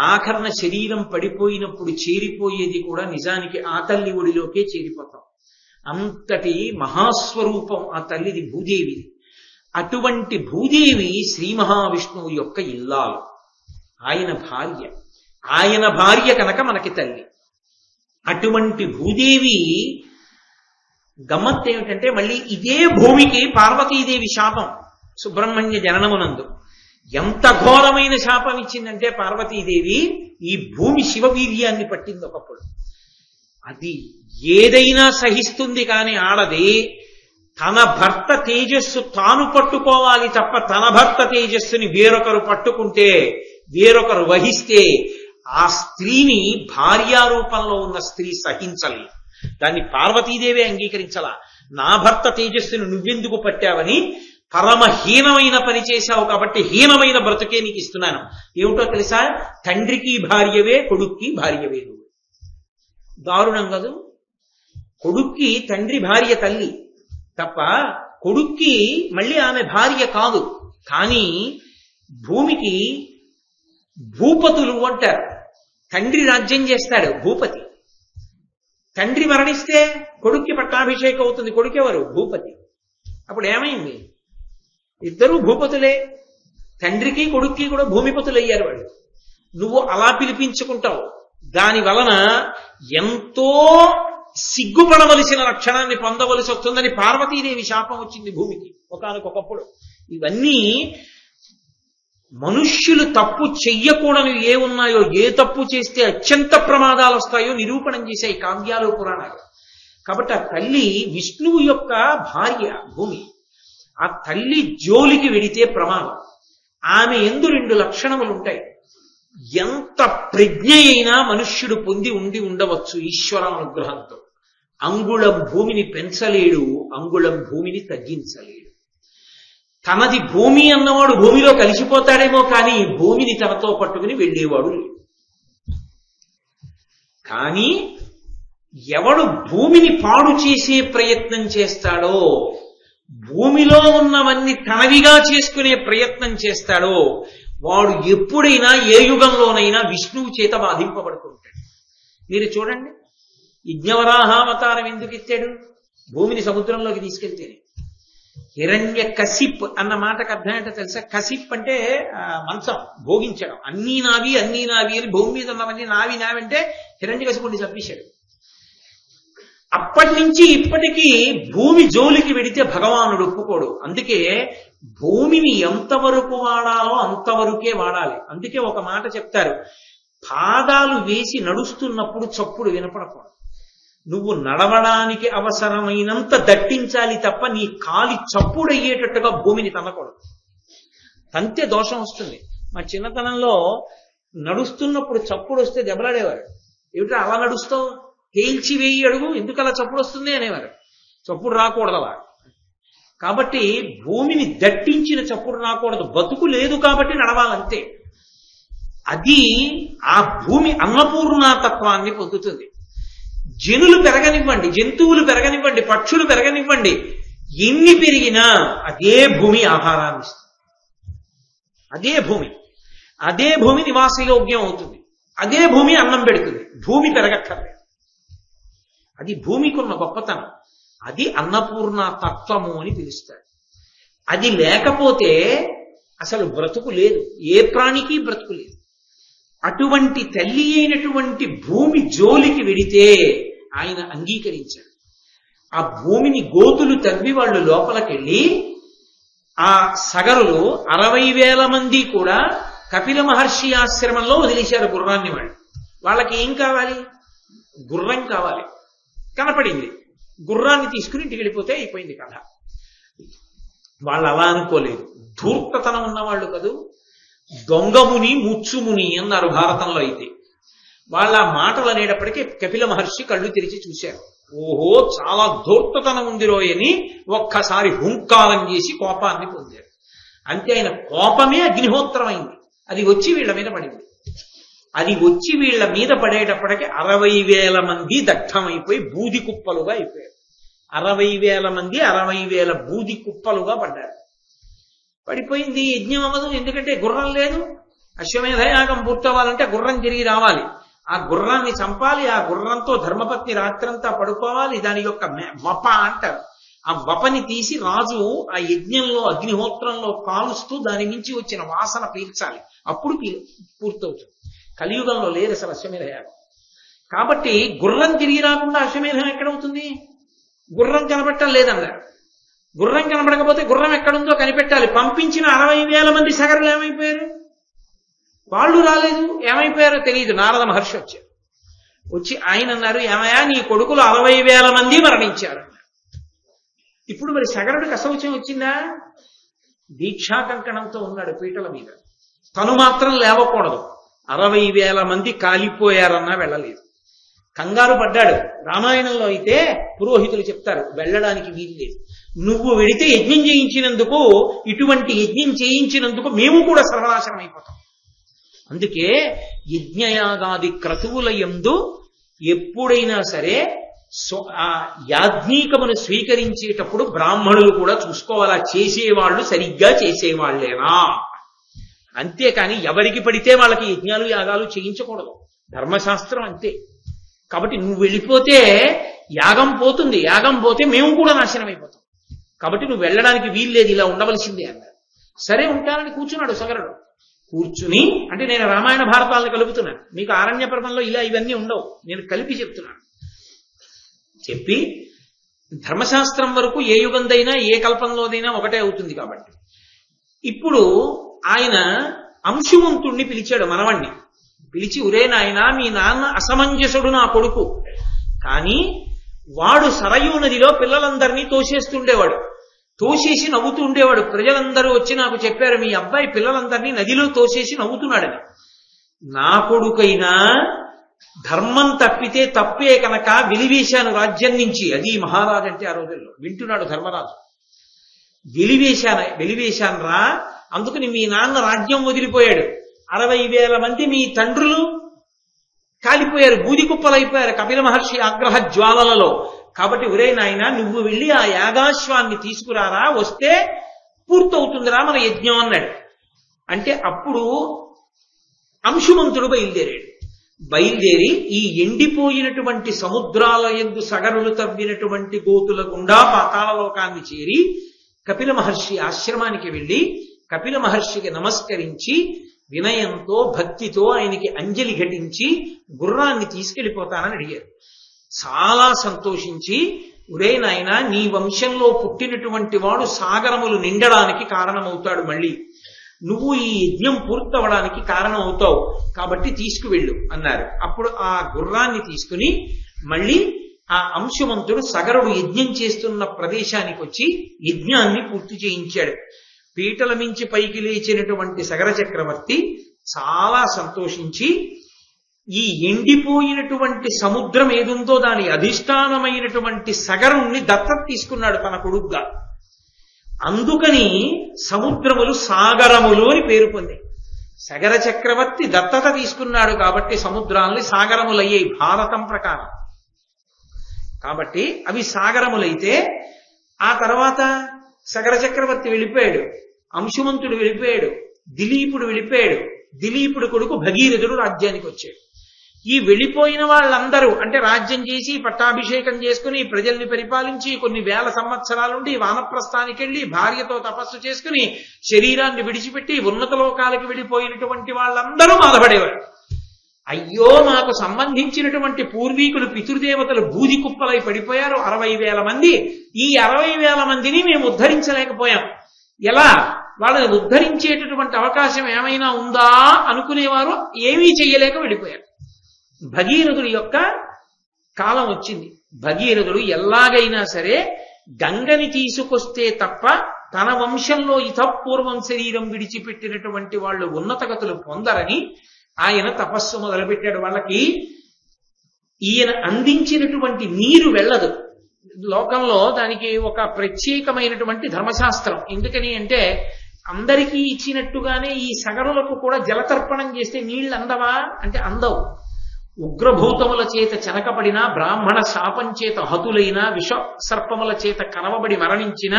ఆఖరణ శరీరం పడిపోయినప్పుడు చేరిపోయేది కూడా నిజానికి ఆ తల్లి ఒడిలోకే చేరిపోతాం. అంతటి మహాస్వరూపం ఆ తల్లిది, భూదేవిది. అటువంటి భూదేవి శ్రీ మహావిష్ణువు యొక్క ఇల్లాలు, ఆయన భార్య కనుక మనకి తల్లి. అటువంటి భూదేవి గమ్మత్తు ఏమిటంటే మళ్ళీ ఇదే భూమికి పార్వతీదేవి శాపం సుబ్రహ్మణ్య జననమునందు. ఎంత ఘోరమైన శాపం ఇచ్చిందంటే పార్వతీదేవి ఈ భూమి శివవీర్యాన్ని పట్టింది ఒకప్పుడు. అది ఏదైనా సహిస్తుంది కానీ ఆడది తన భర్త తేజస్సు తాను పట్టుకోవాలి తప్ప తన భర్త తేజస్సుని వేరొకరు పట్టుకుంటే, వేరొకరు వహిస్తే ఆ స్త్రీని భార్యారూపంలో ఉన్న స్త్రీ సహించలేదు. దాన్ని పార్వతీదేవి అంగీకరించాల. నా భర్త తేజస్సును నువ్వెందుకు పట్టావని, పరమహీనమైన పని చేశావు కాబట్టి హీనమైన బ్రతుకే నీకు ఇస్తున్నాను. ఏమిటో తెలుసా? తండ్రికి భార్యవే, కొడుక్కి భార్యవే నువ్వు. దారుణం కాదు? కొడుక్కి తండ్రి భార్య తల్లి తప్ప కొడుక్కి మళ్ళీ ఆమె భార్య కాదు. కానీ భూమికి భూపతులు అంటారు. తండ్రి రాజ్యం చేస్తాడు భూపతి. తండ్రి మరణిస్తే కొడుక్కి పట్టాభిషేకం అవుతుంది. కొడుకెవరు? భూపతి. అప్పుడు ఏమైంది? ఇద్దరూ భూపతులే. తండ్రికి కొడుక్కి కూడా భూమిపతులు అయ్యారు వాళ్ళు. నువ్వు అలా పిలిపించుకుంటావు. దాని వలన ఎంతో సిగ్గుపడవలసిన లక్షణాన్ని పొందవలసి వస్తుందని పార్వతీదేవి శాపం వచ్చింది భూమికి ఒకానొకప్పుడు. ఇవన్నీ మనుష్యులు తప్పు చెయ్యకూడని ఏ ఉన్నాయో, ఏ తప్పు చేస్తే అత్యంత ప్రమాదాలు వస్తాయో నిరూపణం చేశాయి కావ్యాలు, పురాణాలు. కాబట్టి ఆ తల్లి విష్ణువు యొక్క భార్య భూమి. ఆ తల్లి జోలికి వెడితే ప్రమాదం. ఆమె యందు 2 లక్షణములు ఉంటాయి. ఎంత ప్రజ్ఞ అయినా మనుష్యుడు పొంది ఉండవచ్చు ఈశ్వరానుగ్రహంతో. అంగుళం భూమిని పెంచలేడు, అంగుళం భూమిని తగ్గించలేడు. తనది భూమి అన్నవాడు భూమిలో కలిసిపోతాడేమో కానీ భూమిని తనతో పట్టుకుని వెళ్ళేవాడు లేడు. కానీ ఎవడు భూమిని పాడు చేసే ప్రయత్నం చేస్తాడో భూమిలో ఉన్నవన్నీ తనవిగా చేసుకునే ప్రయత్నం చేస్తాడో వాడు ఎప్పుడైనా ఏ యుగంలోనైనా విష్ణువు చేత బాధింపబడుతుంటాడు. మీరు చూడండి, యజ్ఞవరాహావతారం ఎందుకు ఎత్తాడు? భూమిని సముద్రంలోకి తీసుకెళ్తేనే. హిరణ్య కసిప్ అన్న మాటకు అర్థం ఏంటో తెలుసా? కసిప్ అంటే మంచం భోగించడం. అన్నీ నావి అన్నీ నావి అని భూమి మీద ఉన్నవన్నీ నావి నావి అంటే హిరణ్య కసిపుడిని చంపేశాడు. అప్పటి నుంచి ఇప్పటికీ భూమి జోలికి వెడితే భగవానుడు ఒప్పుకోడు. అందుకే భూమిని ఎంతవరకు వాడాలో అంతవరకే వాడాలి. అందుకే ఒక మాట చెప్తారు, పాదాలు వేసి నడుస్తున్నప్పుడు చప్పుడు వినపడకూడదు. నువ్వు నడవడానికి అవసరమైనంత దట్టించాలి తప్ప నీ కాలి చప్పుడయ్యేటట్టుగా భూమిని తన్నకూడదు. తంతే దోషం వస్తుంది. మా చిన్నతనంలో నడుస్తున్నప్పుడు చప్పుడు వస్తే దెబ్బలాడేవారు. ఏమిటో అలా నడుస్తావు, తేల్చి వేయి అడుగు, ఎందుకు అలా చప్పుడు వస్తుంది అనేవారు. చప్పుడు రాకూడదు అలా. కాబట్టి భూమిని దట్టించిన చప్పుడు రాకూడదు. బతుకు లేదు కాబట్టి నడవాలంతే. అది ఆ భూమి అన్నపూర్ణాతత్వాన్ని పొందుతుంది. జనులు పెరగనివ్వండి, జంతువులు పెరగనివ్వండి, పక్షులు పెరగనివ్వండి, ఎన్ని పెరిగినా అదే భూమి ఆహారాన్ని ఇస్తుంది. అదే భూమి నివాసయోగ్యం అవుతుంది. అదే భూమి అన్నం పెడుతుంది. భూమి పెరగక్కర్లేదు. అది భూమికి ఉన్న గొప్పతనం. అది అన్నపూర్ణ తత్వము అని పిలుస్తాడు. అది లేకపోతే అసలు బ్రతుకు లేదు, ఏ ప్రాణికి బ్రతుకు లేదు. అటువంటి తల్లి అయినటువంటి భూమి జోలికి వెడితే ఆయన అంగీకరించాడు. ఆ భూమిని గోతులు తవ్వి వాళ్ళు లోపలికెళ్ళి ఆ సగరులు 60,000 మంది కూడా కపిల మహర్షి ఆశ్రమంలో వదిలేశారు గుర్రాన్ని. వాళ్ళకి ఏం కావాలి? గుర్రం కావాలి. కనపడింది, గుర్రాన్ని తీసుకుని ఇంటికి వెళ్ళిపోతే అయిపోయింది కథ. వాళ్ళు అలా అనుకోలేదు. ధూర్తతనం ఉన్నవాళ్ళు కదూ. దొంగముని ముచ్చుముని అన్నారు భారతంలో. అయితే వాళ్ళ మాటలు అనేటప్పటికీ కపిల మహర్షి కళ్ళు తెరిచి చూశారు. ఓహో, చాలా ధూర్తతనం ఉంది రోయని ఒక్కసారి హుంకారం చేసి కోపాన్ని పొందారు. అంతే, ఆయన కోపమే అగ్నిహోత్రం అయింది. అది వచ్చి వీళ్ళ మీద పడింది. అది వచ్చి వీళ్ళ మీద పడేటప్పటికి 60,000 మంది దగ్ధమైపోయి బూది కుప్పలుగా అయిపోయారు. 60,000 మంది 60,000 బూది కుప్పలుగా పడ్డారు. పడిపోయింది. యజ్ఞం అవ్వదు, ఎందుకంటే గుర్రం లేదు. అశ్వమేధయాగం పూర్తవ్వాలంటే గుర్రం తిరిగి రావాలి. ఆ గుర్రాన్ని చంపాలి. ఆ గుర్రంతో ధర్మపత్ని రాత్రంతా పడుకోవాలి. దాని యొక్క వప అంటారు. ఆ వపని తీసి రాజు ఆ యజ్ఞంలో అగ్నిహోత్రంలో కాలుస్తూ దాని నుంచి వచ్చిన వాసన పీల్చాలి. అప్పుడు పూర్తవుతుంది. కలియుగంలో లేదు అసలు అశ్వమేధయాగం. కాబట్టి గుర్రం తిరిగి రాకుండా అశ్వమేధం ఎక్కడవుతుంది? గుర్రం కనబట్టం లేదన్నారు. గుర్రం కనబడకపోతే గుర్రం ఎక్కడుందో కనిపెట్టాలి. పంపించిన 60,000 మంది సగరులు ఏమైపోయారు? వాళ్ళు రాలేదు. ఏమైపోయారో తెలియదు. నారద మహర్షి వచ్చారు. వచ్చి ఆయన అన్నారు, ఏమయ్యా నీ కొడుకులు 60,000 మంది మరణించారు. ఇప్పుడు మరి సగరుడికి అశౌచం వచ్చిందా? దీక్షా కంకణంతో ఉన్నాడు పీటల మీద. తను మాత్రం లేవకూడదు. 60,000 మంది కాలిపోయారన్నా వెళ్ళలేదు. కంగారు పడ్డాడు. రామాయణంలో అయితే పురోహితులు చెప్తారు, వెళ్ళడానికి వీలు లేదు. నువ్వు వెడితే యజ్ఞం చేయించినందుకు, ఇటువంటి యజ్ఞం చేయించినందుకు మేము కూడా సర్వనాశనం అయిపోతాం. అందుకే యజ్ఞయాగాది క్రతువుల యందు ఎప్పుడైనా సరే ఆ యాజ్ఞికమును స్వీకరించేటప్పుడు బ్రాహ్మణులు కూడా చూసుకోవాలా, చేసేవాళ్ళు సరిగ్గా చేసేవాళ్లేనా. అంతేకాని ఎవరికి పడితే వాళ్ళకి యజ్ఞాలు యాగాలు చేయించకూడదు. ధర్మశాస్త్రం అంతే. కాబట్టి నువ్వు వెళ్ళిపోతే యాగం పోతుంది. యాగం పోతే మేము కూడా నాశనం అయిపోతాం. కాబట్టి నువ్వు వెళ్ళడానికి వీల్లేదు, ఇలా ఉండవలసిందే అన్నారు. సరే ఉంటానని కూర్చున్నాడు సగరుడు. కూర్చుని, అంటే నేను రామాయణ భారతాలను కలుపుతున్నాను, మీకు ఆరణ్య పర్వంలో ఇలా ఇవన్నీ ఉండవు, నేను కలిపి చెప్తున్నాను. చెప్పి ధర్మశాస్త్రం వరకు ఏ యుగందైనా ఏ కల్పంలోదైనా ఒకటే అవుతుంది. కాబట్టి ఇప్పుడు ఆయన అంశుమంతుణ్ణి పిలిచాడు, మనవణ్ణి పిలిచి, ఒరే నాయనా, మీ నాన్న అసమంజసుడు నా కొడుకు, కానీ వాడు సరయూ నదిలో పిల్లలందరినీ తోసేస్తుండేవాడు. తోసేసి నవ్వుతూ ఉండేవాడు. ప్రజలందరూ వచ్చి నాకు చెప్పారు, మీ అబ్బాయి పిల్లలందరినీ నదిలో తోసేసి నవ్వుతున్నాడని. నా కొడుకైనా ధర్మం తప్పితే తప్పే కనుక వెలివేశాను రాజ్యం నుంచి. అది మహారాజు అంటే ఆ రోజుల్లో. వింటున్నాడు ధర్మరాజు. వెలివేశాను రా, అందుకని మీ నాన్న రాజ్యం వదిలిపోయాడు. 60,000 మంది మీ తండ్రులు కాలిపోయారు, బూది కుప్పలైపోయారు కపిల మహర్షి ఆగ్రహ జ్వాలలలో. కాబట్టి ఒరే నాయన నువ్వు వెళ్ళి ఆ యాగాశ్వాన్ని తీసుకురారా, వస్తే పూర్తవుతుందిరా మన యజ్ఞం అన్నాడు. అంటే అప్పుడు అంశుమంతుడు బయలుదేరి ఈ ఎండిపోయినటువంటి సముద్రాల యందు సగరులు తవ్వినటువంటి గోతుల గుండా పాతాళలోకాన్ని చేరి కపిల మహర్షి ఆశ్రమానికి వెళ్ళి కపిల మహర్షికి నమస్కరించి వినయంతో భక్తితో ఆయనకి అంజలి ఘటించి గుర్రాన్ని తీసుకెళ్లిపోతానని అడిగారు. చాలా సంతోషించి, ఒరే నాయన నీ వంశంలో పుట్టినటువంటి వాడు సాగరములు నిండడానికి కారణమవుతాడు, మళ్ళీ నువ్వు ఈ యజ్ఞం పూర్తవడానికి కారణం అవుతావు, కాబట్టి తీసుకువెళ్ళు అన్నారు. అప్పుడు ఆ గుర్రాన్ని తీసుకుని మళ్ళీ ఆ అంశుమంతుడు సగరుడు యజ్ఞం చేస్తున్న ప్రదేశానికి వచ్చి యజ్ఞాన్ని పూర్తి చేయించాడు. పీటల మించి పైకి లేచినటువంటి సగర చక్రవర్తి చాలా సంతోషించి ఈ ఎండిపోయినటువంటి సముద్రం ఏదుందో దాని అధిష్టానమైనటువంటి సగరుణ్ణి దత్తత తీసుకున్నాడు తన కొడుగ్గా. అందుకని సముద్రములు సాగరములు అని పేరు పొందాయి. సగర చక్రవర్తి దత్తత తీసుకున్నాడు కాబట్టి సముద్రాల్ని సాగరములయ్యాయి భారతం ప్రకారం. కాబట్టి అవి సాగరములైతే ఆ తర్వాత సగర చక్రవర్తి వెళ్ళిపోయాడు, అంశుమంతుడు వెళ్ళిపోయాడు, దిలీపుడు వెళ్ళిపోయాడు. దిలీపుడు కొడుకు భగీరథుడు రాజ్యానికి వచ్చాడు. ఈ వెళ్ళిపోయిన వాళ్ళందరూ అంటే రాజ్యం చేసి పట్టాభిషేకం చేసుకుని ప్రజల్ని పరిపాలించి కొన్ని వేల సంవత్సరాలుండి వానప్రస్థానికి వెళ్లి భార్యతో తపస్సు చేసుకుని శరీరాన్ని విడిచిపెట్టి ఉన్నత లోకాలకు వెళ్ళిపోయినటువంటి వాళ్ళందరూ బాధపడేవారు. అయ్యో మాకు సంబంధించినటువంటి పూర్వీకులు పితృదేవతలు బూది కుప్పలై పడిపోయారు 60,000 మంది. ఈ 60,000 మందిని మేము ఉద్ధరించలేకపోయాం. ఎలా? వాళ్ళని ఉద్ధరించేటటువంటి అవకాశం ఏమైనా ఉందా అనుకునేవారు. ఏమీ చెయ్యలేక వెళ్ళిపోయారు. భగీరథుడి యొక్క కాలం వచ్చింది. భగీరథుడు ఎలాగైనా సరే గంగని తీసుకొస్తే తప్ప తన వంశంలో ఇతపూర్వం శరీరం విడిచిపెట్టినటువంటి వాళ్ళు ఉన్నతగతులు పొందరని ఆయన తపస్సు మొదలుపెట్టాడు. వాళ్ళకి ఈయన అందించినటువంటి నీరు వెళ్ళదు. లోకంలో దానికి ఒక ప్రత్యేకమైనటువంటి ధర్మశాస్త్రం. ఎందుకని అంటే అందరికీ ఇచ్చినట్టుగానే ఈ సగరులకు కూడా జలతర్పణం చేస్తే నీళ్లు అందవా అంటే అందవు. ఉగ్రభూతముల చేత చెనకబడిన, బ్రాహ్మణ శాపం చేత హతులైన, విష సర్పముల చేత కనవబడి మరణించిన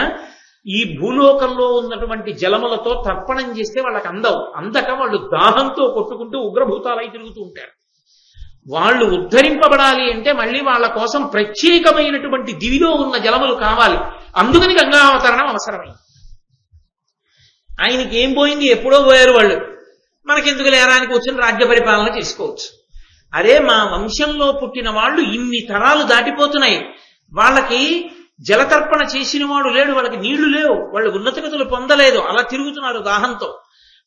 ఈ భూలోకంలో ఉన్నటువంటి జలములతో తర్పణం చేస్తే వాళ్ళకి అందవు. అందక వాళ్ళు దాహంతో కొట్టుకుంటూ ఉగ్రభూతాలై తిరుగుతూ ఉంటారు. వాళ్ళు ఉద్ధరింపబడాలి అంటే మళ్ళీ వాళ్ళ కోసం ప్రత్యేకమైనటువంటి దివిలో ఉన్న జలములు కావాలి. అందుకని గంగావతరణం అవసరమైంది. ఆయనకి ఏం పోయింది? ఎప్పుడో పోయారు వాళ్ళు. మనకెందుకు లేరానికి వచ్చిన రాజ్య పరిపాలన చేసుకోవచ్చు. అరే మా వంశంలో పుట్టిన వాళ్ళు ఇన్ని తరాలు దాటిపోతున్నాయి, వాళ్ళకి జలతర్పణ చేసిన వాడు లేడు, వాళ్ళకి నీళ్లు లేవు, వాళ్ళు ఉన్నతగతులు పొందలేదు, అలా తిరుగుతున్నారు దాహంతో.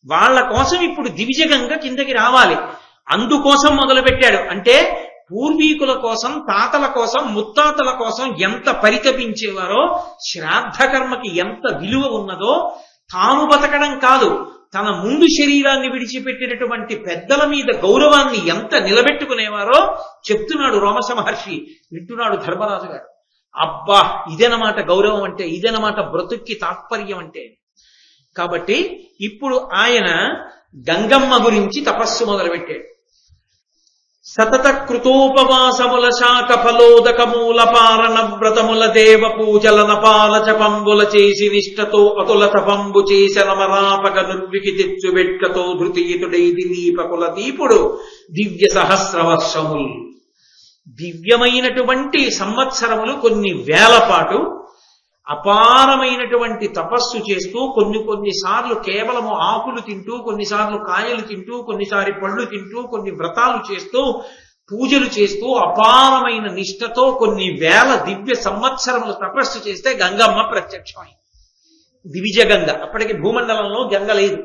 వాళ్ళ కోసం ఇప్పుడు దివిజగంగా కిందకి రావాలి. అందుకోసం మొదలుపెట్టాడు. అంటే పూర్వీకుల కోసం, తాతల కోసం, ముత్తాతల కోసం ఎంత పరితపించేవారో, శ్రాద్ధ కర్మకి ఎంత విలువ ఉన్నదో, తాను బతకడం కాదు తన ముందు శరీరాన్ని విడిచిపెట్టినటువంటి పెద్దల మీద గౌరవాన్ని ఎంత నిలబెట్టుకునేవారో చెప్తున్నాడు రోమశ మహర్షి. వింటున్నాడు ధర్మరాజు గారు. అబ్బా ఇదేనమాట గౌరవం అంటే, ఇదేనమాట బ్రతుక్కి తాత్పర్యం అంటే. కాబట్టి ఇప్పుడు ఆయన గంగమ్మ గురించి తపస్సు మొదలుపెట్టాడు. సతత కృతోపవాసముల శాఖ ఫలోదకమూల పారణ వ్రతముల దేవ పూజల నపాల జపంబుల చేసి నిష్టతో అతుల తపంబు చేసిన మరాపక నిర్వికి తెచ్చుబెట్కతో ధృతీయుడై దిలీపకుల దీపుడు దివ్య సహస్రవర్షములు, దివ్యమైనటువంటి సంవత్సరములు కొన్ని వేల పాటు అపారమైనటువంటి తపస్సు చేస్తూ కొన్నిసార్లు కేవలము ఆకులు తింటూ, కొన్నిసార్లు కాయలు తింటూ, కొన్నిసారి పళ్ళు తింటూ, కొన్ని వ్రతాలు చేస్తూ, పూజలు చేస్తూ అపారమైన నిష్ఠతో కొన్ని వేల దివ్య సంవత్సరములు తపస్సు చేస్తే గంగమ్మ ప్రత్యక్షమైంది. దివిజ గంగ. అప్పటికి భూమండలంలో గంగ లేదు.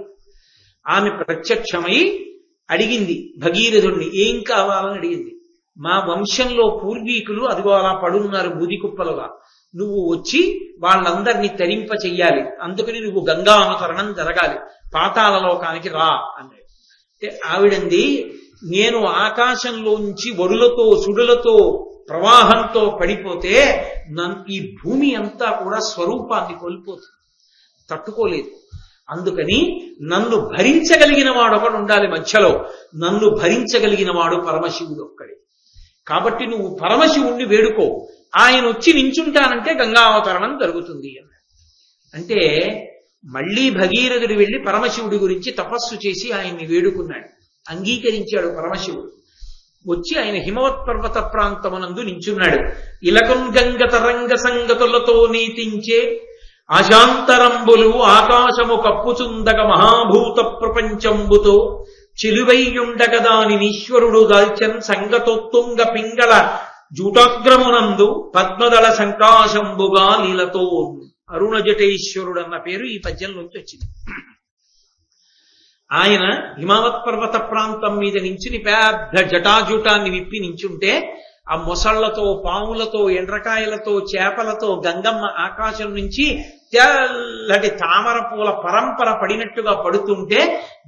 ఆమె ప్రత్యక్షమై అడిగింది భగీరథుణ్ణి, ఏం కావాలని అడిగింది. మా వంశంలో పూర్వీకులు అదిగో అలా పడున్నారు బూది కుప్పలుగా, నువ్వు వచ్చి వాళ్ళందరినీ తరింప చెయ్యాలి, అందుకని నువ్వు గంగా అవతరణం జరగాలి, పాతాళలోకానికి రా అన్నాడు. అంటే ఆవిడంది, నేను ఆకాశంలోంచి వరులతో సుడులతో ప్రవాహంతో పడిపోతే ఈ భూమి అంతా కూడా స్వరూపాన్ని కోల్పోతుంది, తట్టుకోలేదు. అందుకని నన్ను భరించగలిగిన వాడు ఒకడు ఉండాలి మధ్యలో. నన్ను భరించగలిగిన వాడు పరమశివుడు ఒక్కడే. కాబట్టి నువ్వు పరమశివుణ్ణి వేడుకో, ఆయన వచ్చి నించుంటానంటే గంగావతరణం జరుగుతుంది అన్నాడు. అంటే మళ్ళీ భగీరథుడు వెళ్లి పరమశివుడి గురించి తపస్సు చేసి ఆయన్ని వేడుకున్నాడు. అంగీకరించాడు పరమశివుడు. వచ్చి ఆయన హిమవత్ పర్వత ప్రాంతమునందు నించున్నాడు. ఇలకం గంగ తరంగ సంగతులతో నీతించే ఆశాంతరంబులు ఆకాశము కప్పుచుందగ మహాభూత ప్రపంచంబుతో చిలువైయుండగదాని ఈశ్వరుడు దాల్చన్ సంగతొత్తుంగ పింగళ జూటాగ్రమునందు పద్మదళ సంకాశంబుగా లీలతో. అరుణ జటేశ్వరుడు అన్న పేరు ఈ పద్యంలోంచి వచ్చింది. ఆయన హిమావత్ పర్వత ప్రాంతం మీద నించుని పెద్ద జటాజూటాన్ని విప్పి నించుంటే ఆ మొసళ్లతో, పాములతో, ఎండ్రకాయలతో, చేపలతో గంగమ్మ ఆకాశం నుంచి తెల్లటి తామర పూల పరంపర పడినట్టుగా పడుతుంటే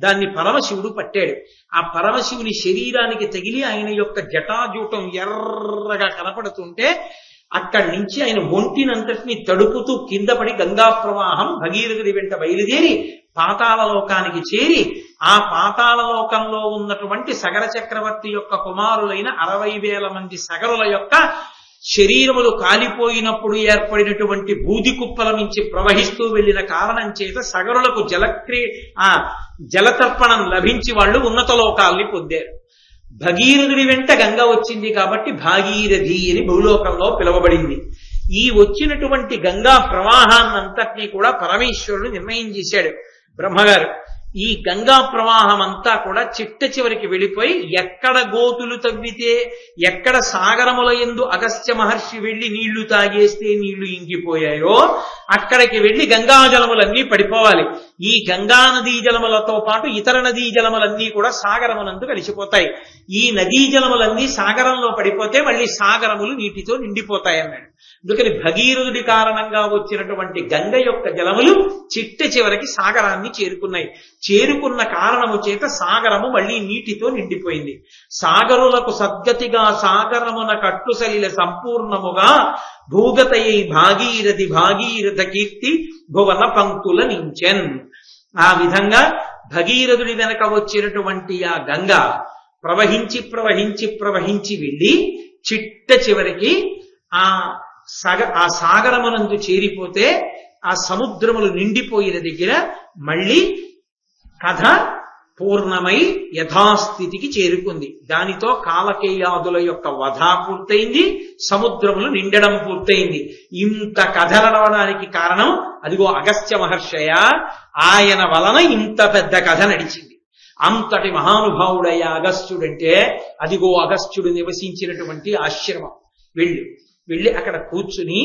దాన్ని పరమశివుడు పట్టాడు. ఆ పరమశివుని శరీరానికి తగిలి ఆయన యొక్క జటాజూటం ఎర్రగా కనపడుతుంటే అక్కడి నుంచి ఆయన ఒంటినంతటిని తడుపుతూ కింద పడి గంగా ప్రవాహం భగీరథుడి వెంట బయలుదేరి పాతాళలోకానికి చేరి ఆ పాతాళలోకంలో ఉన్నటువంటి సగర చక్రవర్తి యొక్క కుమారులైన 60,000 మంది సగరుల యొక్క శరీరములు కాలిపోయినప్పుడు ఏర్పడినటువంటి బూది కుప్పల నుంచి ప్రవహిస్తూ వెళ్లిన కారణం చేత సగరులకు జలతర్పణం లభించి వాళ్ళు ఉన్నత లోకాల్ని పొందారు. భగీరథుడి వెంట గంగ వచ్చింది కాబట్టి భాగీరథి అని భూలోకంలో పిలువబడింది. ఈ వచ్చినటువంటి గంగా ప్రవాహాన్నంతటినీ కూడా పరమేశ్వరుడు నిర్ణయం చేశాడు. బ్రహ్మగారు ఈ గంగా ప్రవాహం అంతా కూడా చిట్ట చివరికి వెళ్ళిపోయి ఎక్కడ గోతులు తవ్వితే, ఎక్కడ సాగరముల యందు అగస్త్య మహర్షి వెళ్లి నీళ్లు తాగేస్తే నీళ్లు ఇంకిపోయాయో అక్కడికి వెళ్లి గంగాజలములన్నీ పడిపోవాలి. ఈ గంగా నదీ జలములతో పాటు ఇతర నదీ జలములన్నీ కూడా సాగరమునందు కలిసిపోతాయి. ఈ నదీ జలములన్నీ సాగరంలో పడిపోతే మళ్ళీ సాగరములు నీటితో నిండిపోతాయి అన్నాడు. అందుకని భగీరథుడి కారణంగా వచ్చినటువంటి గంగ యొక్క జలములు చిట్ట చివరికి సాగరాన్ని చేరుకున్నాయి. చేరుకున్న కారణము చేత సాగరము మళ్ళీ నీటితో నిండిపోయింది. సాగరులకు సద్గతిగా సాగరమున కట్టుసలిల సంపూర్ణముగా భూగతయై భాగీరథి భాగీరథ కీర్తి భువన పంక్తుల నించెన్. ఆ విధంగా భగీరథుడి వెనక వచ్చినటువంటి ఆ గంగ ప్రవహించి ప్రవహించి ప్రవహించి వెళ్ళి చిట్ట చివరికి ఆ సాగరమునందు చేరిపోతే ఆ సముద్రములు నిండిపోయిన దగ్గర మళ్ళీ కథ పూర్ణమై యథాస్థితికి చేరుకుంది. దానితో కాలకేయాదుల యొక్క వధ పూర్తయింది, సముద్రములు నిండడం పూర్తయింది. ఇంత కథ నడవడానికి కారణం అదిగో అగస్త్య మహర్షయ. ఆయన వలన ఇంత పెద్ద కథ నడిచింది. అంతటి మహానుభావుడయ్యా అగస్త్యుడంటే అదిగో అగస్త్యుడు నివసించినటువంటి ఆశ్రమం. వెళ్ళి అక్కడ కూర్చుని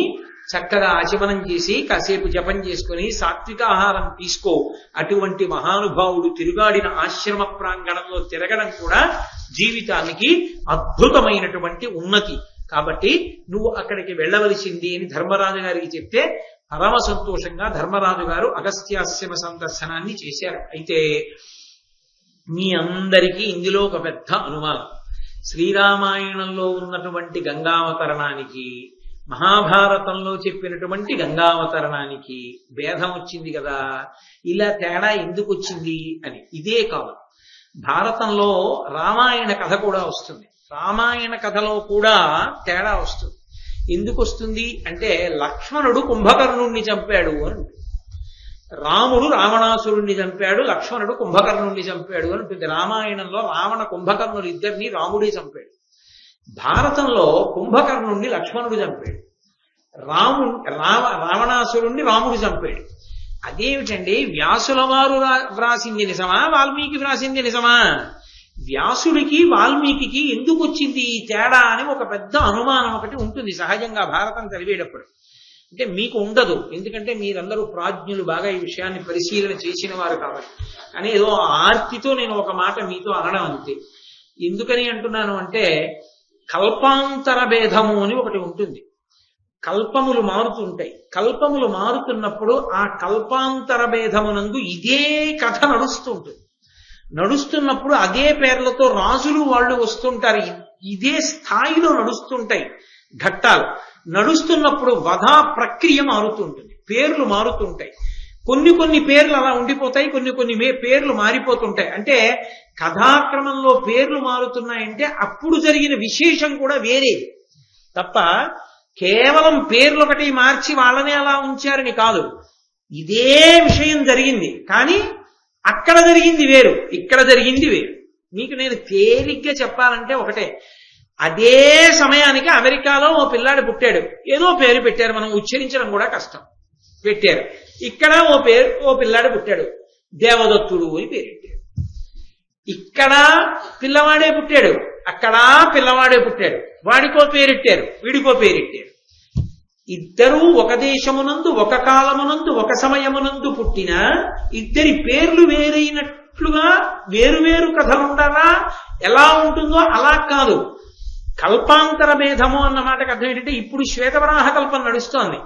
చక్కగా ఆచమనం చేసి కాసేపు జపం చేసుకుని సాత్వికాహారం తీసుకో. అటువంటి మహానుభావుడు తిరుగాడిన ఆశ్రమ ప్రాంగణంలో తిరగడం కూడా జీవితానికి అద్భుతమైనటువంటి ఉన్నతి. కాబట్టి నువ్వు అక్కడికి వెళ్ళవలసింది అని ధర్మరాజు గారికి చెప్తే పరమ సంతోషంగా ధర్మరాజు గారు అగస్త్యాశ్రమ సందర్శనాన్ని చేశారు. అయితే మీ అందరికీ ఇందులో ఒక పెద్ద అనుమానం. శ్రీరామాయణంలో ఉన్నటువంటి గంగావతరణానికి మహాభారతంలో చెప్పినటువంటి గంగావతరణానికి భేదం వచ్చింది కదా, ఇలా తేడా ఎందుకు వచ్చింది అని. ఇదే కాదు, భారతంలో రామాయణ కథ కూడా వస్తుంది. రామాయణ కథలో కూడా తేడా వస్తుంది. ఎందుకు వస్తుంది అంటే లక్ష్మణుడు కుంభకర్ణుణ్ణి చంపాడు అని ఉంటుంది. రాముడు రావణాసురుణ్ణి చంపాడు, లక్ష్మణుడు కుంభకర్ణుణ్ణి చంపాడు అని ఉంటుంది. రామాయణంలో రావణ కుంభకర్ణులు ఇద్దరిని రాముడే చంపాడు. భారతంలో కుంభకర్ణుణ్ణి లక్ష్మణుడు చంపాడు, రావణాసురుణ్ణి రాముడు చంపాడు. అదేమిటండి, వ్యాసుల వారు వ్రాసింది నిజమా, వాల్మీకి వ్రాసింది నిజమా? వ్యాసుడికి వాల్మీకి ఎందుకు వచ్చింది ఈ తేడా అని ఒక పెద్ద అనుమానం ఒకటి ఉంటుంది సహజంగా భారతం చదివేటప్పుడు. అంటే మీకు ఉండదు, ఎందుకంటే మీరందరూ ప్రాజ్ఞులు, బాగా ఈ విషయాన్ని పరిశీలన చేసిన వారు కాబట్టి. కానీ ఏదో ఆర్తితో నేను ఒక మాట మీతో అనడం అంతే. ఎందుకని అంటున్నాను అంటే కల్పాంతర భేదము అని ఒకటి ఉంటుంది. కల్పములు మారుతుంటాయి. కల్పములు మారుతున్నప్పుడు ఆ కల్పాంతర భేదమునందు ఇదే కథ నడుస్తూ ఉంటుంది. నడుస్తున్నప్పుడు అదే పేర్లతో రాజులు వాళ్ళు వస్తుంటారు. ఇదే స్థాయిలో నడుస్తుంటాయి ఘట్టాలు. నడుస్తున్నప్పుడు వధా ప్రక్రియ మారుతుంటుంది, పేర్లు మారుతుంటాయి. కొన్ని పేర్లు అలా ఉండిపోతాయి, కొన్ని పేర్లు మారిపోతుంటాయి. అంటే కథాక్రమంలో పేర్లు మారుతున్నాయంటే అప్పుడు జరిగిన విశేషం కూడా వేరే తప్ప కేవలం పేర్లు ఒకటి మార్చి వాళ్ళనే అలా ఉంచారని కాదు. ఇదే విషయం జరిగింది, కానీ అక్కడ జరిగింది వేరు, ఇక్కడ జరిగింది వేరు. మీకు నేను తేలిగ్గా చెప్పాలంటే ఒకటే, అదే సమయానికి అమెరికాలో ఓ పిల్లాడు పుట్టాడు, ఏదో పేరు పెట్టారు, మనం ఉచ్చరించడం కూడా కష్టం, పెట్టారు. ఇక్కడ ఓ పిల్లాడు పుట్టాడు, దేవదత్తుడు అని పేరు పెట్టాడు. ఇక్కడ పిల్లవాడే పుట్టాడు, అక్కడ పిల్లవాడే పుట్టాడు, వాడికో పేరెట్టారు, వీడికో పేరెట్టారు. ఇద్దరూ ఒక దేశమునందు ఒక కాలమునందు ఒక సమయమునందు పుట్టిన ఇద్దరి పేర్లు వేరైనట్లుగా వేరువేరు కథలుండరా? ఎలా ఉంటుందో అలా కాదు. కల్పాంతర భేదము అన్న మాటకు అర్థం ఏంటంటే, ఇప్పుడు శ్వేతవరాహ కల్పం నడుస్తోంది.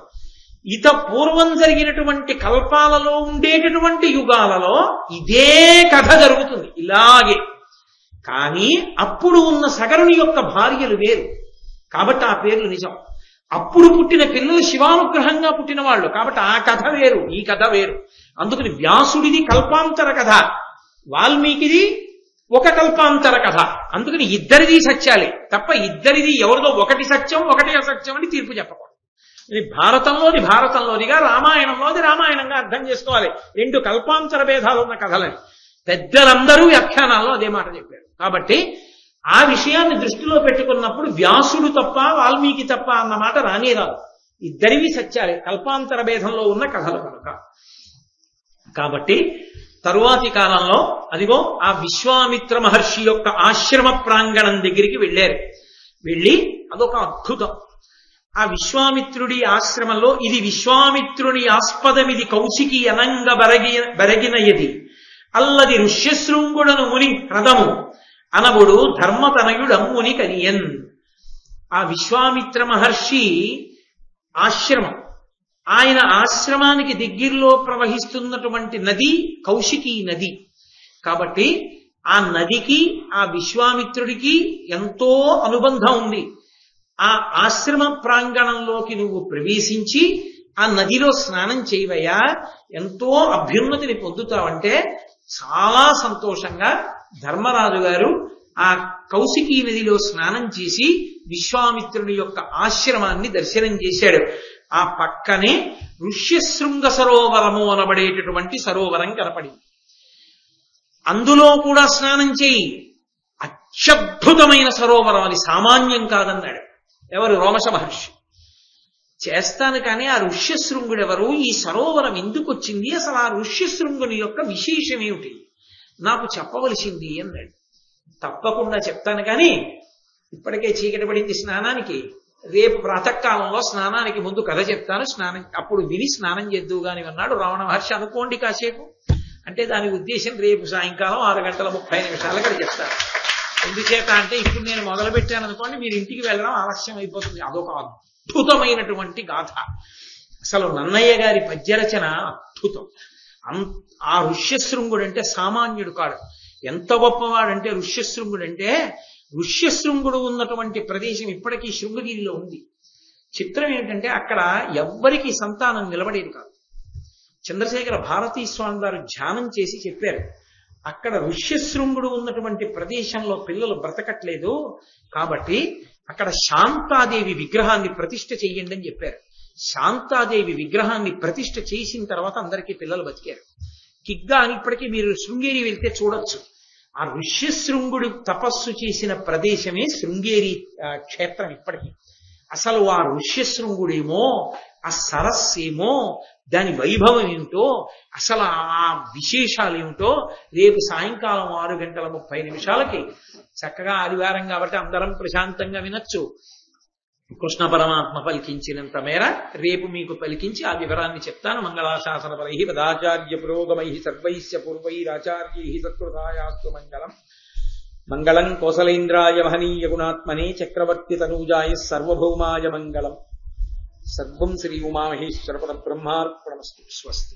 ఇత పూర్వం జరిగినటువంటి కల్పాలలో ఉండేటటువంటి యుగాలలో ఇదే కథ జరుగుతుంది ఇలాగే. కానీ అప్పుడు ఉన్న సగరుని యొక్క భార్యలు వేరు కాబట్టి ఆ పేర్లు నిజం. అప్పుడు పుట్టిన పిల్లలు శివానుగ్రహంగా పుట్టిన వాళ్ళు కాబట్టి ఆ కథ వేరు, ఈ కథ వేరు. అందుకని వ్యాసుడిది కల్పాంతర కథ, వాల్మీకిది ఒక కల్పాంతర కథ. అందుకని ఇద్దరిది సత్యాలే తప్ప ఇద్దరిది ఎవరిదో ఒకటి సత్యం ఒకటి అసత్యం అని తీర్పు చెప్పకూడదు. ఇది భారతంలోనిగా రామాయణంలోది రామాయణంగా అర్థం చేసుకోవాలి. రెండు కల్పాంతర భేదాలు ఉన్న కథలని పెద్దలందరూ వ్యాఖ్యానాల్లో అదే మాట చెప్పారు. కాబట్టి ఆ విషయాన్ని దృష్టిలో పెట్టుకున్నప్పుడు వ్యాసుడు తప్ప వాల్మీకి తప్ప అన్న మాట రానే రాదు. ఇద్దరివి సత్యాలే, కల్పాంతర భేదంలో ఉన్న కథలు కనుక. కాబట్టి తరువాతి కాలంలో అదిగో ఆ విశ్వామిత్ర మహర్షి యొక్క ఆశ్రమ ప్రాంగణం దగ్గరికి వెళ్ళారు. వెళ్ళి అదొక అద్భుతం. ఆ విశ్వామిత్రుడి ఆశ్రమంలో ఇది విశ్వామిత్రుని ఆస్పదమిది కౌశికి అనంగ బరగినయది అల్లది ఋష్యశృంగుడను ముని హ్రదము అనవుడు ధర్మతనయుడమ్ముని కనియన్. ఆ విశ్వామిత్ర మహర్షి ఆశ్రమం, ఆయన ఆశ్రమానికి దగ్గరలో ప్రవహిస్తున్నటువంటి నది కౌశికీ నది. కాబట్టి ఆ నదికి ఆ విశ్వామిత్రుడికి ఎంతో అనుబంధం ఉంది. ఆ ఆశ్రమ ప్రాంగణంలోకి నువ్వు ప్రవేశించి ఆ నదిలో స్నానం చేయవయ్యా, ఎంతో అభ్యున్నతిని పొందుతావంటే చాలా సంతోషంగా ధర్మరాజు గారు ఆ కౌశికీ నదిలో స్నానం చేసి విశ్వామిత్రుని యొక్క ఆశ్రమాన్ని దర్శనం చేశాడు. ఆ పక్కనే ఋష్యశృంగ సరోవరము అనబడేటటువంటి సరోవరం కనపడింది. అందులో కూడా స్నానం చేయి, అత్యద్భుతమైన సరోవరం, అది సామాన్యం కాదన్నాడు. ఎవరు? రోమశ మహర్షి. చేస్తాను కానీ ఆ ఋష్యశృంగుడు ఎవరు, ఈ సరోవరం ఎందుకు వచ్చింది, అసలు ఆ ఋష్యశృంగుని యొక్క విశేషం ఏమిటి నాకు చెప్పవలసింది అన్నాడు. తప్పకుండా చెప్తాను కానీ ఇప్పటికే చీకటి పడింది స్నానానికి, రేపు ప్రాతకాలంలో స్నానానికి ముందు కథ చెప్తాను, స్నానం అప్పుడు విని స్నానం చేద్దువు గాని అన్నాడు రావణ మహర్షి. అనుకోండి కాసేపు అంటే దాని ఉద్దేశం రేపు సాయంకాలం 6:30 చెప్తాను. ఎందుచేత అంటే ఇప్పుడు నేను మొదలు పెట్టాను అనుకోండి, మీరు ఇంటికి వెళ్ళడం ఆలస్యం అయిపోతుంది. అదొక అద్భుతమైనటువంటి గాథ. అసలు నన్నయ్య గారి పద్యరచన అద్భుతం. ఆ ఋష్యశృంగుడు అంటే సామాన్యుడు కాడు. ఎంత గొప్పవాడంటే ఋష్యశృంగుడు అంటే, ఋష్యశృంగుడు ఉన్నటువంటి ప్రదేశం ఇప్పటికీ శృంగగిరిలో ఉంది. చిత్రం ఏంటంటే అక్కడ ఎవ్వరికీ సంతానం నిలబడేది కాదు. చంద్రశేఖర భారతీ స్వామి గారు ధ్యానం చేసి చెప్పారు, అక్కడ ఋష్యశృంగుడు ఉన్నటువంటి ప్రదేశంలో పిల్లలు బ్రతకట్లేదు కాబట్టి అక్కడ శాంతాదేవి విగ్రహాన్ని ప్రతిష్ఠ చెయ్యండి అని చెప్పారు. శాంతాదేవి విగ్రహాన్ని ప్రతిష్ఠ చేసిన తర్వాత అందరికీ పిల్లలు బతికారు. కిగ్గా అని ఇప్పటికీ మీరు శృంగేరి వెళ్తే చూడొచ్చు. ఆ ఋష్యశృంగుడు తపస్సు చేసిన ప్రదేశమే శృంగేరి క్షేత్రం ఇప్పటికీ. అసలు ఆ ఋష్యశృంగుడేమో, ఆ సరస్సేమో, దాని వైభవం ఏమిటో, అసలు ఆ విశేషాలు ఏమిటో రేపు సాయంకాలం 6:30 చక్కగా ఆదివారం కాబట్టి అందరం ప్రశాంతంగా వినొచ్చు. కృష్ణ పరమాత్మ పలికించినంత మేర రేపు మీకు పలికించి ఆ వివరాన్ని చెప్తాను. మంగళాశాసనపరై పదాచార్య పురోగమై సర్వైస్య పూర్వైరాచార్యై సత్కృతాయాస్తు మంగళం. మంగళం కోసలేంద్రాయ మహనీయ గుణాత్మనే చక్రవర్తి తనూజాయ సర్వభౌమాయ మంగళం. సర్వం శ్రీ ఉమామహేశ్వర పరబ్రహ్మార్పణమస్తు. స్వస్తి.